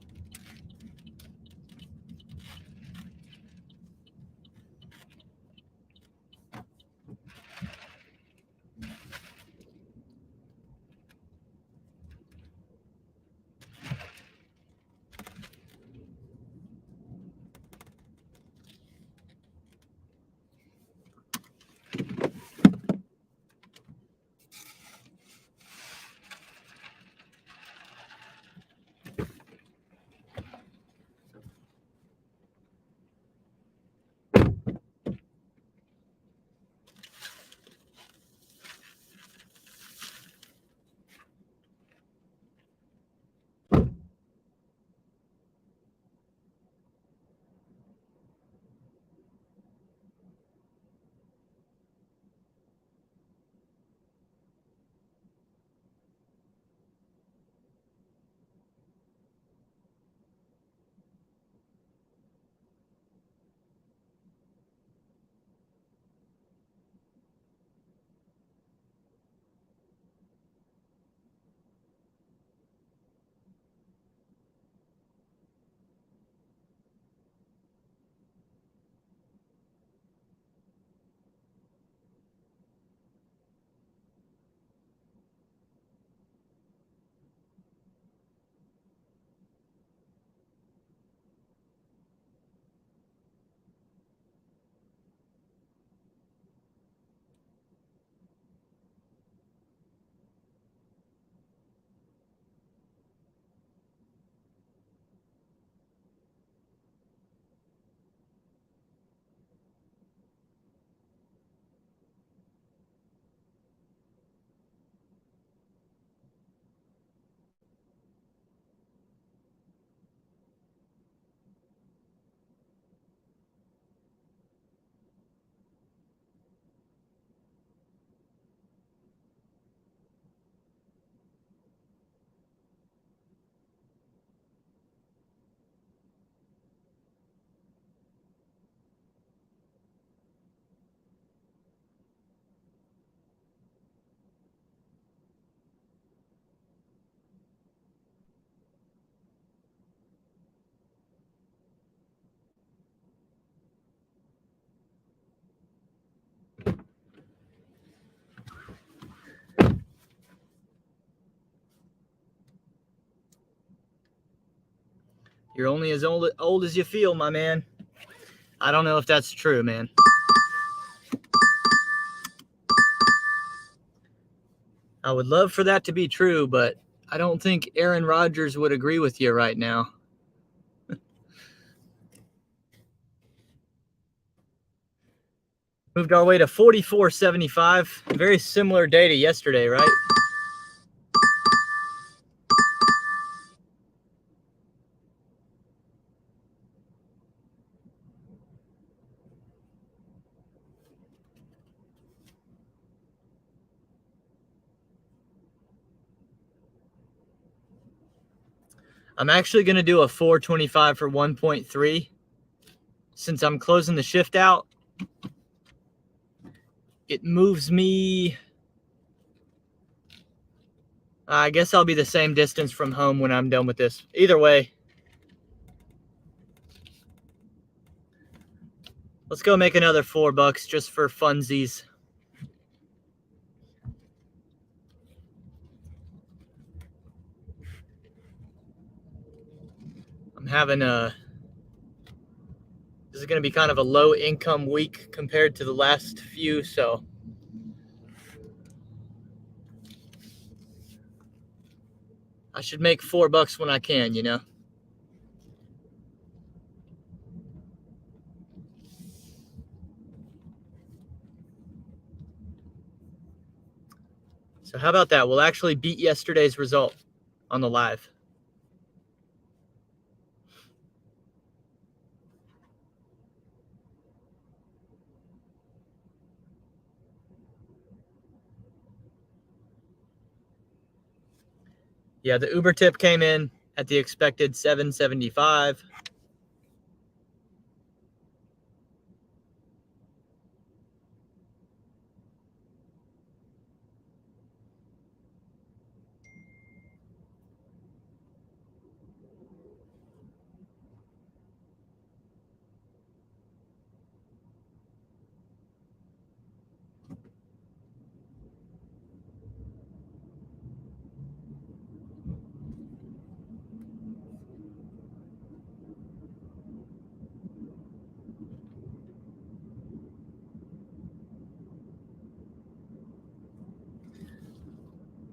You're only as old as you feel, my man. I don't know if that's true, man. I would love for that to be true, but I don't think Aaron Rodgers would agree with you right now. Moved our way to 44.75. Very similar day to yesterday, right? I'm actually going to do a 425 for 1.3 since I'm closing the shift out. It moves me. I guess I'll be the same distance from home when I'm done with this. Either way, let's go make another $4 just for funsies. I'm having a. This is going to be kind of a low income week compared to the last few, so I should make $4 when I can, you know. So how about that? We'll actually beat yesterday's result on the live. Yeah, the Uber tip came in at the expected $7.75.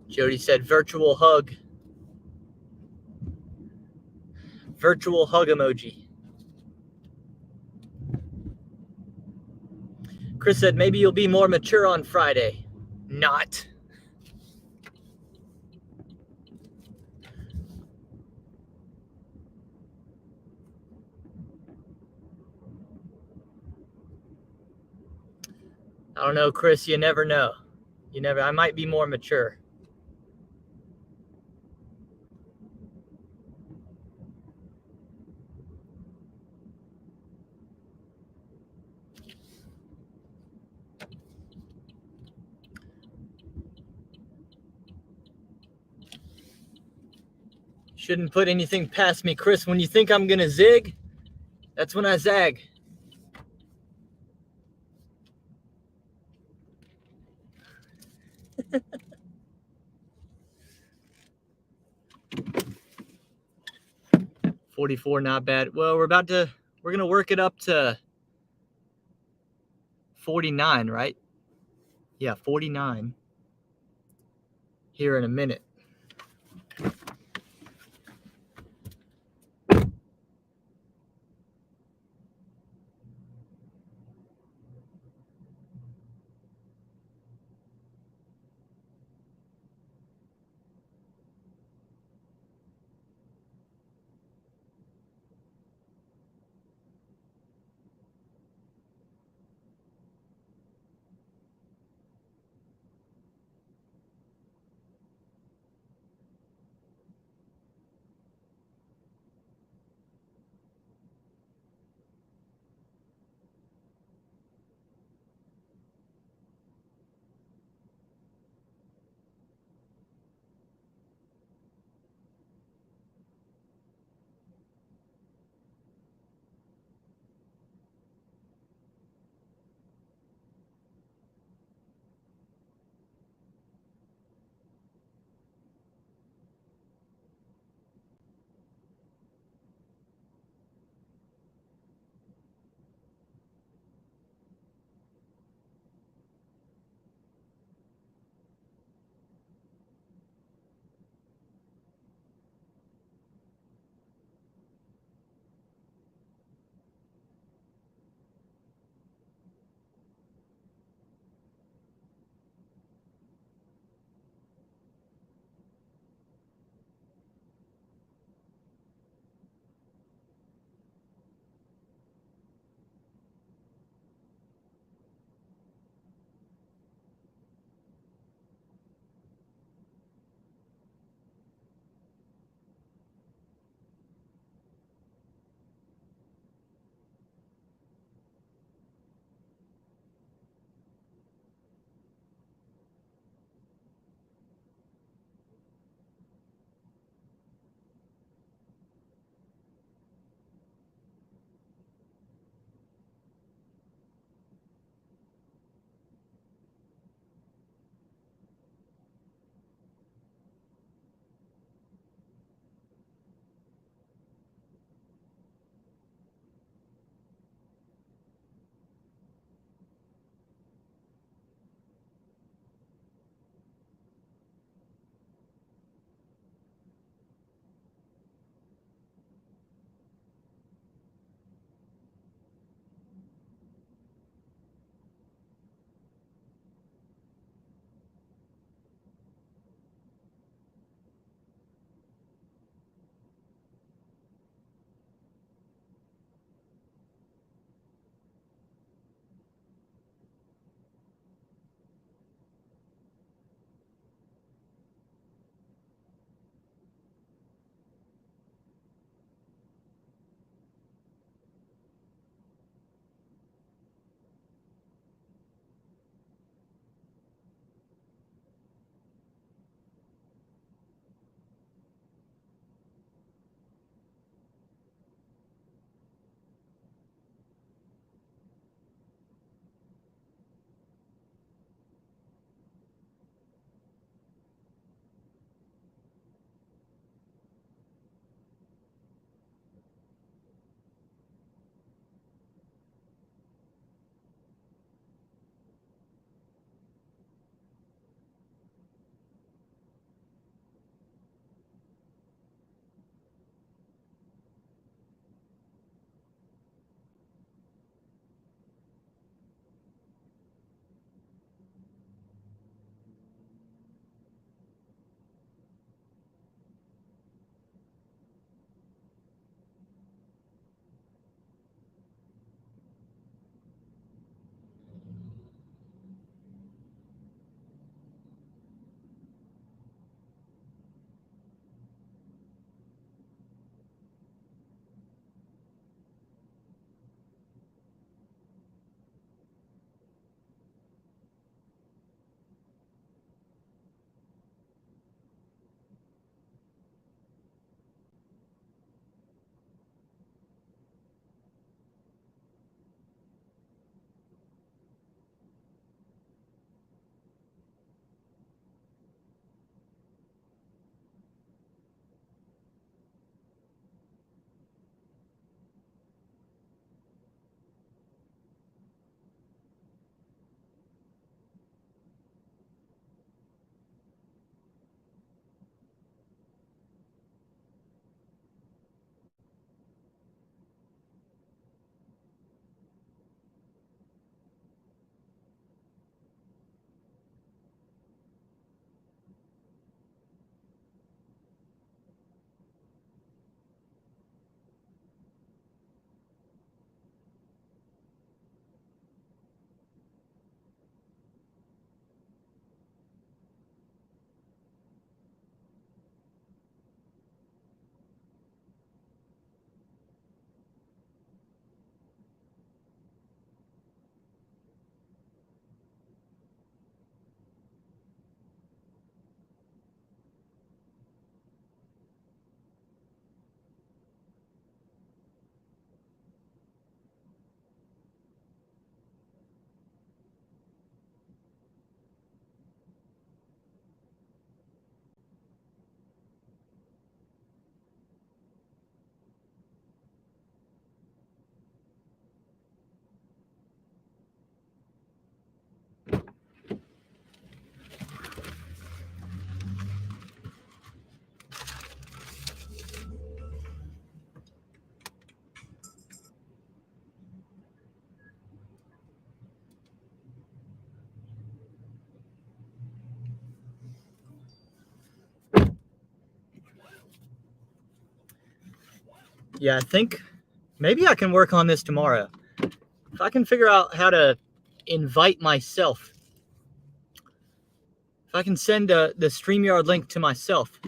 Jody said virtual hug. Virtual hug emoji. Chris said maybe you'll be more mature on Friday. Not. I don't know, Chris. You never know. I might be more mature. Shouldn't put anything past me, Chris. When you think I'm going to zig, that's when I zag. $44, not bad. Well, we're going to work it up to 49, right? Yeah, 49 here in a minute. Yeah, I think maybe I can work on this tomorrow. If I can figure out how to invite myself, if I can send the StreamYard link to myself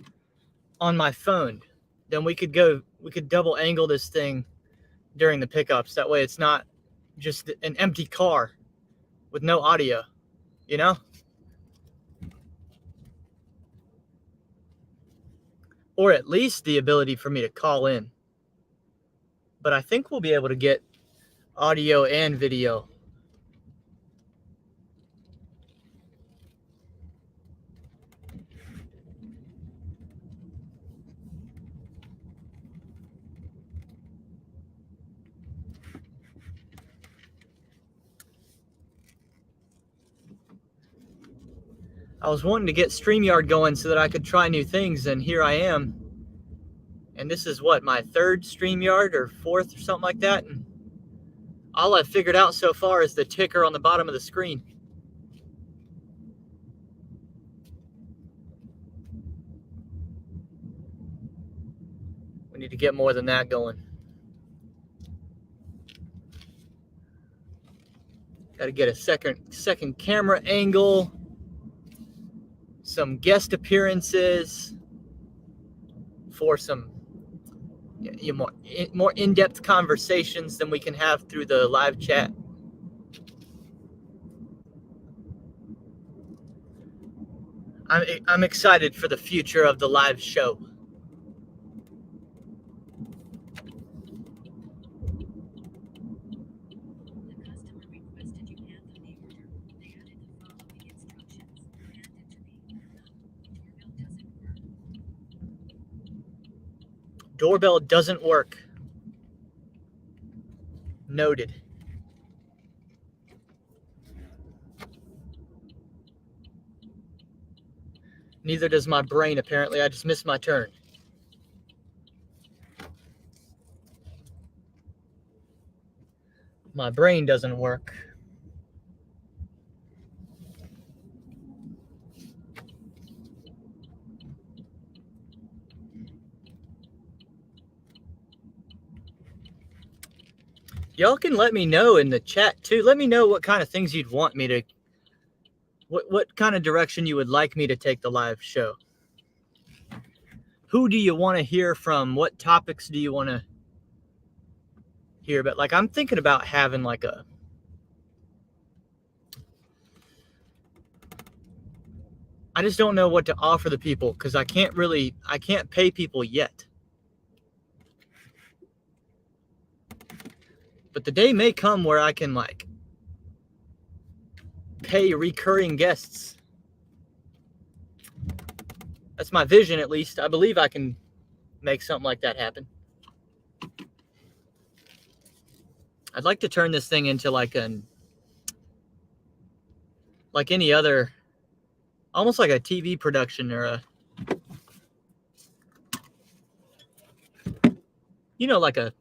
on my phone, then we could double angle this thing during the pickups. That way it's not just an empty car with no audio, you know? Or at least the ability for me to call in. But I think we'll be able to get audio and video. I was wanting to get StreamYard going so that I could try new things, and here I am. And this is what, my third StreamYard or fourth or something like that. And all I've figured out so far is the ticker on the bottom of the screen. We need to get more than that going. Got to get a second camera angle, some guest appearances for some more in-depth conversations than we can have through the live chat. I'm excited for the future of the live show. Doorbell doesn't work. Noted. Neither does my brain, apparently. I just missed my turn. My brain doesn't work. Y'all can let me know in the chat too. Let me know what kind of things you'd want me to, what kind of direction you would like me to take the live show. Who do you want to hear from? What topics do you want to hear about? Like, I'm thinking about having like I just don't know what to offer the people because I can't pay people yet. But the day may come where I can like pay recurring guests. That's my vision, at least. I believe I can make something like that happen. I'd like to turn this thing into like any other, almost like a TV production or a, you know, like a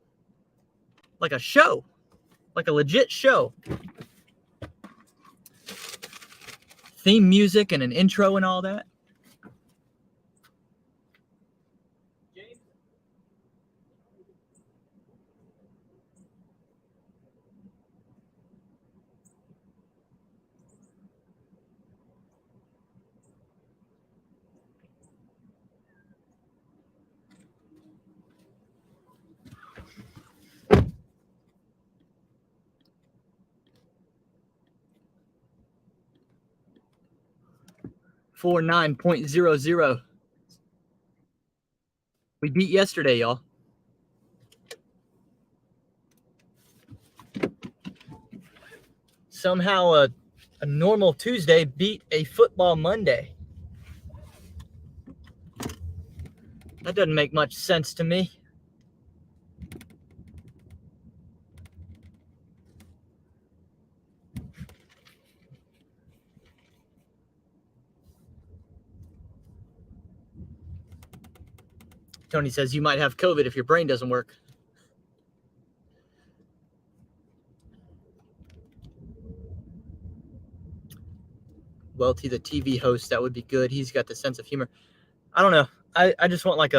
show, like a legit show. Theme music and an intro and all that. For 9.00. We beat yesterday, y'all. Somehow a normal Tuesday beat a football Monday. That doesn't make much sense to me. Tony says you might have COVID if your brain doesn't work. Welty, the TV host, that would be good. He's got the sense of humor. I don't know. I just want like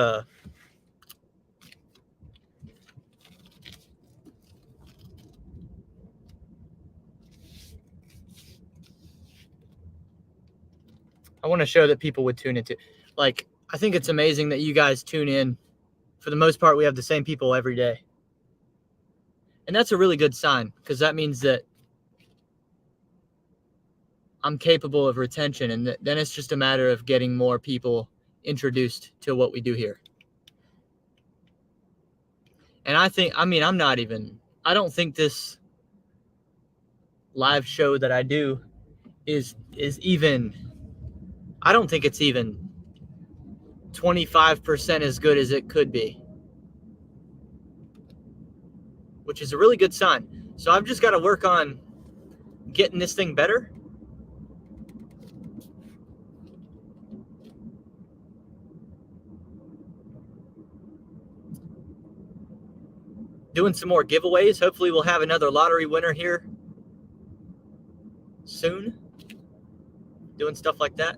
I want to show that people would tune into. Like, I think it's amazing that you guys tune in. For the most part, we have the same people every day. And that's a really good sign, because that means that I'm capable of retention, and then it's just a matter of getting more people introduced to what we do here. And I don't think this live show that I do is even, I don't think it's even 25% as good as it could be, which is a really good sign. So I've just got to work on getting this thing better. Doing some more giveaways. Hopefully we'll have another lottery winner here soon. Doing stuff like that.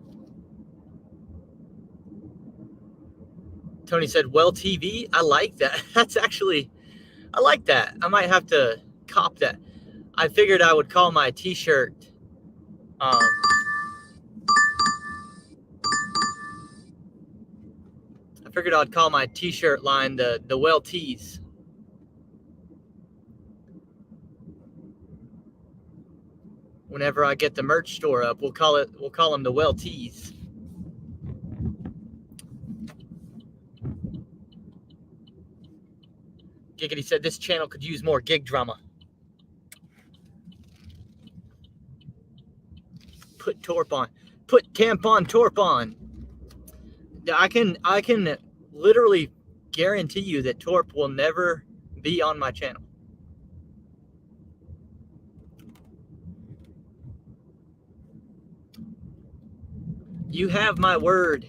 Tony said, well, TV, I like that. I like that. I might have to cop that. I figured I would call my t-shirt, I figured I'd call my t-shirt line the Well Tees. Whenever I get the merch store up, we'll call them the Well Tees. Giggity said this channel could use more gig drama. Put Torp on. Put Tampon Torp on. I can literally guarantee you that Torp will never be on my channel. You have my word.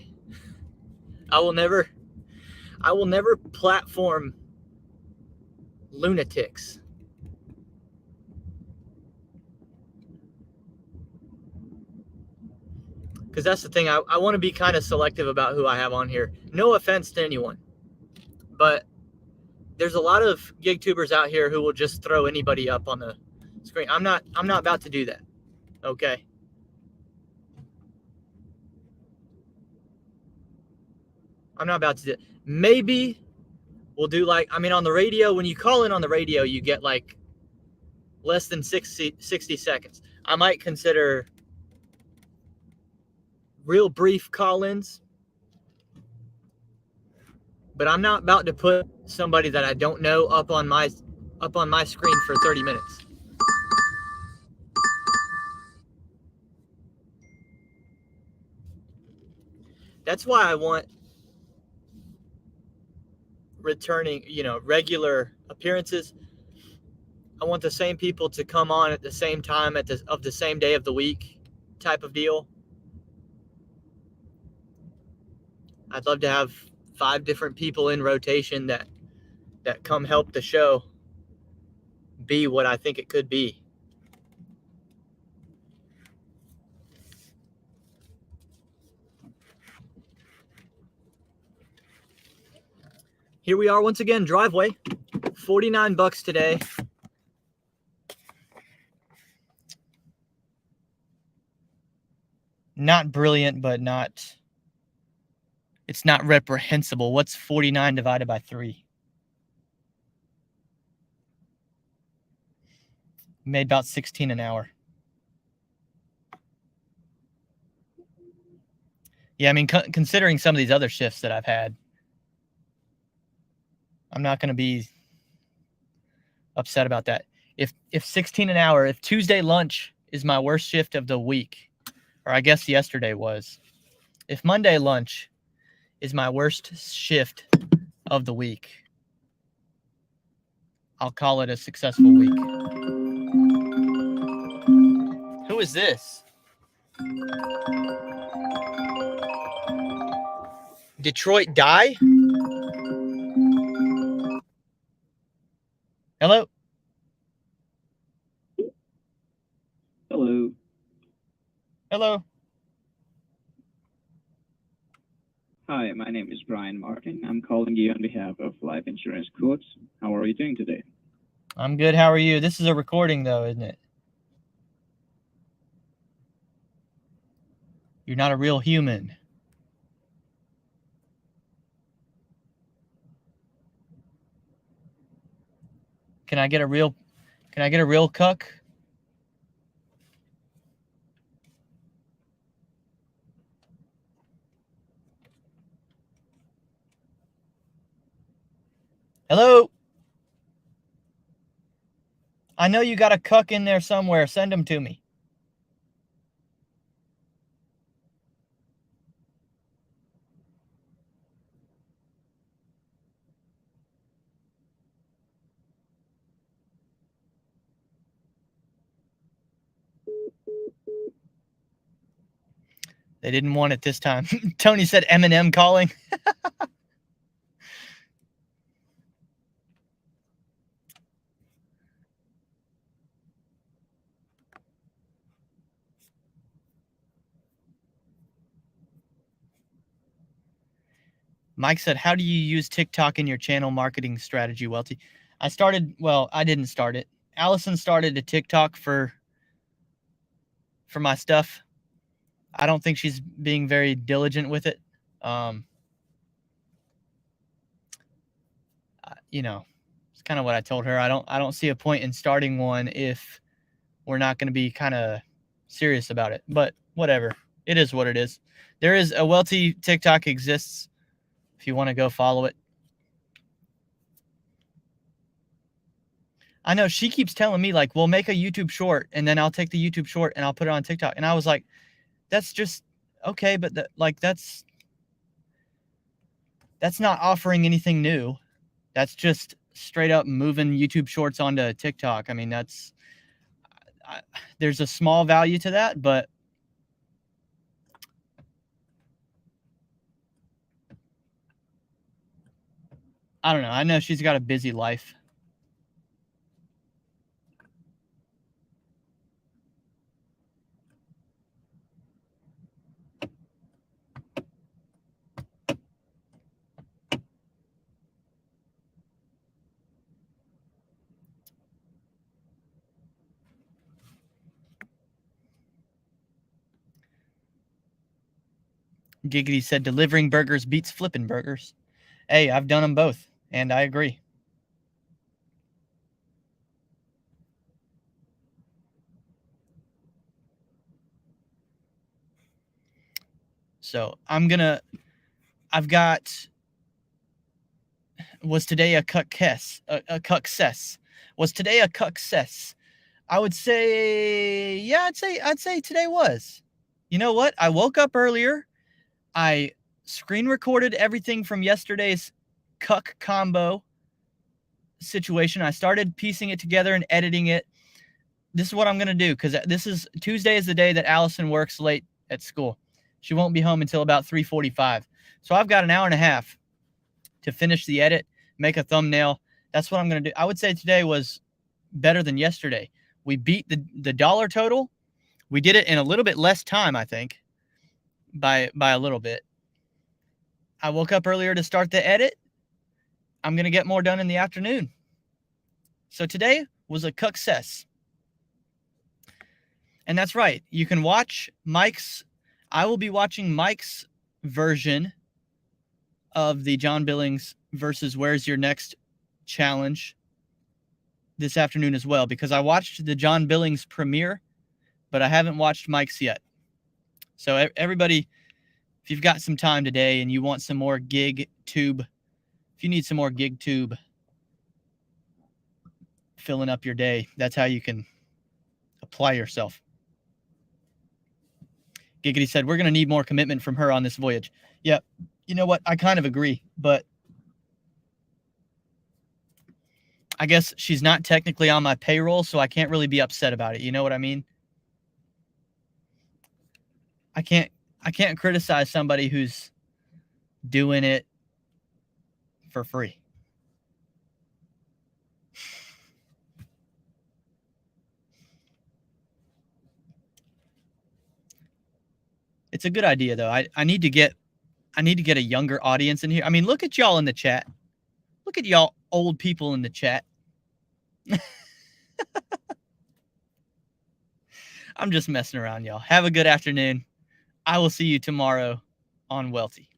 I will never platform lunatics. Because that's the thing. I want to be kind of selective about who I have on here. No offense to anyone, but there's a lot of gig tubers out here who will just throw anybody up on the screen. I'm not about to do that. Okay. I'm not about to do it. Maybe we'll do on the radio, when you call in on the radio, you get like less than 60 seconds. I might consider real brief call-ins, but I'm not about to put somebody that I don't know up on my screen for 30 minutes. That's why I want returning, regular appearances. I want the same people to come on at the same time of the same day of the week type of deal. I'd love to have 5 different people in rotation that come help the show be what I think it could be. Here we are once again, driveway. $49 today. Not brilliant, but it's not reprehensible. What's 49 divided by 3? Made about 16 an hour. Yeah, I mean, considering some of these other shifts that I've had, I'm not going to be upset about that. If 16 an hour, if Tuesday lunch is my worst shift of the week, or I guess yesterday was, if Monday lunch is my worst shift of the week, I'll call it a successful week. Who is this? Detroit Die? Hello? Hello. Hello. Hi, my name is Brian Martin. I'm calling you on behalf of Life Insurance Quotes. How are you doing today? I'm good. How are you? This is a recording, though, isn't it? You're not a real human. Can I get a real cuck? Hello? I know you got a cuck in there somewhere. Send them to me. They didn't want it this time. Tony said Eminem calling. Mike said, how do you use TikTok in your channel marketing strategy, Welty? I didn't start it. Allison started a TikTok for my stuff. I don't think she's being very diligent with it. It's kind of what I told her. I don't see a point in starting one if we're not going to be kind of serious about it. But whatever. It is what it is. There is a Welty TikTok exists if you want to go follow it. I know she keeps telling me, like, we'll make a YouTube short and then I'll take the YouTube short and I'll put it on TikTok. And I was like, that's just okay, but that's not offering anything new. That's just straight up moving YouTube shorts onto TikTok. I mean, there's a small value to that, but I don't know. I know she's got a busy life. Giggity said delivering burgers beats flipping burgers. Hey, I've done them both, and I agree. So was today a cuccess? Was today a cuccess? I would say, yeah, I'd say today was. You know what? I woke up earlier. I screen recorded everything from yesterday's cuck combo situation. I started piecing it together and editing it. This is what I'm going to do, because Tuesday is the day that Allison works late at school. She won't be home until about 3:45. So I've got an hour and a half to finish the edit, make a thumbnail. That's what I'm going to do. I would say today was better than yesterday. We beat the dollar total. We did it in a little bit less time, I think, by a little bit. I woke up earlier to start the edit. I'm going to get more done in the afternoon. So today was a success. And that's right. You can watch I will be watching Mike's version of the John Billings versus Where's Your Next challenge this afternoon as well, because I watched the John Billings premiere, but I haven't watched Mike's yet. So everybody, if you've got some time today and you want some more gig tube, if you need some more gig tube filling up your day, that's how you can apply yourself. Giggity said, we're going to need more commitment from her on this voyage. Yeah, you know what? I kind of agree, but I guess she's not technically on my payroll, so I can't really be upset about it. You know what I mean? I can't criticize somebody who's doing it for free. It's a good idea though. I need to get a younger audience in here. I mean, look at y'all in the chat. Look at y'all old people in the chat. I'm just messing around, y'all. Have a good afternoon. I will see you tomorrow on Welty.